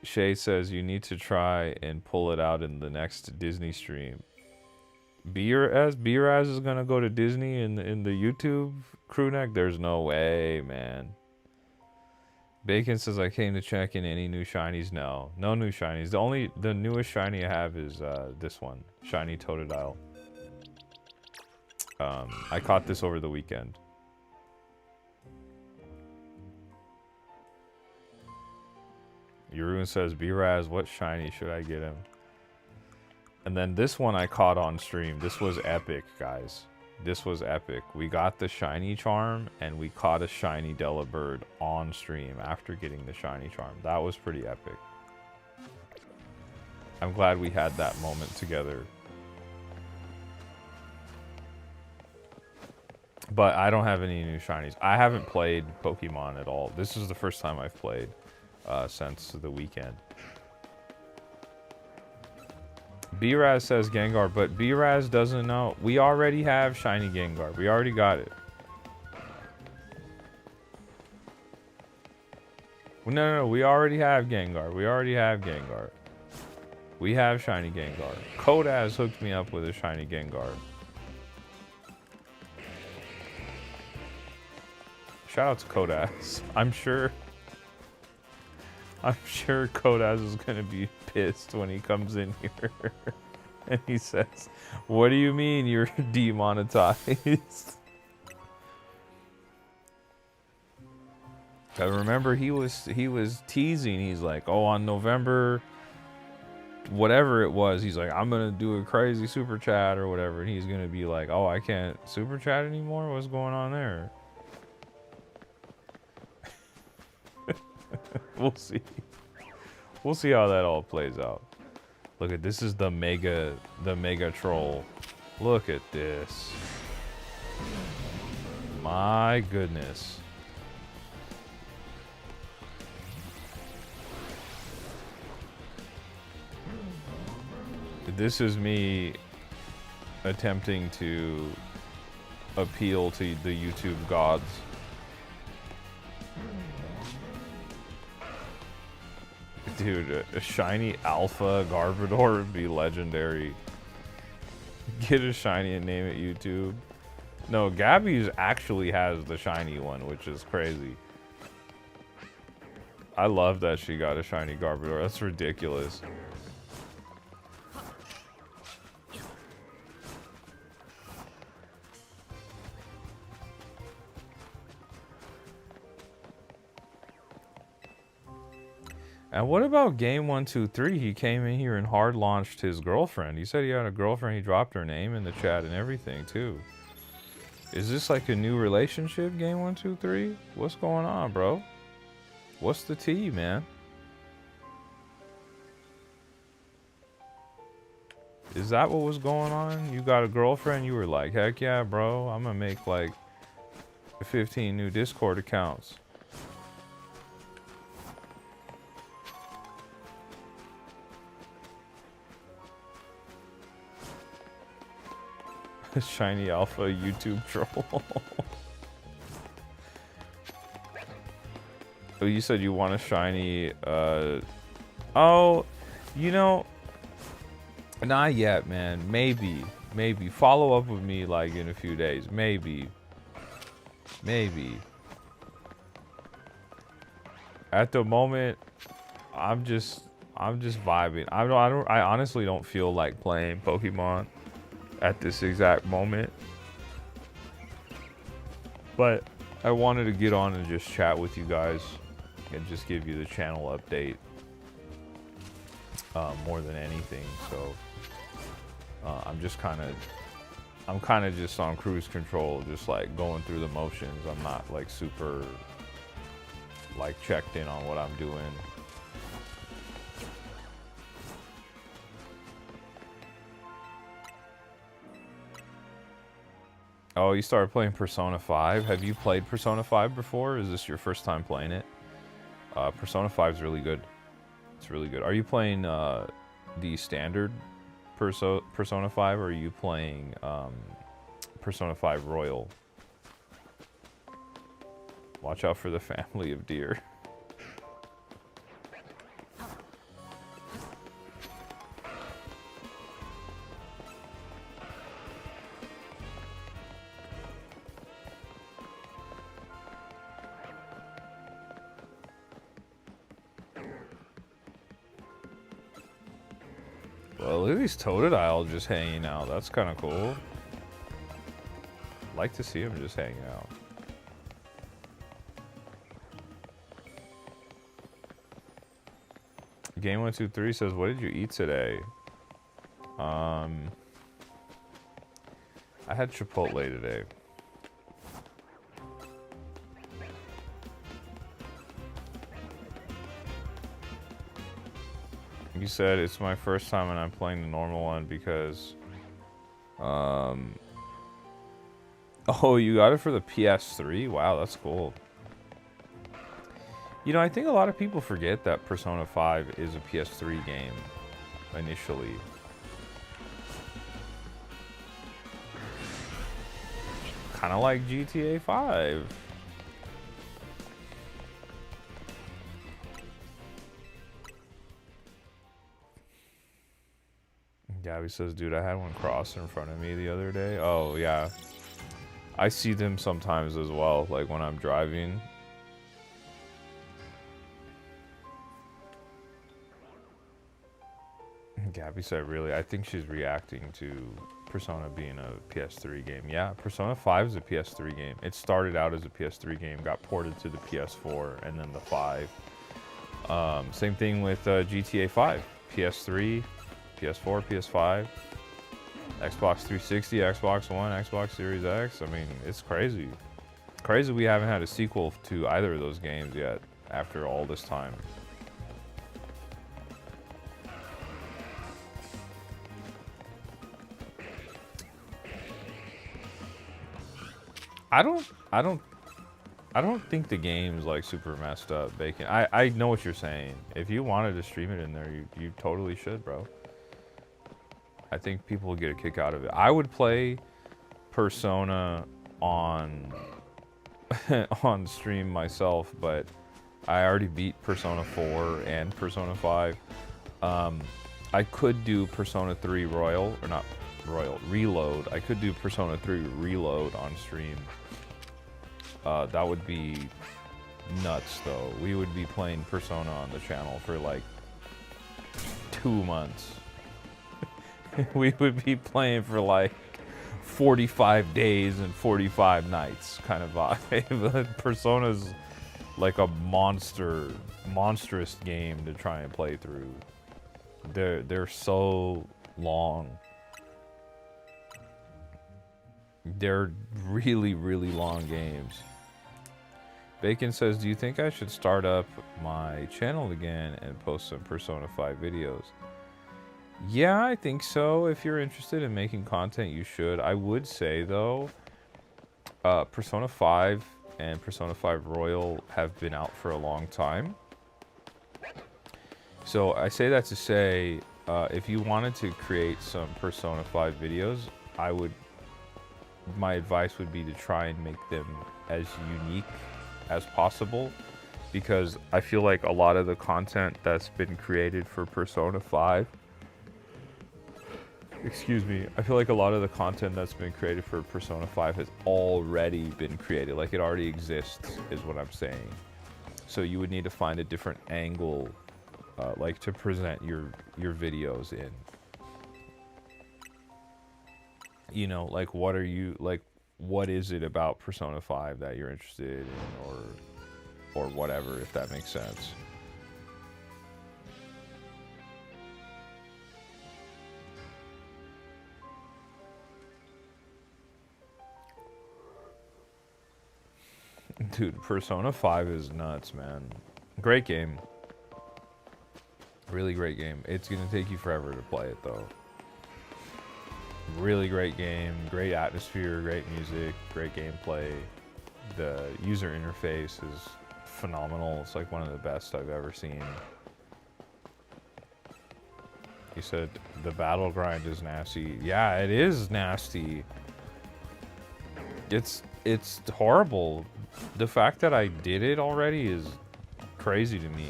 Shay says, you need to try and pull it out in the next Disney stream. B-Raz is gonna go to Disney in the YouTube crew neck? There's no way, man. Bacon says, I came to check in any new shinies. No new shinies. The newest shiny I have is this one, Shiny Totodile. I caught this over the weekend. Jeroen says, B-Raz, what shiny should I get him? And then this one I caught on stream. This was epic, guys. This was epic. We got the shiny charm, and we caught a shiny Delibird on stream after getting the shiny charm. That was pretty epic. I'm glad we had that moment together. But I don't have any new shinies. I haven't played Pokemon at all. This is the first time I've played since the weekend. B-Raz says Gengar, but B-Raz doesn't know. We already have shiny Gengar. We already got it. No, we already have Gengar. We already have Gengar. We have shiny Gengar. Kodaz hooked me up with a shiny Gengar. Shout out to Kodaz. I'm sure Kodaz is gonna be pissed when he comes in here and he says, what do you mean you're demonetized? I remember he was teasing. He's like, oh, on November whatever it was, he's like, I'm gonna do a crazy super chat or whatever, and he's gonna be like, oh, I can't super chat anymore? What's going on there? We'll see. We'll see how that all plays out. Look at this, is the mega troll. Look at this. My goodness. This is me attempting to appeal to the YouTube gods. Dude, a shiny alpha Garbodor would be legendary. Get a shiny and name it YouTube. No, Gabby's actually has the shiny one, which is crazy. I love that she got a shiny Garbodor. That's ridiculous. And what about game 123? He came in here and hard launched his girlfriend. He said he had a girlfriend. He dropped her name in the chat and everything too. Is this like a new relationship, game 123? What's going on, bro? What's the tea, man? Is that what was going on? You got a girlfriend, you were like, heck yeah, bro, I'm gonna make like 15 new Discord accounts. Shiny Alpha YouTube troll. Oh, you said you want a shiny, oh, you know, not yet, man. Maybe. Follow up with me, like, in a few days. Maybe. At the moment, I'm just vibing. I honestly don't feel like playing Pokemon at this exact moment. But I wanted to get on and just chat with you guys and just give you the channel update more than anything. So I'm kind of just on cruise control, just like going through the motions. I'm not like super like checked in on what I'm doing. Oh, you started playing Persona 5. Have you played Persona 5 before? Is this your first time playing it? Persona 5 is really good. It's really good. Are you playing the standard Persona 5, or are you playing Persona 5 Royal? Watch out for the family of deer. Well, look at these Totodile just hanging out. That's kind of cool. Like to see them just hanging out. Game 123 says, "What did you eat today?" I had Chipotle today. You said it's my first time and I'm playing the normal one because oh, you got it for the PS3? Wow, that's cool. You know, I think a lot of people forget that Persona 5 is a PS3 game initially. Kind of like GTA 5. Gabby says, dude, I had one cross in front of me the other day. Oh, yeah. I see them sometimes as well, like when I'm driving. Gabby said, really? I think she's reacting to Persona being a PS3 game. Yeah, Persona 5 is a PS3 game. It started out as a PS3 game, got ported to the PS4, and then the 5. Same thing with GTA 5. PS3, PS4, PS5, Xbox 360, Xbox One, Xbox Series X. I mean, it's crazy. Crazy we haven't had a sequel to either of those games yet after all this time. I don't think the game's like super messed up, Bacon. I know what you're saying. If you wanted to stream it in there, you totally should, bro. I think people would get a kick out of it. I would play Persona on on stream myself, but I already beat Persona 4 and Persona 5. I could do Persona 3 Royal, or not Royal, Reload. I could do Persona 3 Reload on stream. That would be nuts, though. We would be playing Persona on the channel for like 2 months. We would be playing for like 45 days and 45 nights kind of vibe. Persona's like a monstrous game to try and play through. They're so long. They're really, really long games. Bacon says, do you think I should start up my channel again and post some Persona 5 videos? Yeah, I think so. If you're interested in making content, you should. I would say, though, Persona 5 and Persona 5 Royal have been out for a long time. So I say that to say, if you wanted to create some Persona 5 videos, my advice would be to try and make them as unique as possible, because I feel like a lot of the content that's been created for Persona 5, excuse me, I feel like a lot of the content that's been created for Persona 5 has already been created. Like, it already exists, is what I'm saying. So you would need to find a different angle, like, to present your videos in. You know, like, what is it about Persona 5 that you're interested in, or whatever, if that makes sense. Dude, Persona 5 is nuts, man. Great game. Really great game. It's gonna take you forever to play it, though. Really great game, great atmosphere, great music, great gameplay. The user interface is phenomenal. It's like one of the best I've ever seen. He said the battle grind is nasty. Yeah, it is nasty. It's horrible. The fact that I did it already is crazy to me.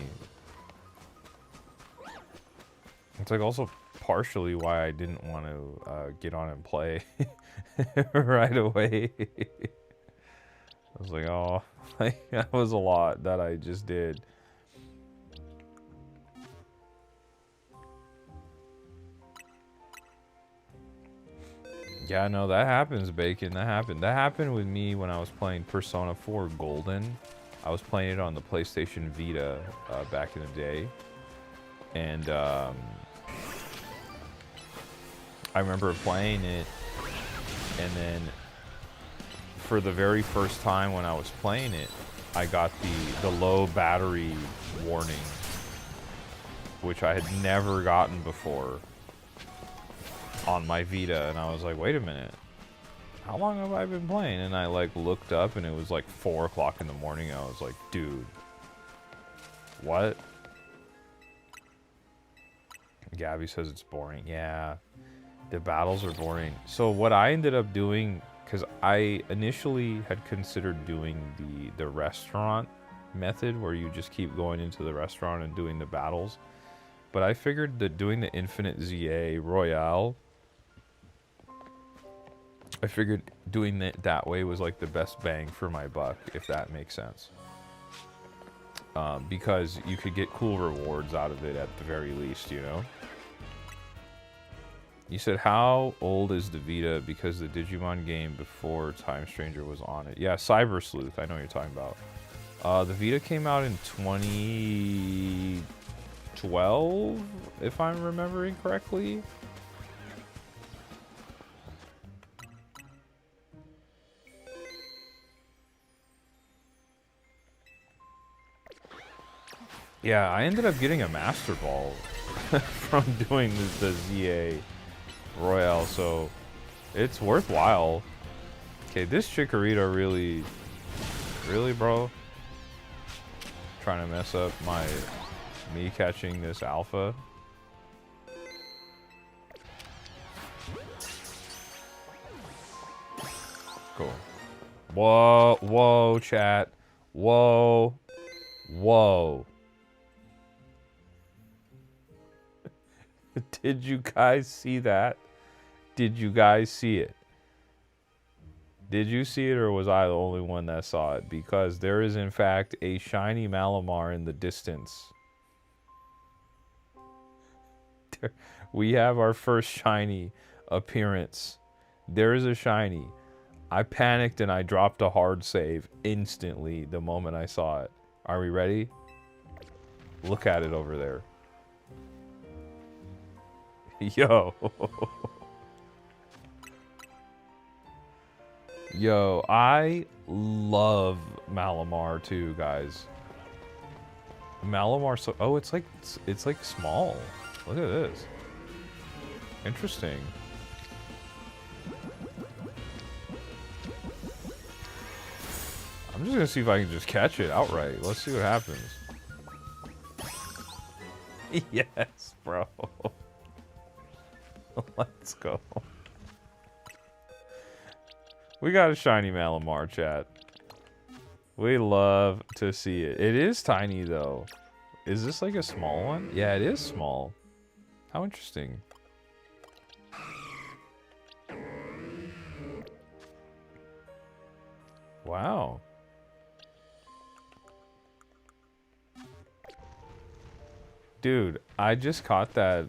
It's like also partially why I didn't want to get on and play right away. I was like, oh, like, that was a lot that I just did. Yeah, no, that happens, Bacon. That happened. That happened with me when I was playing Persona 4 Golden. I was playing it on the PlayStation Vita back in the day. And I remember playing it, and then for the very first time when I was playing it, I got the low battery warning, which I had never gotten before on my Vita, and I was like, wait a minute, how long have I been playing? And I like looked up, and it was like 4 o'clock in the morning. I was like, dude, what? Gabby says it's boring. Yeah, the battles are boring. So what I ended up doing, because I initially had considered doing the restaurant method, where you just keep going into the restaurant and doing the battles, but I figured that doing the Infinite ZA Royale, I figured doing it that way was like the best bang for my buck, if that makes sense. Because you could get cool rewards out of it at the very least, you know? You said, how old is the Vita? Because the Digimon game before Time Stranger was on it. Yeah, Cyber Sleuth, I know what you're talking about. The Vita came out in 2012, if I'm remembering correctly. Yeah, I ended up getting a Master Ball from doing the ZA Royale, so it's worthwhile. Okay, this Chikorita really, bro, trying to mess up me catching this alpha. Cool. Whoa, chat. Whoa. Did you guys see that? Did you guys see it? Did you see it, or was I the only one that saw it? Because there is, in fact, a shiny Malamar in the distance. We have our first shiny appearance. There is a shiny. I panicked and I dropped a hard save instantly the moment I saw it. Are we ready? Look at it over there. Yo. Yo, I love Malamar too, guys. Malamar, so oh, it's like small. Look at this. Interesting. I'm just gonna see if I can just catch it outright. Let's see what happens. Yes, bro. Let's go. We got a shiny Malamar, chat. We love to see it. It is tiny, though. Is this like a small one? Yeah, it is small. How interesting. Wow. Dude, I just caught that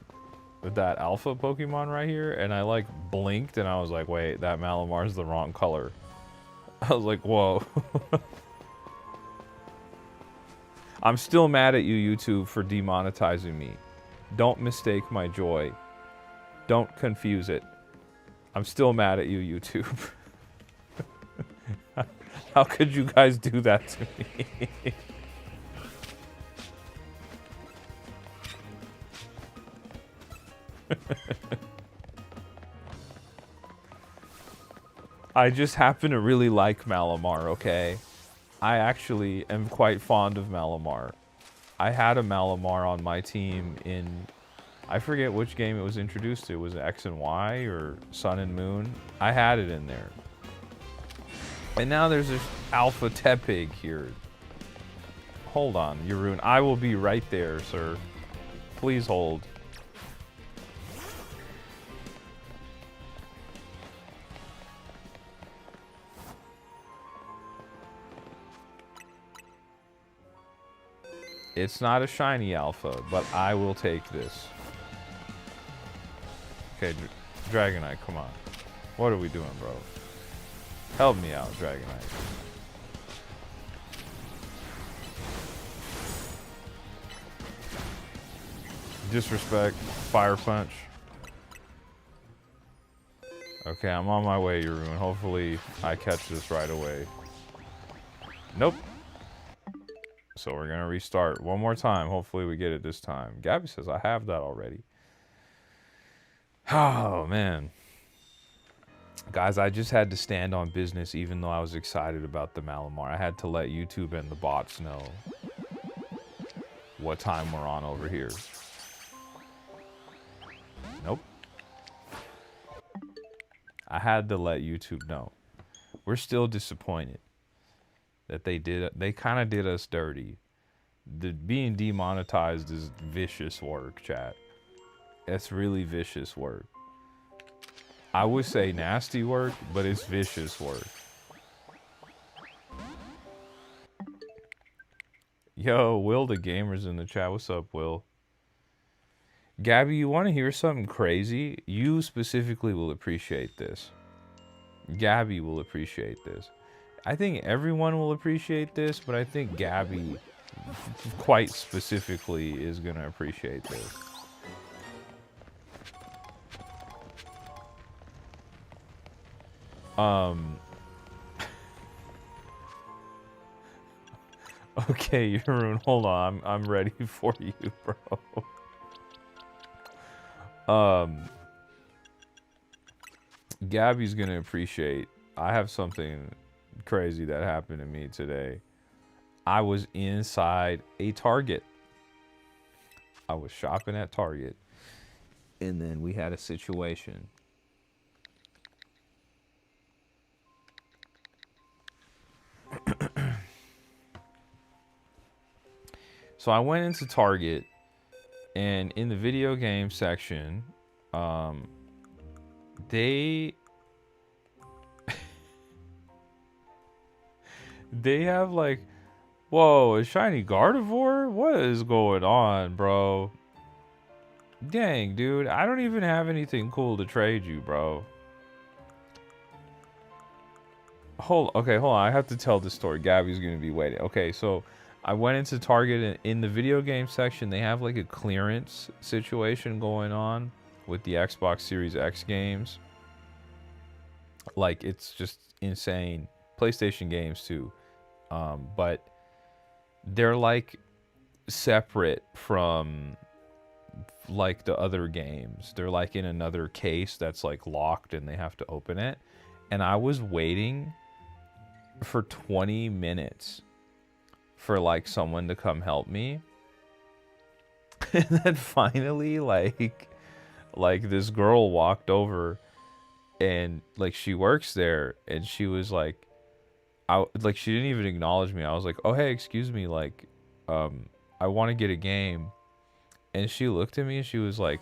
alpha Pokemon right here, and I like blinked, and I was like, wait, that Malamar's the wrong color. I was like, whoa. I'm still mad at you, YouTube, for demonetizing me. Don't mistake my joy. Don't confuse it. I'm still mad at you, YouTube. How could you guys do that to me? I just happen to really like Malamar, okay? I actually am quite fond of Malamar. I had a Malamar on my team in... I forget which game it was introduced to. Was it X and Y or Sun and Moon? I had it in there. And now there's this Alpha Tepig here. Hold on, Yeroon. I will be right there, sir. Please hold. It's not a shiny alpha, but I will take this. Okay, Dragonite, come on. What are we doing, bro? Help me out, Dragonite. Disrespect, Fire Punch. Okay, I'm on my way, Yeroon. Hopefully I catch this right away. Nope. So we're gonna restart one more time. Hopefully we get it this time. Gabby says I have that already. Oh man. Guys, I just had to stand on business even though I was excited about the Malamar. I had to let YouTube and the bots know what time we're on over here. Nope. I had to let YouTube know. We're still disappointed that they kind of did us dirty. Being demonetized is vicious work, chat. It's really vicious work. I would say nasty work, but it's vicious work. Yo, Will the Gamer's in the chat. What's up, Will? Gabby, you want to hear something crazy? You specifically will appreciate this. Gabby will appreciate this. I think everyone will appreciate this, but I think Gabby quite specifically is going to appreciate this. Okay, Yeroon, hold on. I'm ready for you, bro. Gabby's going to appreciate. I have something crazy that happened to me today. I was inside a Target. I was shopping at Target, and then we had a situation. So I went into Target, and in the video game section, they have like, whoa, a shiny Gardevoir? What is going on, bro? Dang, dude, I don't even have anything cool to trade you, bro. Okay, hold on. I have to tell this story. Gabby's gonna be waiting. Okay, so I went into Target, and in the video game section, they have like a clearance situation going on with the Xbox Series X games. Like, it's just insane. PlayStation games too. But they're like separate from like the other games. They're like in another case that's like locked and they have to open it. And I was waiting for 20 minutes for like someone to come help me. And then finally like this girl walked over, and like she works there, and she was like, she didn't even acknowledge me. I was like, "Oh, hey, excuse me, like I want to get a game." And she looked at me and she was like,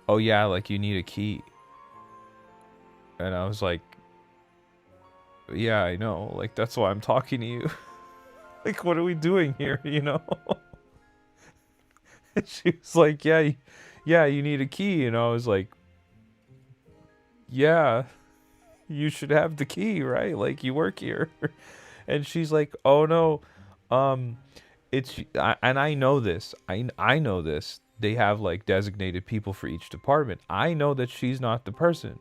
"Oh yeah, like you need a key." And I was like, "Yeah, I know. Like that's why I'm talking to you." Like, what are we doing here, you know? And she was like, "Yeah, you need a key." And I was like, "Yeah, you should have the key, right? Like you work here." And she's like, "Oh no, um and I know this. I know this. They have like designated people for each department. I know that she's not the person."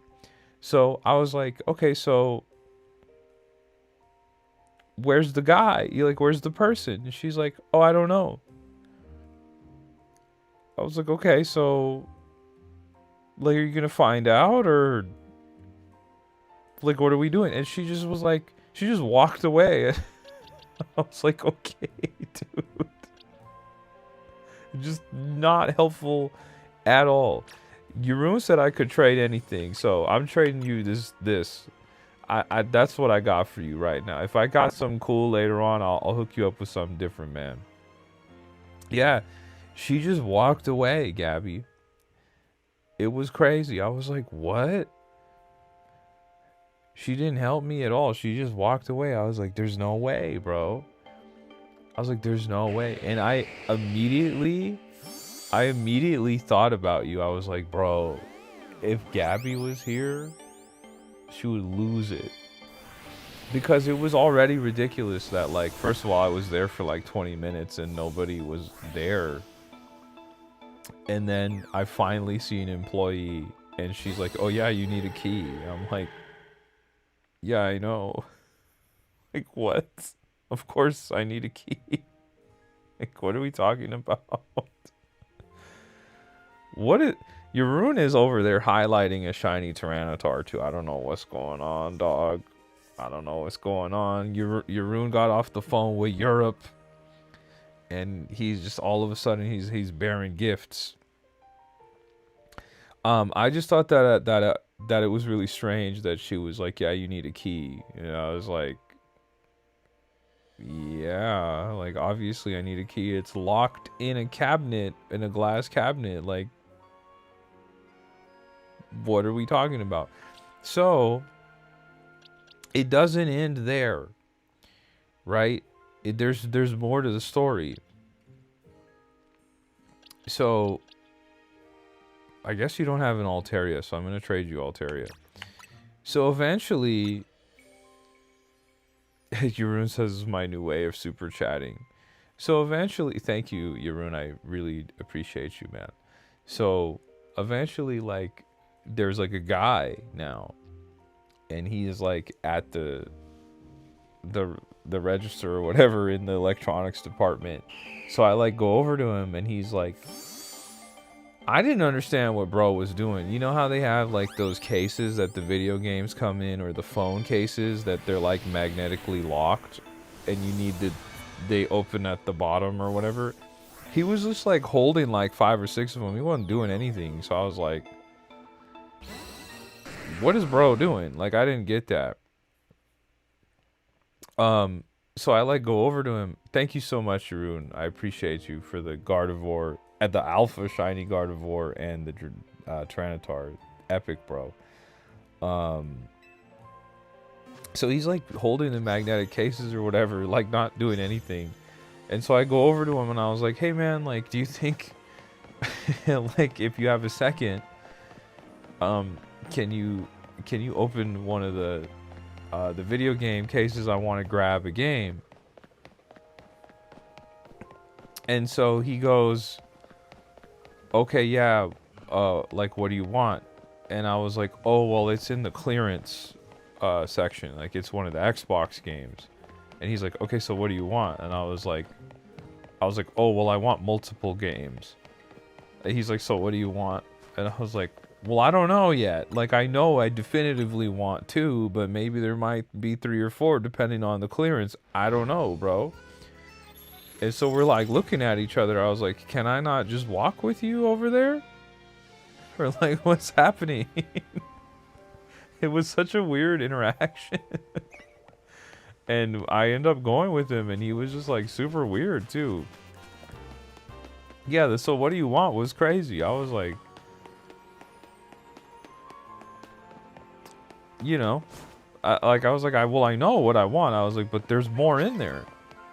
So I was like, "Okay, so where's the guy? You like, where's the person?" And she's like, "Oh, I don't know." I was like, "Okay, so like, are you gonna find out, or like, what are we doing?" And she just was like, she just walked away. I was like, "Okay, dude." Just not helpful at all. Jeroen said I could trade anything, so I'm trading you this. I that's what I got for you right now. If I got something cool later on, I'll hook you up with something different, man. Yeah, she just walked away, Gabby. It was crazy. I was like, what? She didn't help me at all. She just walked away. I was like, there's no way, bro. I was like, there's no way. And I immediately thought about you. I was like, bro, if Gabby was here, she would lose it. Because it was already ridiculous that, like, first of all, I was there for like 20 minutes and nobody was there. And then I finally see an employee and she's like, "Oh yeah, you need a key." And I'm like, "Yeah, I know." Like, what? Of course I need a key. Like, what are we talking about? What is... Jeroen is over there highlighting a shiny Tyranitar too. I don't know what's going on, dog. I don't know what's going on. Jeroen got off the phone with Europe, and he's just all of a sudden he's bearing gifts. I just thought that it was really strange that she was like, "Yeah, you need a key." You know, I was like, "Yeah, like obviously I need a key. It's locked in a cabinet, in a glass cabinet. Like, what are we talking about?" So it doesn't end there, right? There's more to the story. So I guess you don't have an Altaria, so I'm gonna trade you Altaria. So eventually, Jeroen says, "This is my new way of super chatting." So eventually, thank you, Jeroen. I really appreciate you, man. So eventually, like, there's like a guy now, and he is like at the register or whatever in the electronics department. So I like go over to him, and he's like, I didn't understand what bro was doing. You know how they have like those cases that the video games come in, or the phone cases that they're like magnetically locked and you need to, they open at the bottom or whatever. He was just like holding like 5 or 6 of them. He wasn't doing anything. So I was like, what is bro doing? Like, I didn't get that. So I like go over to him. Thank you so much, Jeroen. I appreciate you for the Gardevoir, at the Alpha Shiny Gardevoir and the Tyranitar. Epic, bro. So he's like holding the magnetic cases or whatever, like not doing anything. And so I go over to him and I was like, "Hey man, like, do you think, like, if you have a second, can you open one of the video game cases? I want to grab a game." And so he goes, "Okay, yeah, like, what do you want?" And I was like, "Oh, well, it's in the clearance section. Like, it's one of the Xbox games. And he's like, okay, so what do you want? And I was like, oh, well, I want multiple games. And he's like, so what do you want? And I was like, well, I don't know yet. Like, I know I definitively want 2, but maybe there might be 3 or 4 depending on the clearance. I don't know, bro. And so we're like looking at each other. I was like, can I not just walk with you over there? Or like, what's happening? It was such a weird interaction. And I end up going with him, and he was just like super weird too. Yeah, so what do you want was crazy. I was like, you know, I know what I want. I was like, but there's more in there.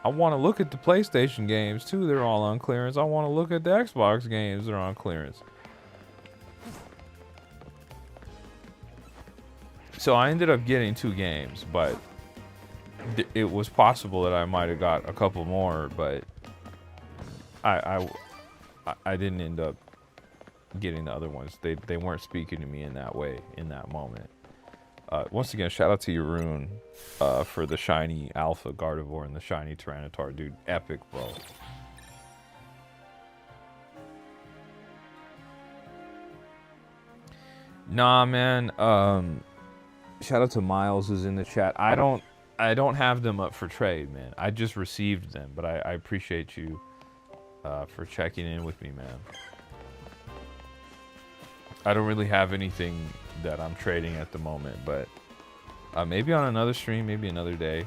I want to look at the PlayStation games too. They're all on clearance. I want to look at the Xbox games. They're on clearance. So I ended up getting 2 games, but it was possible that I might have got a couple more, but I didn't end up getting the other ones. They weren't speaking to me in that way in that moment. Once again, shout out to Yeroon for the shiny Alpha Gardevoir and the shiny Tyranitar. Dude, epic, bro. Nah, man. Shout out to Miles who's in the chat. I don't have them up for trade, man. I just received them, but I appreciate you for checking in with me, man. I don't really have anything that I'm trading at the moment, but maybe on another stream, maybe another day,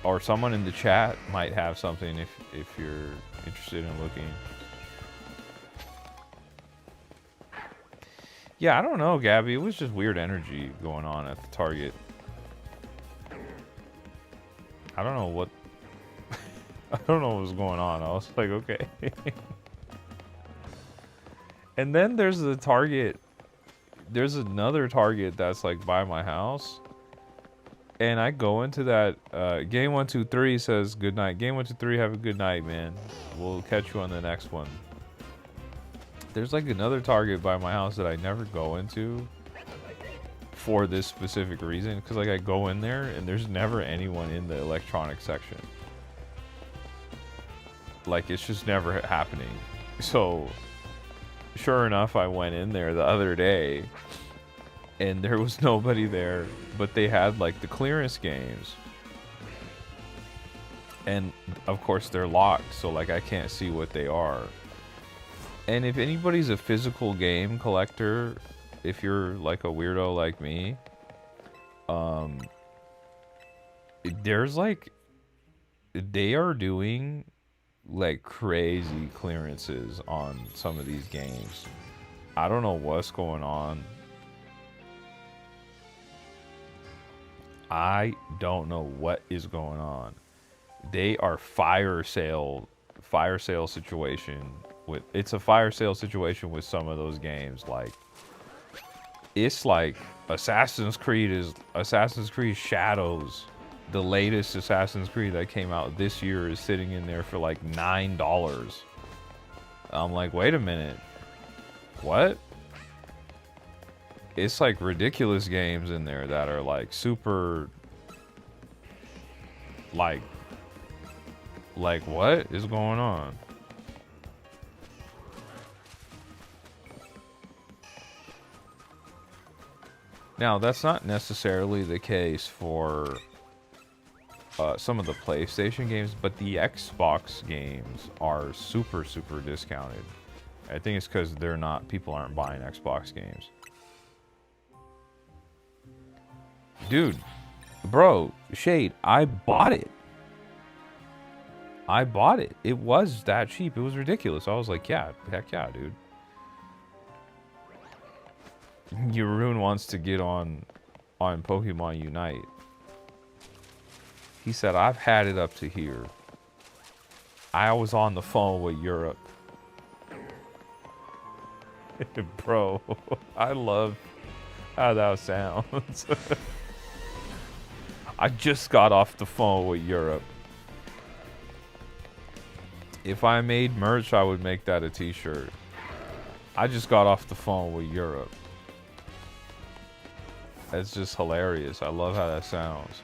or someone in the chat might have something if you're interested in looking. Yeah, I don't know, Gabby. It was just weird energy going on at the Target. I don't know what I don't know what was going on. I was like, okay. And then there's the Target. There's another Target that's like by my house. And I go into that. Game 123 says good night. Game 123, have a good night, man. We'll catch you on the next one. There's like another Target by my house that I never go into for this specific reason. Because like I go in there and there's never anyone in the electronics section. Like it's just never happening. So sure enough, I went in there the other day and there was nobody there, but they had like the clearance games. And of course they're locked, so like I can't see what they are. And if anybody's a physical game collector, if you're like a weirdo like me, there's like, they are doing like crazy clearances on some of these games. I don't know what's going on. I don't know what is going on. They are fire sale situation with, it's a fire sale situation with some of those games. Like it's like Assassin's Creed Shadows, the latest Assassin's Creed that came out this year, is sitting in there for like $9. I'm like, wait a minute, what? It's like ridiculous games in there that are like super, like what is going on? Now, that's not necessarily the case for some of the PlayStation games, but the Xbox games are super, super discounted. I think it's because people aren't buying Xbox games. Dude, bro, Shade, I bought it. It was that cheap. It was ridiculous. I was like, yeah, heck yeah, dude. Yeroon wants to get on Pokemon Unite. He said, I've had it up to here. I was on the phone with Europe. Bro, I love how that sounds. I just got off the phone with Europe. If I made merch, I would make that a t-shirt. I just got off the phone with Europe. It's just hilarious. I love how that sounds.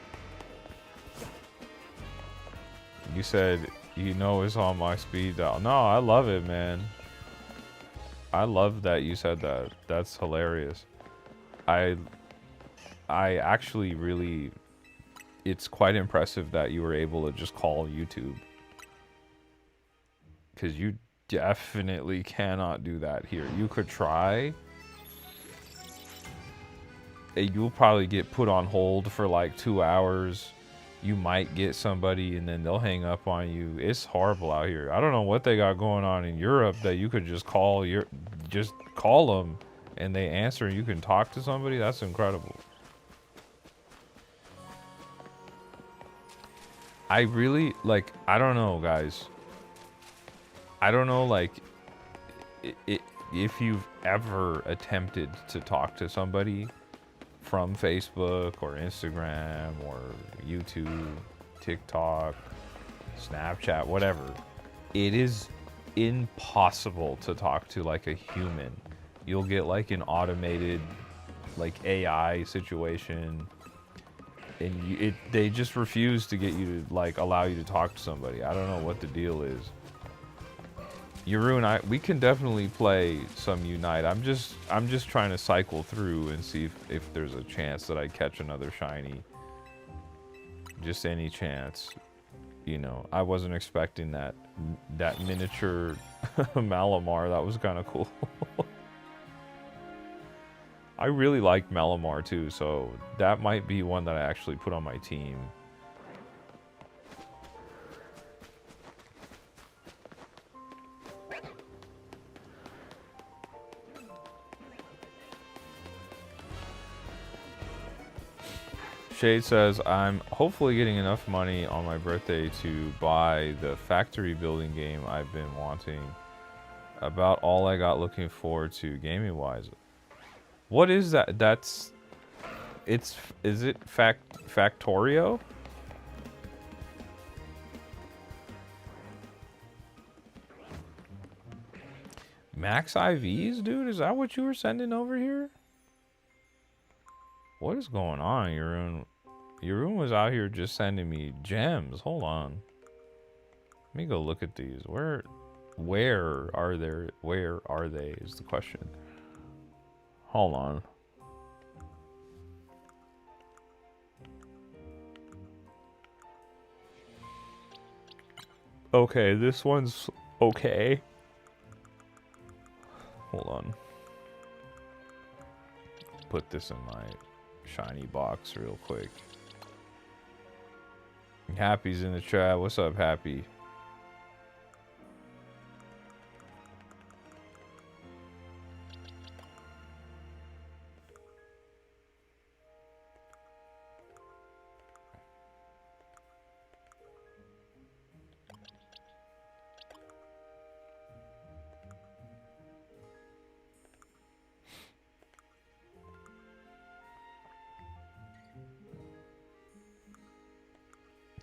You said you know it's on my speed dial. No, I love it, man. I love that you said that. That's hilarious. I actually really, it's quite impressive that you were able to just call YouTube. Because you definitely cannot do that here. You could try. You'll probably get put on hold for like 2 hours. You might get somebody and then they'll hang up on you. It's horrible out here. I don't know what they got going on in Europe that you could just call them and they answer and you can talk to somebody. That's incredible. I really like, I don't know, guys. I don't know, like, if you've ever attempted to talk to somebody from Facebook or Instagram or YouTube, TikTok, Snapchat, whatever, it is impossible to talk to like a human. You'll get like an automated, like AI situation, and they just refuse to get you to like allow you to talk to somebody. I don't know what the deal is. Yeroon, we can definitely play some Unite. I'm just trying to cycle through and see if there's a chance that I catch another shiny. Just any chance. You know, I wasn't expecting that miniature Malamar. That was kind of cool. I really like Malamar too, so that might be one that I actually put on my team. Shade says, I'm hopefully getting enough money on my birthday to buy the factory building game I've been wanting. About all I got looking forward to gaming wise. What is that? Is it Factorio? Max IVs, dude? Is that what you were sending over here? What is going on, Yeroon? Yeroon was out here just sending me gems. Hold on. Let me go look at these. Where are they is the question. Hold on. Okay, this one's okay. Hold on. Put this in my shiny box real quick. Happy's in the chat. What's up, Happy?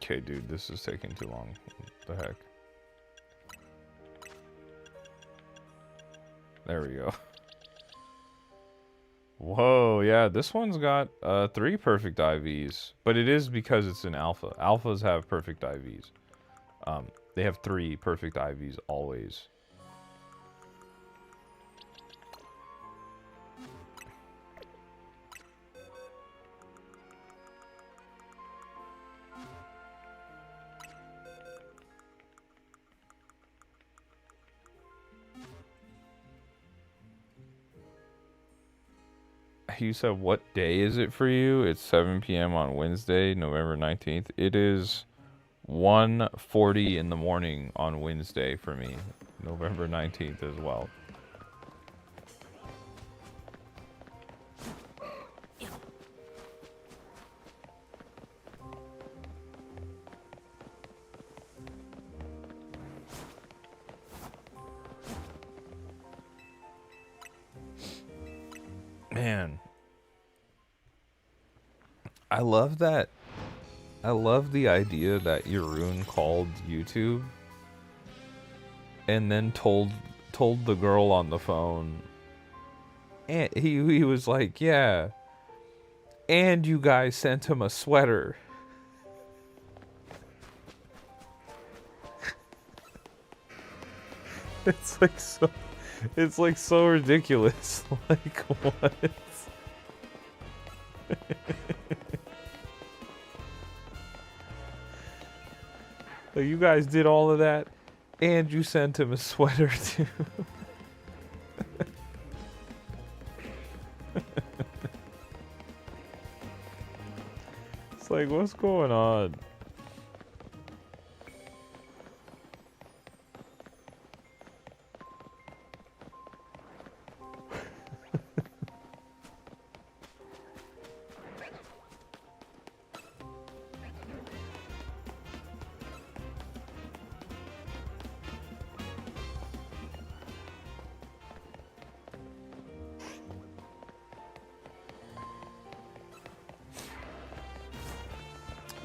Okay, dude, this is taking too long. What the heck? There we go. Whoa, yeah, this one's got 3 perfect IVs. But it is because it's an alpha. Alphas have perfect IVs. They have 3 perfect IVs always. You said, what day is it for you? It's 7 p.m. on Wednesday, November 19th. It is 1:40 in the morning on Wednesday for me, November 19th as well. Man. I love that. I love the idea that Yeroon called YouTube and then told the girl on the phone, and he was like, yeah, And you guys sent him a sweater. It's like so ridiculous. Like, what? Like, you guys did all of that, and you sent him a sweater too. It's like, what's going on?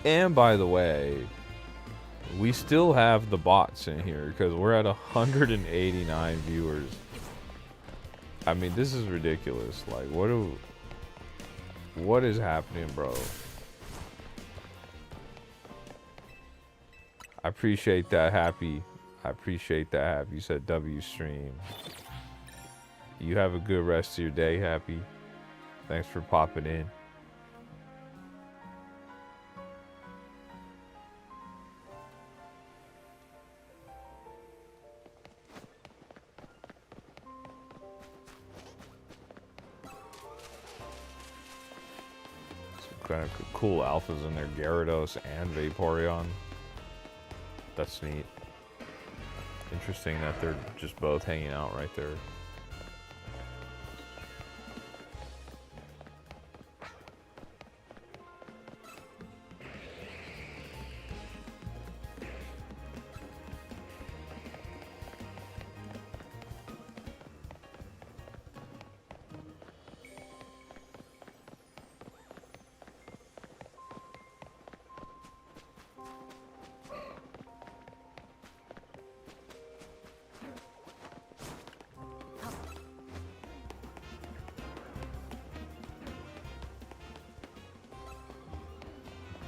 And by the way, we still have the bots in here because we're at 189 viewers. I mean, this is ridiculous. Like, what is happening, bro? I appreciate that, Happy. I appreciate that, Happy. You said W stream. You have a good rest of your day, Happy. Thanks for popping in. Kind of cool alphas in there, Gyarados and Vaporeon. That's neat. Interesting that they're just both hanging out right there.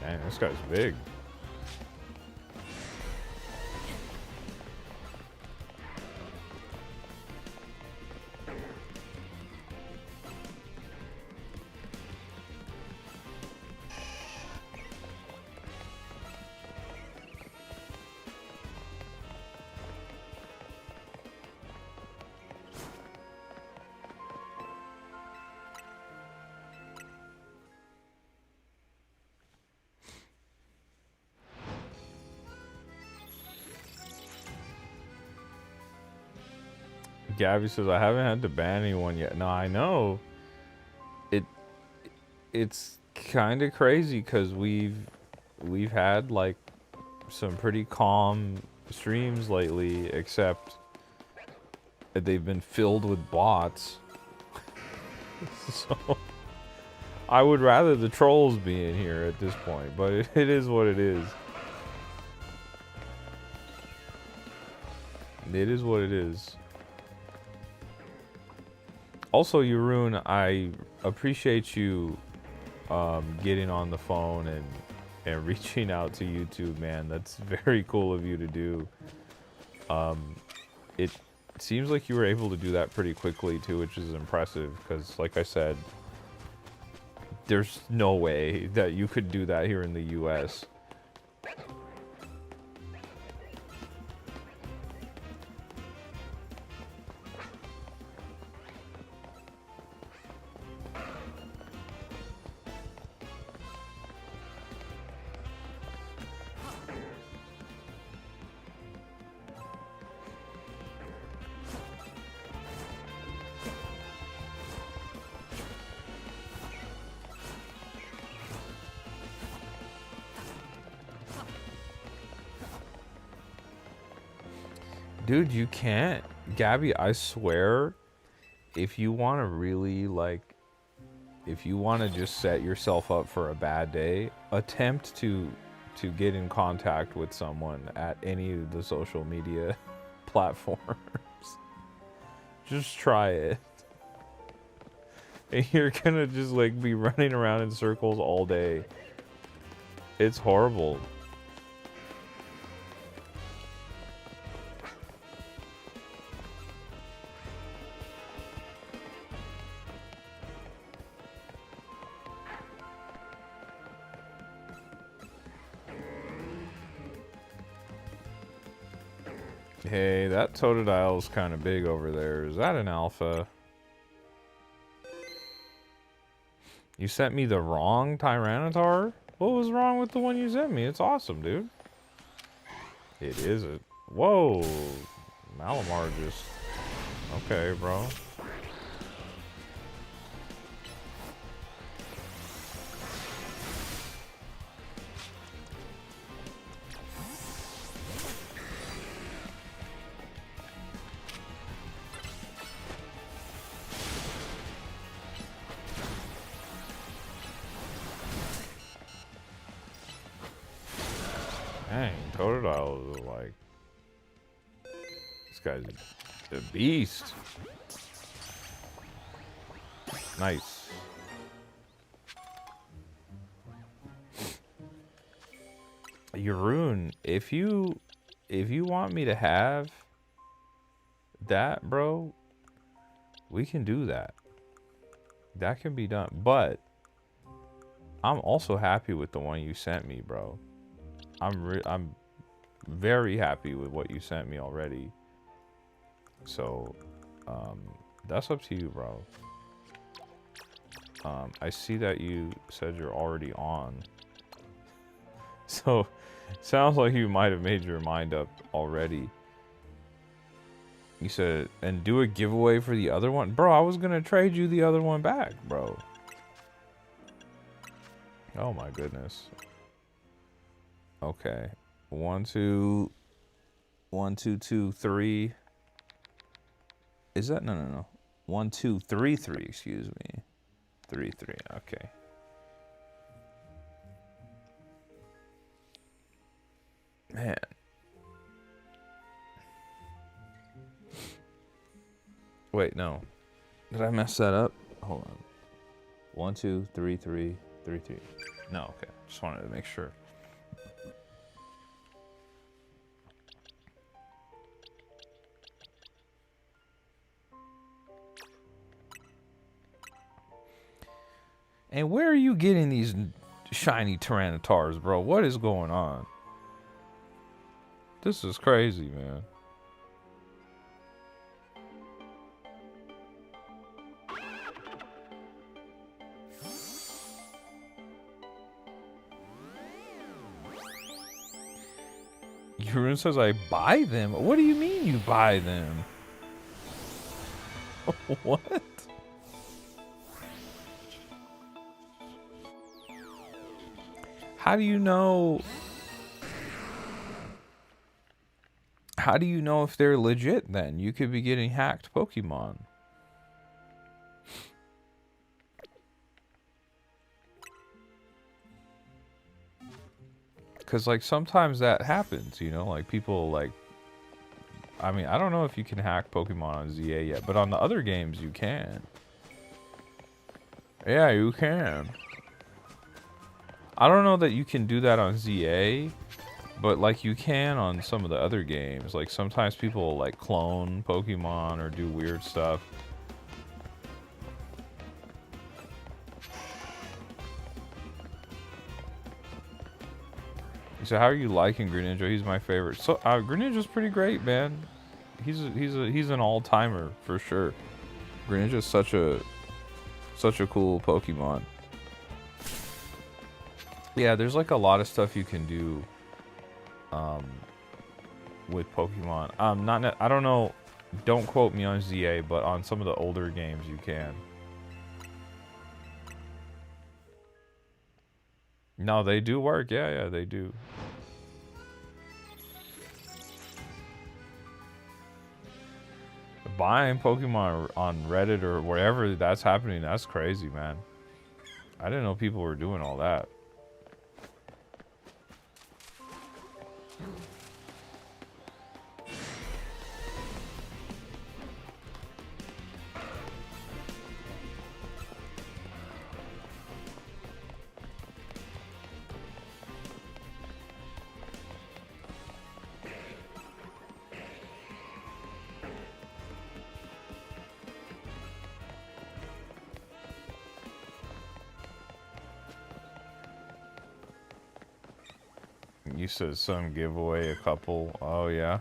Man, this guy's big. Gabby says, I haven't had to ban anyone yet. No, I know. It's kind of crazy because we've had like some pretty calm streams lately, except that they've been filled with bots. So I would rather the trolls be in here at this point, but it is what it is. It is what it is. Also, Yeroon, I appreciate you getting on the phone and reaching out to YouTube, man. That's very cool of you to do. It seems like you were able to do that pretty quickly too, which is impressive because, like I said, there's no way that you could do that here in the US. Dude, you can't. Gabby, I swear, if you want to really, like, if you want to just set yourself up for a bad day, attempt to get in contact with someone at any of the social media platforms. Just try it. And you're gonna just like be running around in circles all day. It's horrible. Hey, that Totodile's kind of big over there. Is that an alpha? You sent me the wrong Tyranitar? What was wrong with the one you sent me? It's awesome, dude. It is a... Whoa! Malamar just... Okay, bro. Dang, Totodile is like... This guy's a beast. Nice. Yaroon, if you want me to have that, bro, we can do that. That can be done. But I'm also happy with the one you sent me, bro. I'm very happy with what you sent me already. So, that's up to you, bro. I see that you said you're already on. So, sounds like you might have made your mind up already. You said, and do a giveaway for the other one? Bro, I was gonna trade you the other one back, bro. Oh my goodness. Okay. 1, 2, 1, 2, 2, 3. Is that no. 1, 2, 3, 3, excuse me. 3, 3, okay. Man. Wait, no. Did I mess that up? Hold on. 1, 2, 3, 3, 3, 3. No, okay. Just wanted to make sure. And where are you getting these shiny Tyranitars, bro? What is going on? This is crazy, man. Yurun says I buy them? What do you mean you buy them? What? How do you know? How do you know if they're legit then? You could be getting hacked Pokemon. Because, like, sometimes that happens, you know? Like, people, like... I mean, I don't know if you can hack Pokemon on ZA yet, but on the other games, you can. Yeah, you can. I don't know that you can do that on ZA, but, like, you can on some of the other games. Like, sometimes people, like, clone Pokemon or do weird stuff. So how are you liking Greninja? He's my favorite. So Greninja's pretty great, man. He's an all-timer for sure. Greninja's such a cool Pokemon. Yeah, there's like a lot of stuff you can do with Pokemon. I don't know, don't quote me on ZA, but on some of the older games you can. No, they do work. Yeah, they do. Buying Pokemon on Reddit or wherever that's happening, that's crazy, man. I didn't know people were doing all that. says some giveaway a couple. Oh yeah.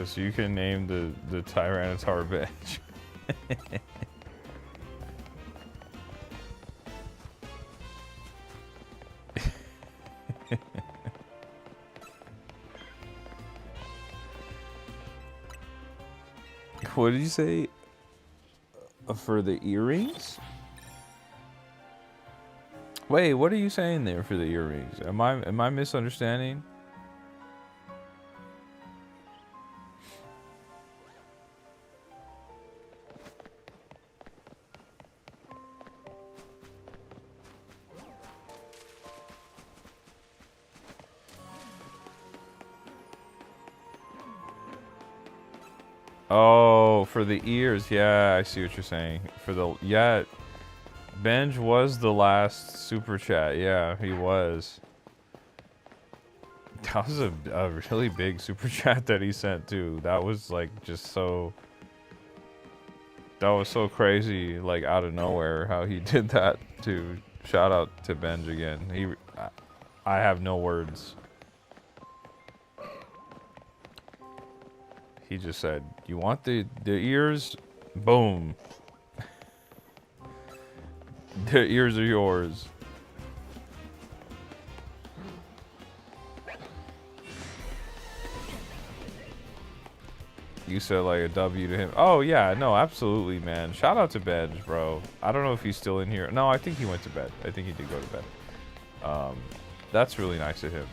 So you can name the Tyranitar bench. What did you say? For the earrings? Wait, what are you saying there for the earrings? Am I misunderstanding? Oh, for the ears. Yeah, I see what you're saying. For the yeah, Benj was the last super chat. Yeah, he was. That was a really big super chat that he sent too. That was like just so. That was so crazy, like out of nowhere, how he did that too. Shout out to Benj again. I have no words. He just said, "You want the ears? Boom. The ears are yours." You said like a W to him. Oh yeah, no, absolutely, man. Shout out to Benj, bro. I don't know if he's still in here. No, I think he went to bed. I think he did go to bed. That's really nice of him.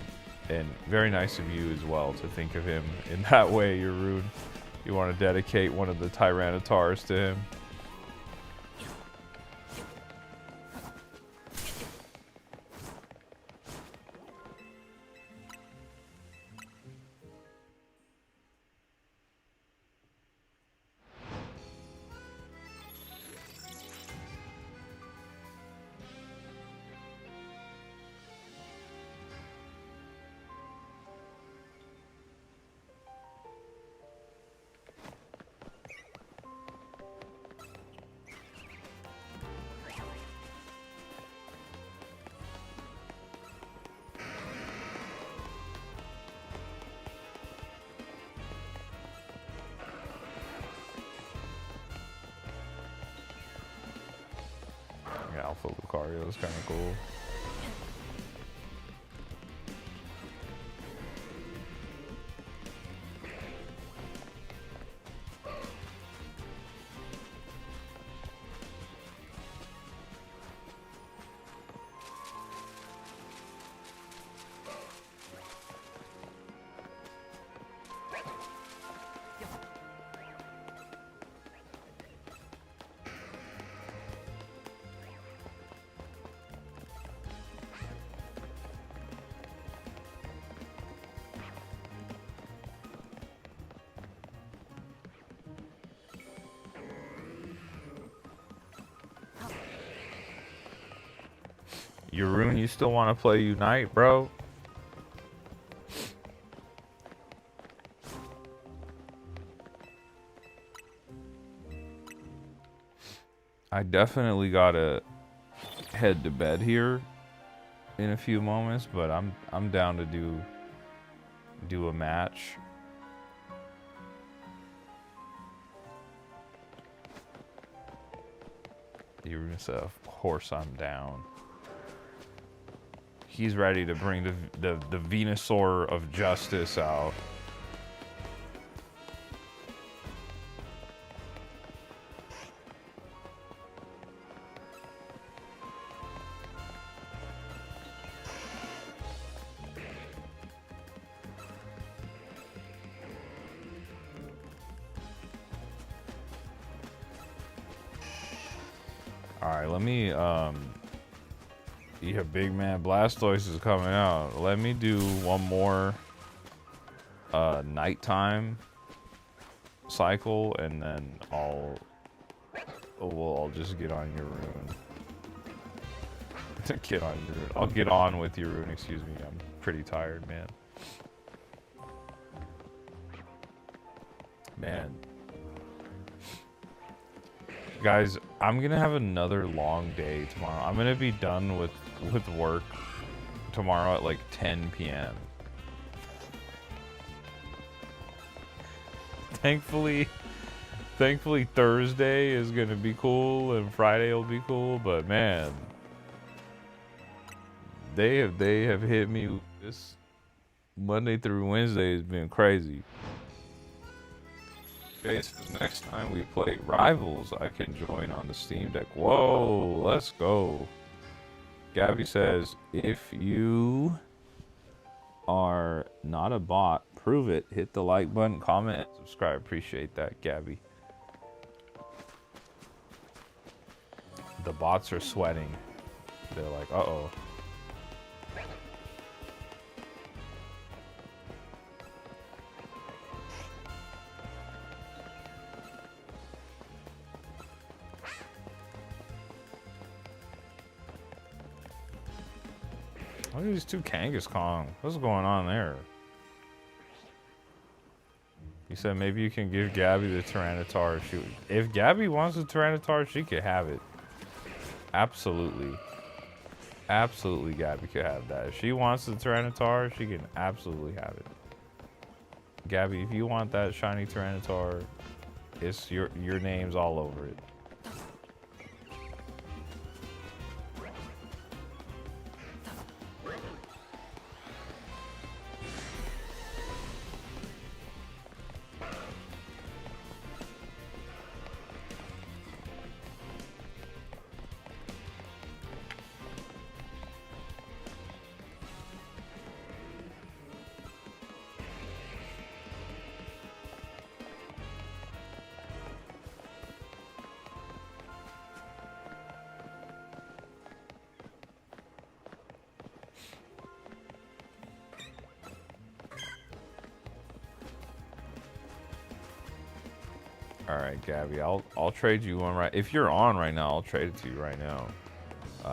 And very nice of you as well to think of him in that way. You're rude. You want to dedicate one of the Tyranitars to him. Alpha Lucario is kind of cool. Yaroon, you still want to play Unite, bro? I definitely gotta head to bed here in a few moments, but I'm down to do a match. Yaroon said, "Of course I'm down." He's ready to bring the Venusaur of Justice out. Alright, let me yeah, big man, Blastoise is coming out. Let me do one more nighttime cycle, and then I'll just get on your rune. Get on your rune. I'll get on with your rune. Excuse me. I'm pretty tired, man. Man. Guys, I'm gonna have another long day tomorrow. I'm gonna be done with work tomorrow at like 10 p.m. Thankfully Thursday is gonna be cool and Friday will be cool, but man, they have hit me. This Monday through Wednesday has been crazy. Okay, so next time we play Rivals, I can join on the Steam Deck. Whoa, let's go. Gabby says, if you are not a bot, prove it. Hit the like button, comment, subscribe. Appreciate that, Gabby. The bots are sweating. They're like, uh-oh. Look at these two Kangaskong. What's going on there? He said maybe you can give Gabby the Tyranitar. If Gabby wants the Tyranitar, she could have it. Absolutely. Absolutely, Gabby could have that. If she wants the Tyranitar, she can absolutely have it. Gabby, if you want that shiny Tyranitar, it's your name's all over it. All right, Gabby, I'll trade you one right. If you're on right now, I'll trade it to you right now.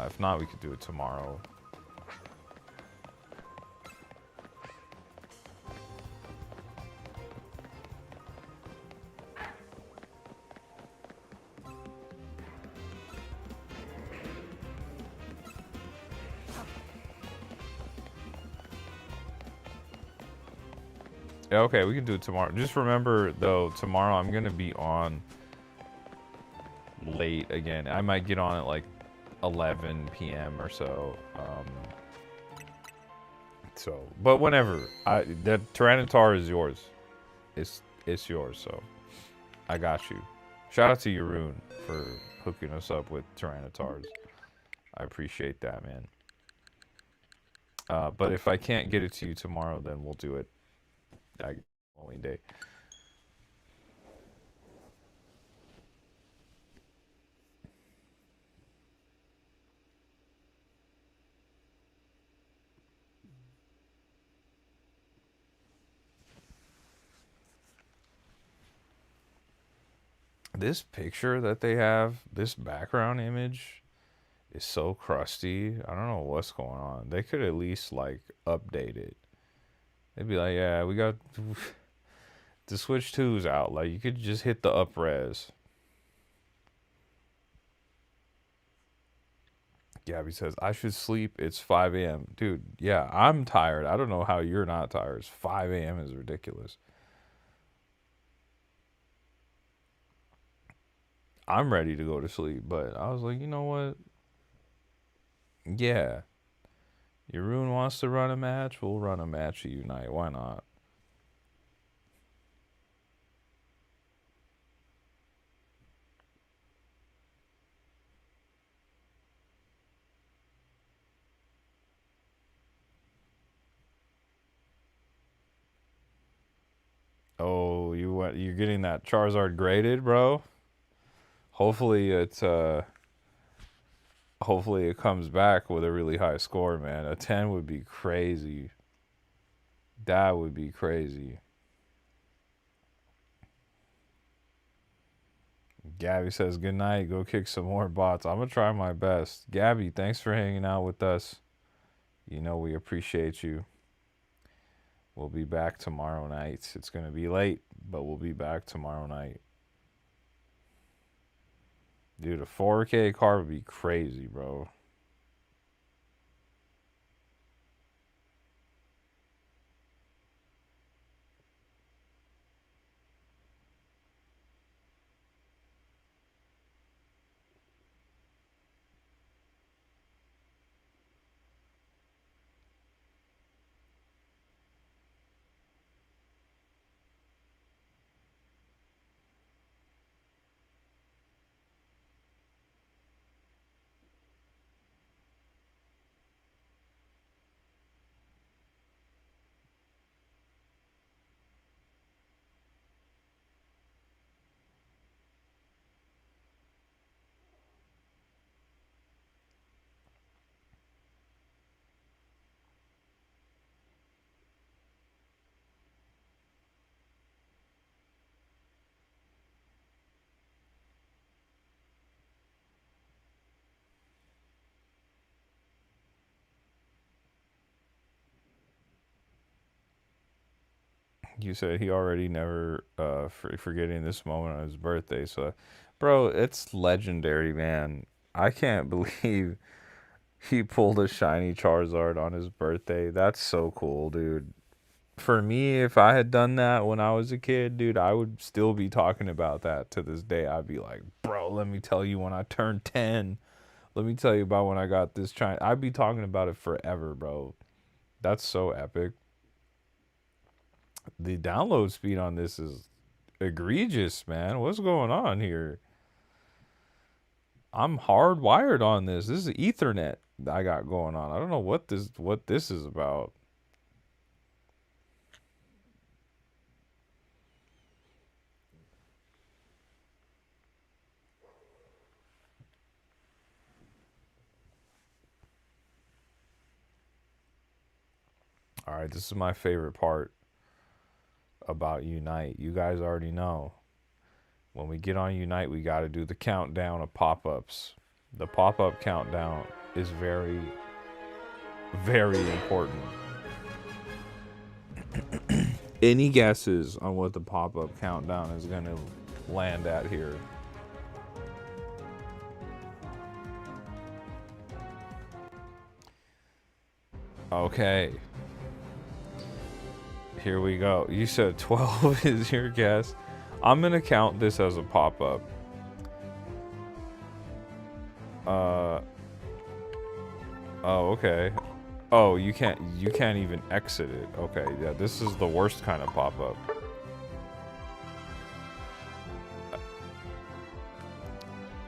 If not, we could do it tomorrow. Yeah, okay, we can do it tomorrow. Just remember, though, tomorrow I'm going to be on late again. I might get on at like 11 p.m. or so. But whenever. The Tyranitar is yours. It's yours, so I got you. Shout out to Yaroon for hooking us up with Tyranitars. I appreciate that, man. But if I can't get it to you tomorrow, then we'll do it following day. This picture that they have, this background image, is so crusty. I don't know what's going on. They could at least like update it. They'd be like, yeah, we got the Switch 2's out. Like, you could just hit the up res. Gabby says, I should sleep. It's 5 a.m. Dude, yeah, I'm tired. I don't know how you're not tired. 5 a.m. is ridiculous. I'm ready to go to sleep, but I was like, you know what? Yeah. Yaroon wants to run a match. We'll run a match at Unite. Why not? Oh, you're getting that Charizard graded, bro? Hopefully it comes back with a really high score, man. A 10 would be crazy. That would be crazy. Gabby says, good night. Go kick some more bots. I'm going to try my best. Gabby, thanks for hanging out with us. You know we appreciate you. We'll be back tomorrow night. It's going to be late, but we'll be back tomorrow night. Dude, a 4K car would be crazy, bro. You said he already never forgetting this moment on his birthday. So, bro, it's legendary, man. I can't believe he pulled a shiny Charizard on his birthday. That's so cool, dude. For me, if I had done that when I was a kid, dude, I would still be talking about that to this day. I'd be like, bro, let me tell you when I turned 10. Let me tell you about when I got this shiny. I'd be talking about it forever, bro. That's so epic. The download speed on this is egregious, man. What's going on here? I'm hardwired on this. This is Ethernet I got going on. I don't know what this is about. All right, this is my favorite part about Unite. You guys already know. When we get on Unite, we got to do the countdown of pop-ups. The pop-up countdown is very, very important. Any guesses on what the pop-up countdown is going to land at here? Okay. Here we go. You said 12 is your guess. I'm going to count this as a pop-up. Oh, okay. Oh, you can't even exit it. Okay, yeah, this is the worst kind of pop-up.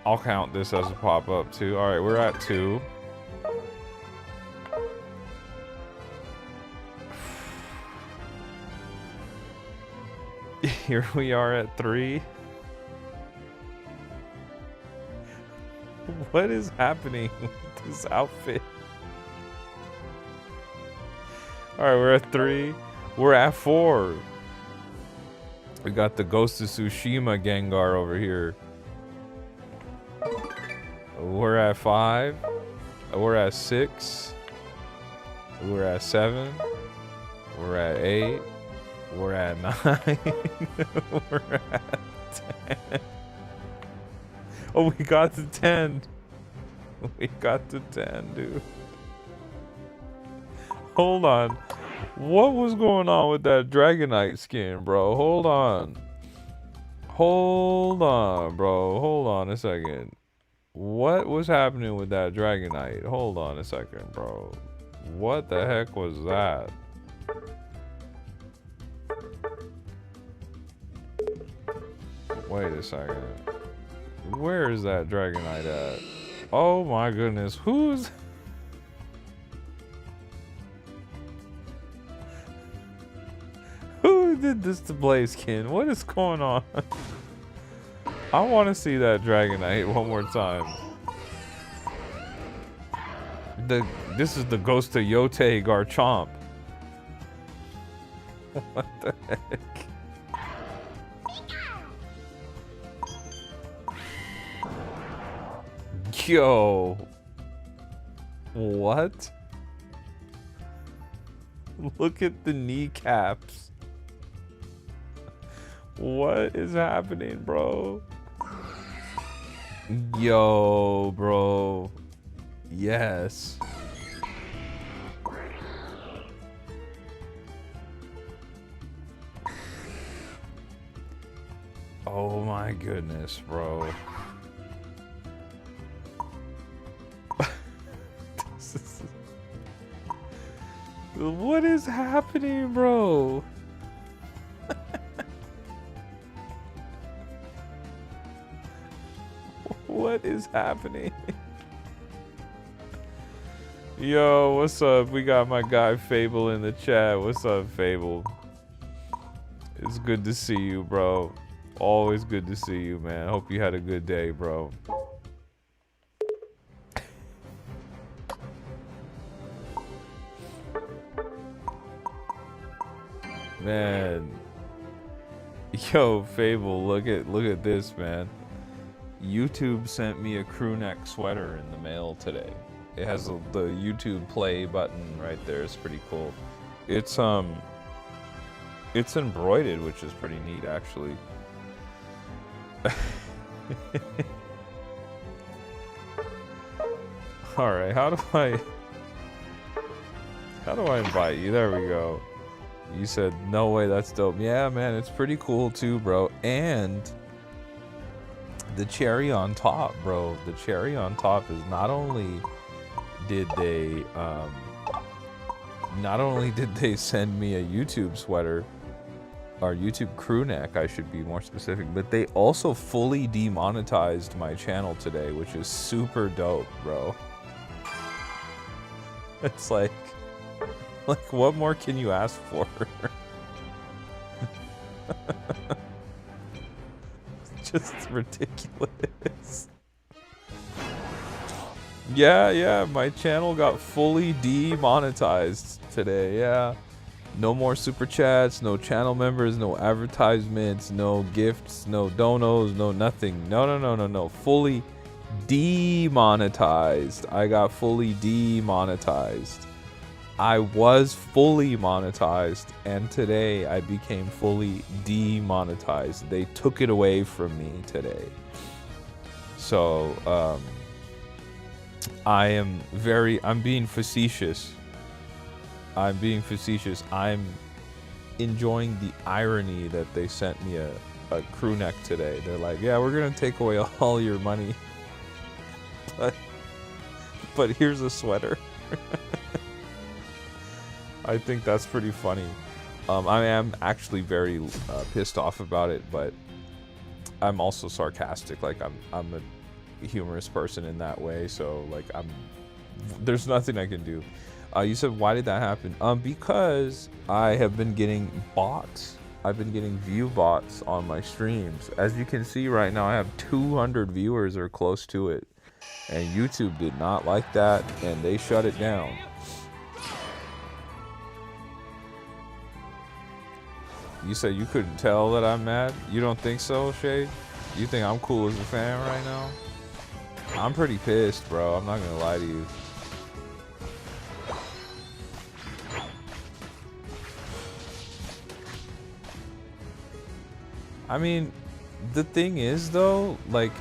I'll count this as a pop-up too. All right, we're at 2. Here we are at 3. What is happening with this outfit? Alright, we're at 3. We're at 4. We got the Ghost of Tsushima Gengar over here. We're at 5. We're at 6. We're at 7. We're at 8. We're at 9. We're at 10. Oh, we got to 10. We got to 10, dude. Hold on. What was going on with that Dragonite skin, bro? Hold on. Hold on, bro. Hold on a second. What was happening with that Dragonite? Hold on a second, bro. What the heck was that? Wait a second. Where is that Dragonite at? Oh my goodness. Who's... Who did this to Blaziken? What is going on? I want to see that Dragonite one more time. This is the Ghost of Yote Garchomp. What the heck? Yo. What? Look at the kneecaps. What is happening, bro? Yo, bro. Yes. Oh my goodness, bro. What is happening, bro? What is happening? Yo, what's up? We got my guy Fable in the chat. What's up, Fable? It's good to see you, bro. Always good to see you, man. Hope you had a good day, bro. Man. Yo, Fable, look at this, man. YouTube sent me a crew neck sweater in the mail today. It has the YouTube play button right there. It's pretty cool. It's embroidered, which is pretty neat, actually. All right, how do I invite you? There we go. You said no way. That's dope. Yeah, man, it's pretty cool too, bro. And the cherry on top, bro. The cherry on top is not only did they send me a YouTube sweater, or YouTube crew neck, I should be more specific, but they also fully demonetized my channel today, which is super dope, bro. It's like what more can you ask for? Just ridiculous. Yeah, my channel got fully demonetized today, yeah. No more super chats, no channel members, no advertisements, no gifts, no donos, no nothing. No. Fully demonetized. I got fully demonetized. I was fully monetized, and today I became fully demonetized. They took it away from me today. So, I'm being facetious. I'm enjoying the irony that they sent me a crew neck today. They're like, yeah, we're gonna take away all your money, but here's a sweater. I think that's pretty funny. I am actually very pissed off about it, but I'm also sarcastic. Like I'm a humorous person in that way, so like there's nothing I can do. You said, why did that happen? Because I have been getting bots. I've been getting view bots on my streams. As you can see right now, I have 200 viewers or close to it, and YouTube did not like that, and they shut it down. You said you couldn't tell that I'm mad? You don't think so, Shade? You think I'm cool as a fan right now? I'm pretty pissed, bro. I'm not gonna lie to you. I mean, the thing is, though, like,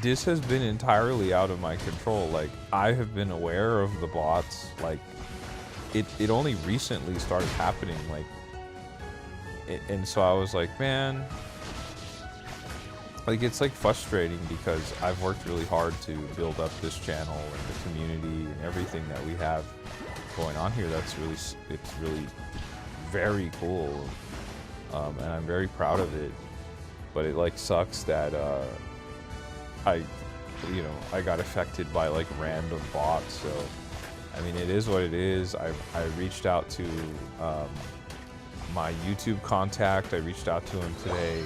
this has been entirely out of my control. Like, I have been aware of the bots. Like, it only recently started happening. Like, and so I was like, man, like, it's like frustrating because I've worked really hard to build up this channel and the community and everything that we have going on here. It's really very cool, and I'm very proud of it. But it like sucks that I got affected by like random bots. So I mean, it is what it is. I reached out to my YouTube contact. I reached out to him today.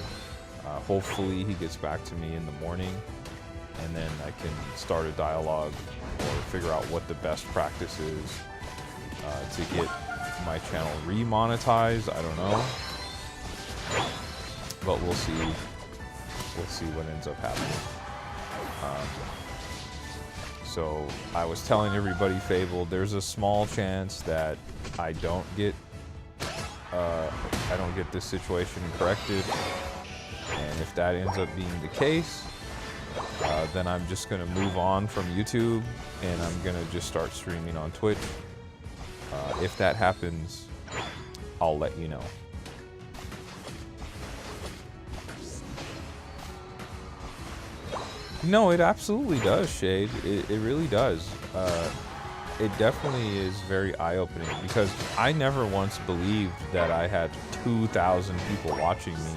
Hopefully he gets back to me in the morning, and then I can start a dialogue or figure out what the best practice is to get my channel remonetized. I don't know, but we'll see. We'll see what ends up happening. So I was telling everybody, Fable, there's a small chance that I don't get this situation corrected, and if that ends up being the case, then I'm just gonna move on from YouTube and I'm gonna just start streaming on Twitch. If that happens, I'll let you know. No, it absolutely does, Shade. It really does. It definitely is very eye-opening, because I never once believed that I had 2,000 people watching me,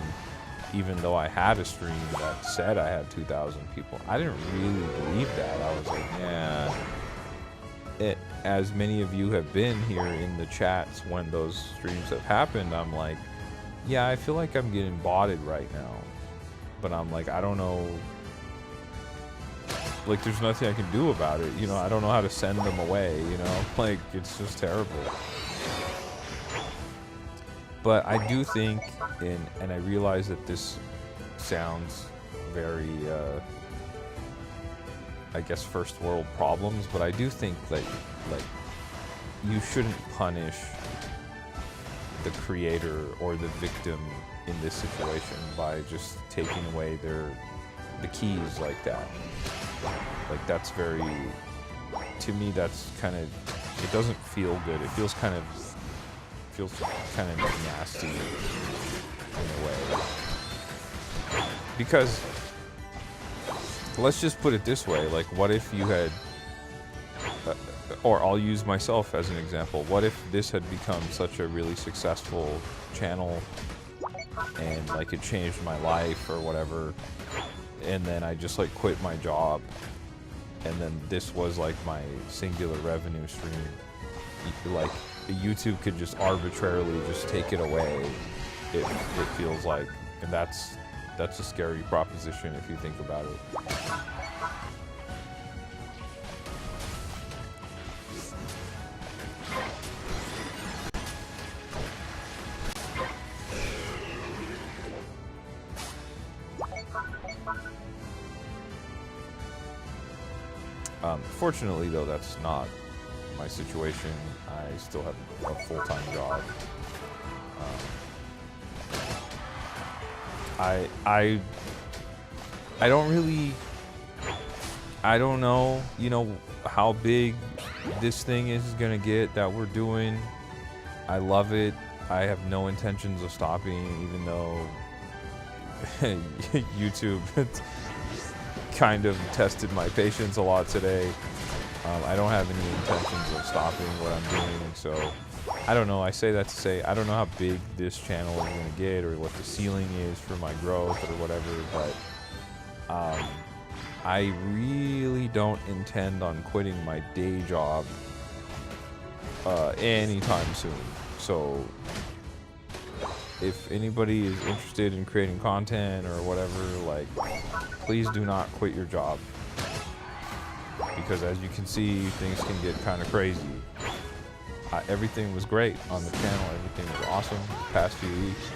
even though I had a stream that said I had 2,000 people. I didn't really believe that. I was like, yeah. As many of you have been here in the chats when those streams have happened, I'm like, yeah, I feel like I'm getting botted right now. But I'm like, I don't know. Like, there's nothing I can do about it, you know. I don't know how to send them away, you know. Like, it's just terrible. But I do think, and I realize that this sounds very, I guess, first world problems, but I do think that, like, you shouldn't punish the creator or the victim in this situation by just taking away the keys like that. Like, that's very, to me, that's kind of, it doesn't feel good. It feels kind of nasty in a way. Because, let's just put it this way, like, what if you had, or I'll use myself as an example, what if this had become such a really successful channel, and, like, it changed my life or whatever, and then I just, like, quit my job, and then this was, like, my singular revenue stream. Like, YouTube could just arbitrarily just take it away. It feels like, and that's a scary proposition if you think about it. Fortunately, though, that's not my situation. I still have a full-time job. I don't really, I don't know, you know, how big this thing is gonna get that we're doing. I love it. I have no intentions of stopping, even though YouTube kind of tested my patience a lot today. I don't have any intentions of stopping what I'm doing, so I don't know. I say that to say I don't know how big this channel is going to get or what the ceiling is for my growth or whatever, but I really don't intend on quitting my day job anytime soon. So if anybody is interested in creating content or whatever, like, please do not quit your job. Because as you can see, things can get kind of crazy. Everything was great on the channel. Everything was awesome the past few weeks.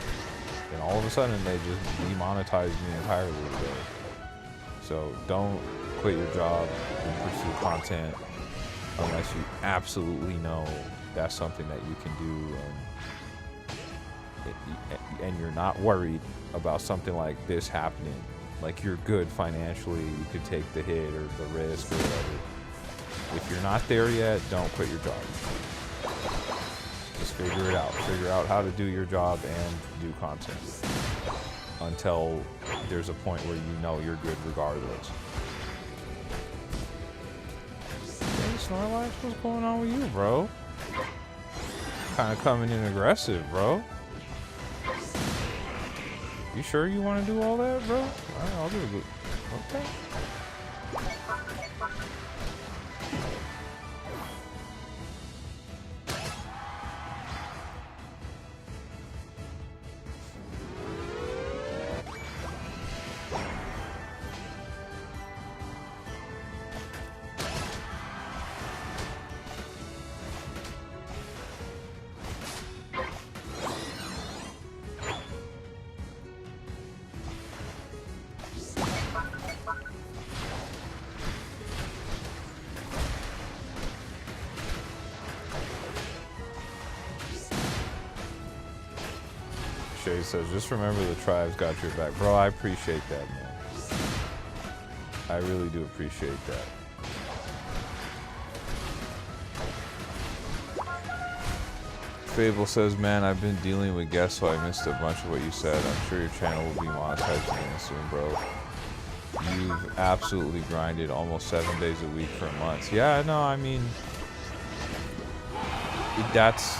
And all of a sudden, they just demonetized me entirely today. So don't quit your job and pursue content unless you absolutely know that's something that you can do, and you're not worried about something like this happening. Like, you're good financially, you could take the hit or the risk or whatever. If you're not there yet, don't quit your job. Just figure it out. Figure out how to do your job and do content until there's a point where you know you're good regardless. Hey, Snorlax, what's going on with you, bro? Kind of coming in aggressive, bro. You sure you want to do all that, bro? Alright, I'll do it. Okay. Shay says, just remember the tribe's got your back. Bro, I appreciate that, man. I really do appreciate that. Fable says, man, I've been dealing with guests, so I missed a bunch of what you said. I'm sure your channel will be monetized again soon, bro. You've absolutely grinded almost 7 days a week for months. Yeah, no, I mean, that's,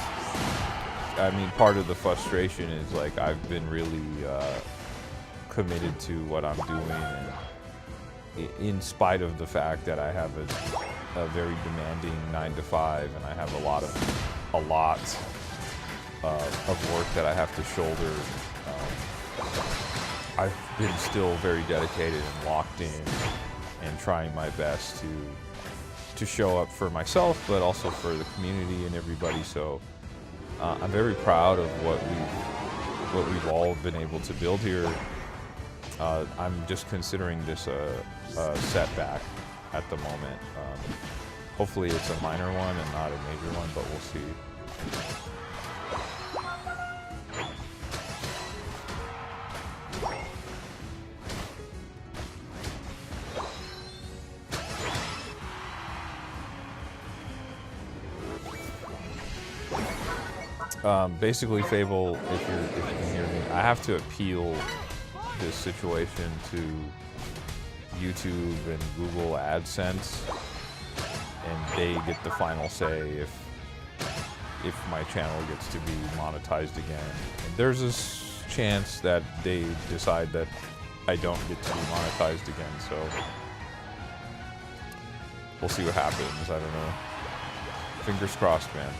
part of the frustration is, like, I've been really committed to what I'm doing, and in spite of the fact that I have a very demanding 9-to-5, and I have a lot of work that I have to shoulder. I've been still very dedicated and locked in and trying my best to show up for myself, but also for the community and everybody. So I'm very proud of what we've all been able to build here. I'm just considering this a setback at the moment. Hopefully it's a minor one and not a major one, but we'll see. Basically, Fable, if you can hear me, I have to appeal this situation to YouTube and Google AdSense, and they get the final say if my channel gets to be monetized again. And there's a chance that they decide that I don't get to be monetized again, so we'll see what happens. I don't know. Fingers crossed, man.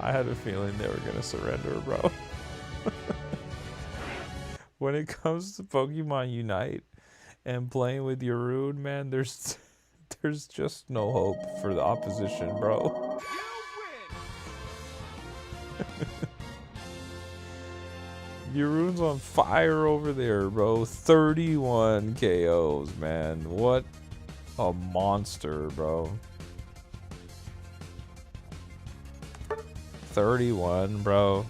I had a feeling they were gonna surrender, bro. When it comes to Pokemon Unite and playing with Yaroon, man, there's just no hope for the opposition, bro. Yaroon's on fire over there, bro. 31 KOs, man. What a monster, bro. 31, bro.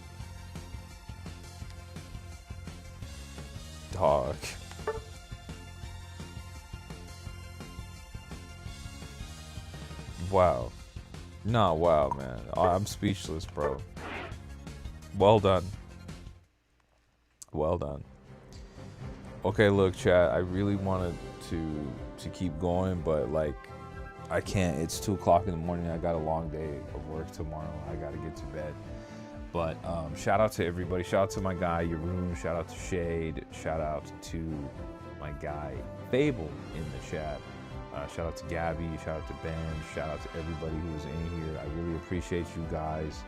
Dog. Wow. Nah, wow, man. I'm speechless, bro. Well done. Well done. Okay, look, chat. I really wanted to keep going, but like, I can't. It's 2 o'clock in the morning. I got a long day of work tomorrow. I gotta get to bed. But shout out to everybody. Shout out to my guy Yaroon. Shout out to Shade. Shout out to my guy Fable in the chat. Shout out to Gabby. Shout out to Ben. Shout out to everybody who was in here. I really appreciate you guys,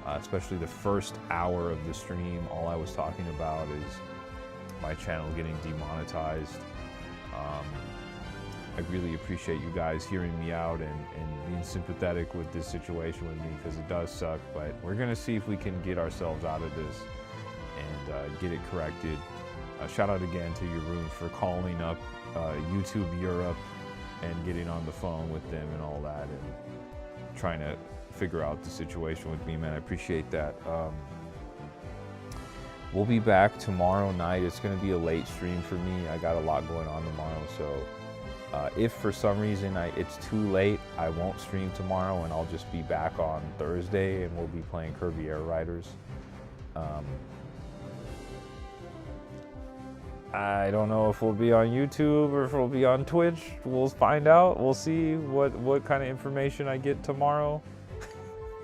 especially the first hour of the stream. All I was talking about is my channel getting demonetized. I really appreciate you guys hearing me out and being sympathetic with this situation with me, because it does suck, but we're gonna see if we can get ourselves out of this and get it corrected. Shout out again to Yaroon for calling up YouTube Europe and getting on the phone with them and all that and trying to figure out the situation with me, man. I appreciate that. We'll be back tomorrow night. It's gonna be a late stream for me. I got a lot going on tomorrow, so if for some reason it's too late, I won't stream tomorrow, and I'll just be back on Thursday, and we'll be playing Kirby Air Riders. I don't know if we'll be on YouTube or if we'll be on Twitch. We'll find out. We'll see what kind of information I get tomorrow.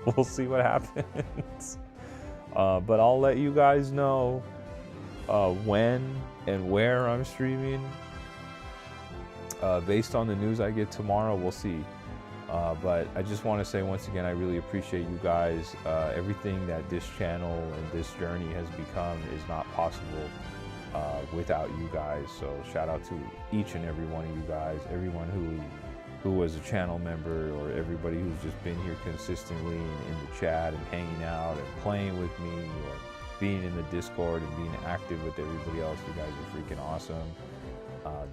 We'll see what happens. But I'll let you guys know when and where I'm streaming. Based on the news I get tomorrow, we'll see. But I just want to say once again, I really appreciate you guys. Everything that this channel and this journey has become is not possible without you guys. So shout out to each and every one of you guys, everyone who was a channel member, or everybody who's just been here consistently in the chat and hanging out and playing with me, or being in the Discord and being active with everybody else. You guys are freaking awesome.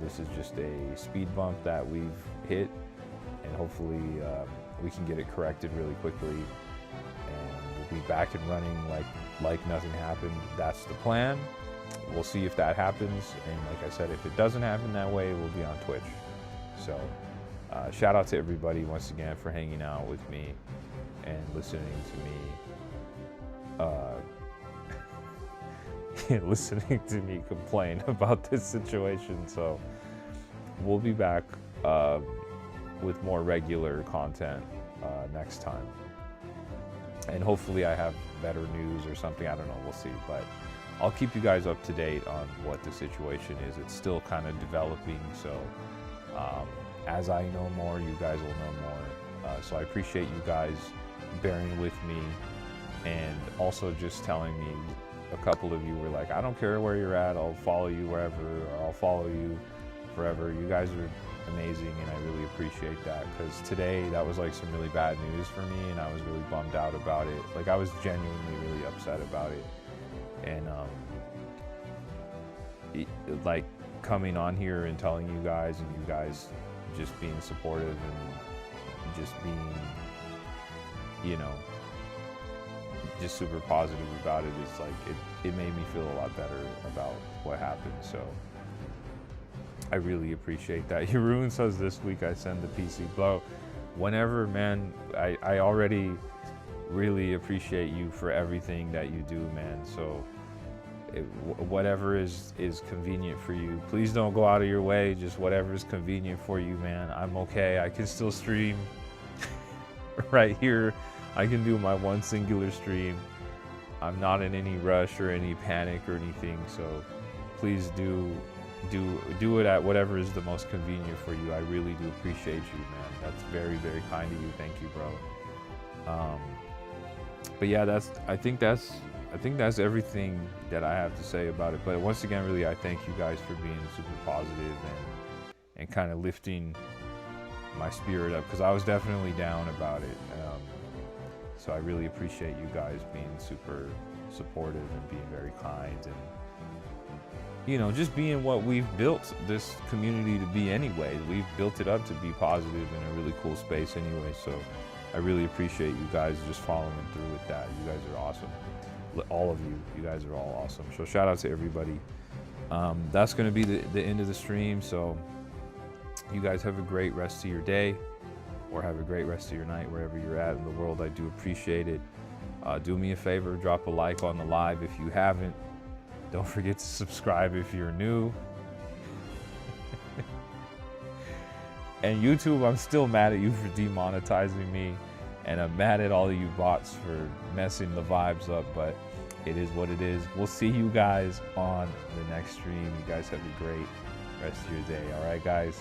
This is just a speed bump that we've hit, and hopefully we can get it corrected really quickly, and we'll be back and running like nothing happened. That's the plan. We'll see if that happens, and like I said, if it doesn't happen that way, we'll be on Twitch. So shout out to everybody once again for hanging out with me and listening to me listening to me complain about this situation. So we'll be back with more regular content next time, and hopefully I have better news or something. I don't know, we'll see, but I'll keep you guys up to date on what the situation is. It's still kind of developing, so as I know more, you guys will know more. So I appreciate you guys bearing with me, and also just telling me, a couple of you were like, I don't care where you're at, I'll follow you wherever, or I'll follow you forever. You guys are amazing, and I really appreciate that, because today that was like some really bad news for me, and I was really bummed out about it. Like, I was genuinely really upset about it, and like coming on here and telling you guys, and you guys just being supportive and just being, you know, just super positive about it, is like, it made me feel a lot better about what happened. So I really appreciate that. Jeroen says this week I send the PC blow. Whenever, man, I already really appreciate you for everything that you do, man. So whatever is convenient for you, please don't go out of your way. Just whatever is convenient for you, man. I'm okay. I can still stream right here. I can do my one singular stream. I'm not in any rush or any panic or anything, so please do it at whatever is the most convenient for you. I really do appreciate you, man. That's very, very kind of you. Thank you, bro. But yeah, I think that's everything that I have to say about it. But once again, really, I thank you guys for being super positive and kind of lifting my spirit up, because I was definitely down about it. So I really appreciate you guys being super supportive and being very kind, and, you know, just being what we've built this community to be anyway. We've built it up to be positive in a really cool space anyway. So I really appreciate you guys just following through with that. You guys are awesome. All of you guys are all awesome. So shout out to everybody. That's going to be the end of the stream. So you guys have a great rest of your day, or have a great rest of your night, wherever you're at in the world. I do appreciate it. Do me a favor, drop a like on the live if you haven't. Don't forget to subscribe if you're new. And YouTube, I'm still mad at you for demonetizing me, and I'm mad at all of you bots for messing the vibes up, but it is what it is. We'll see you guys on the next stream. You guys have a great rest of your day. All right, guys.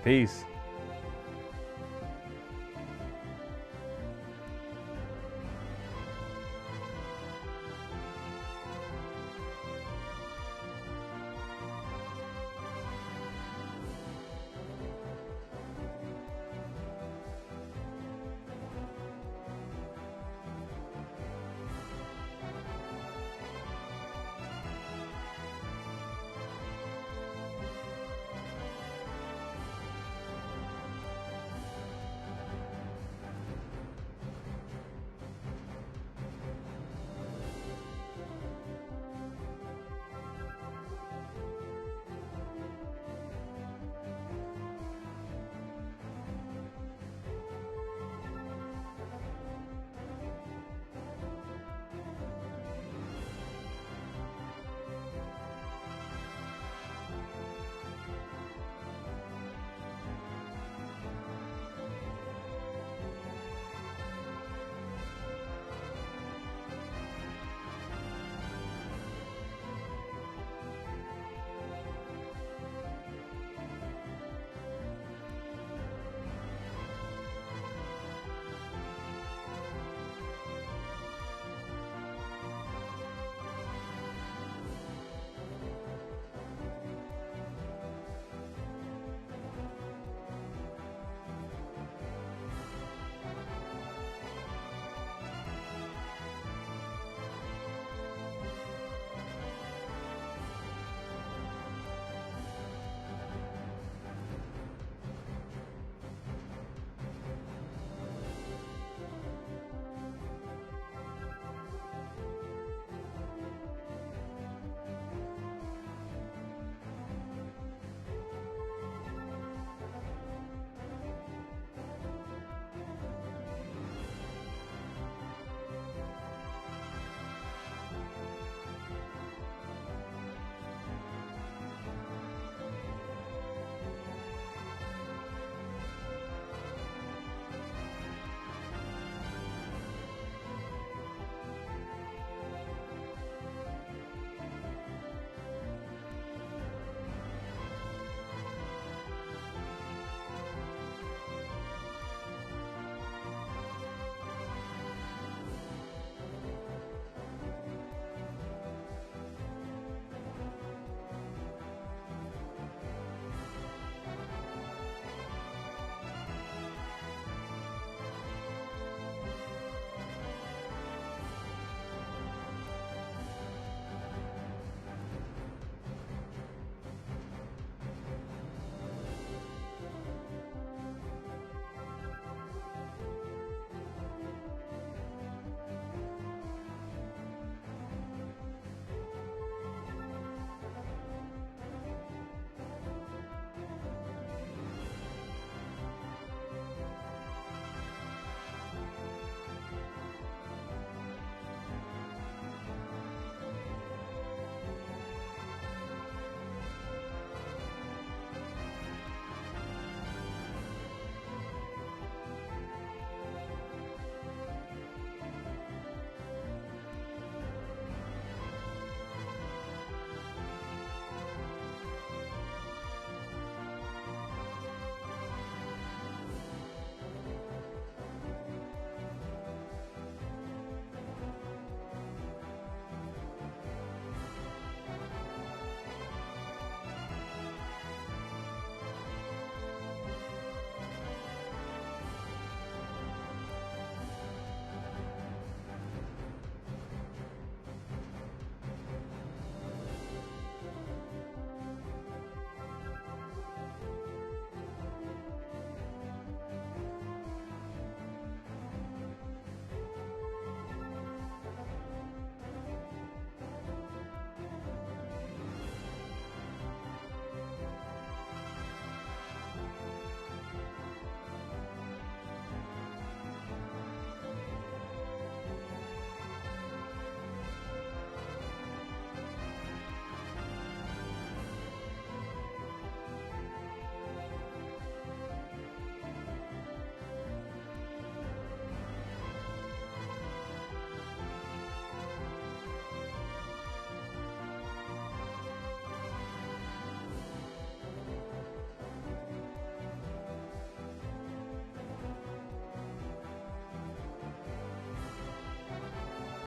Peace.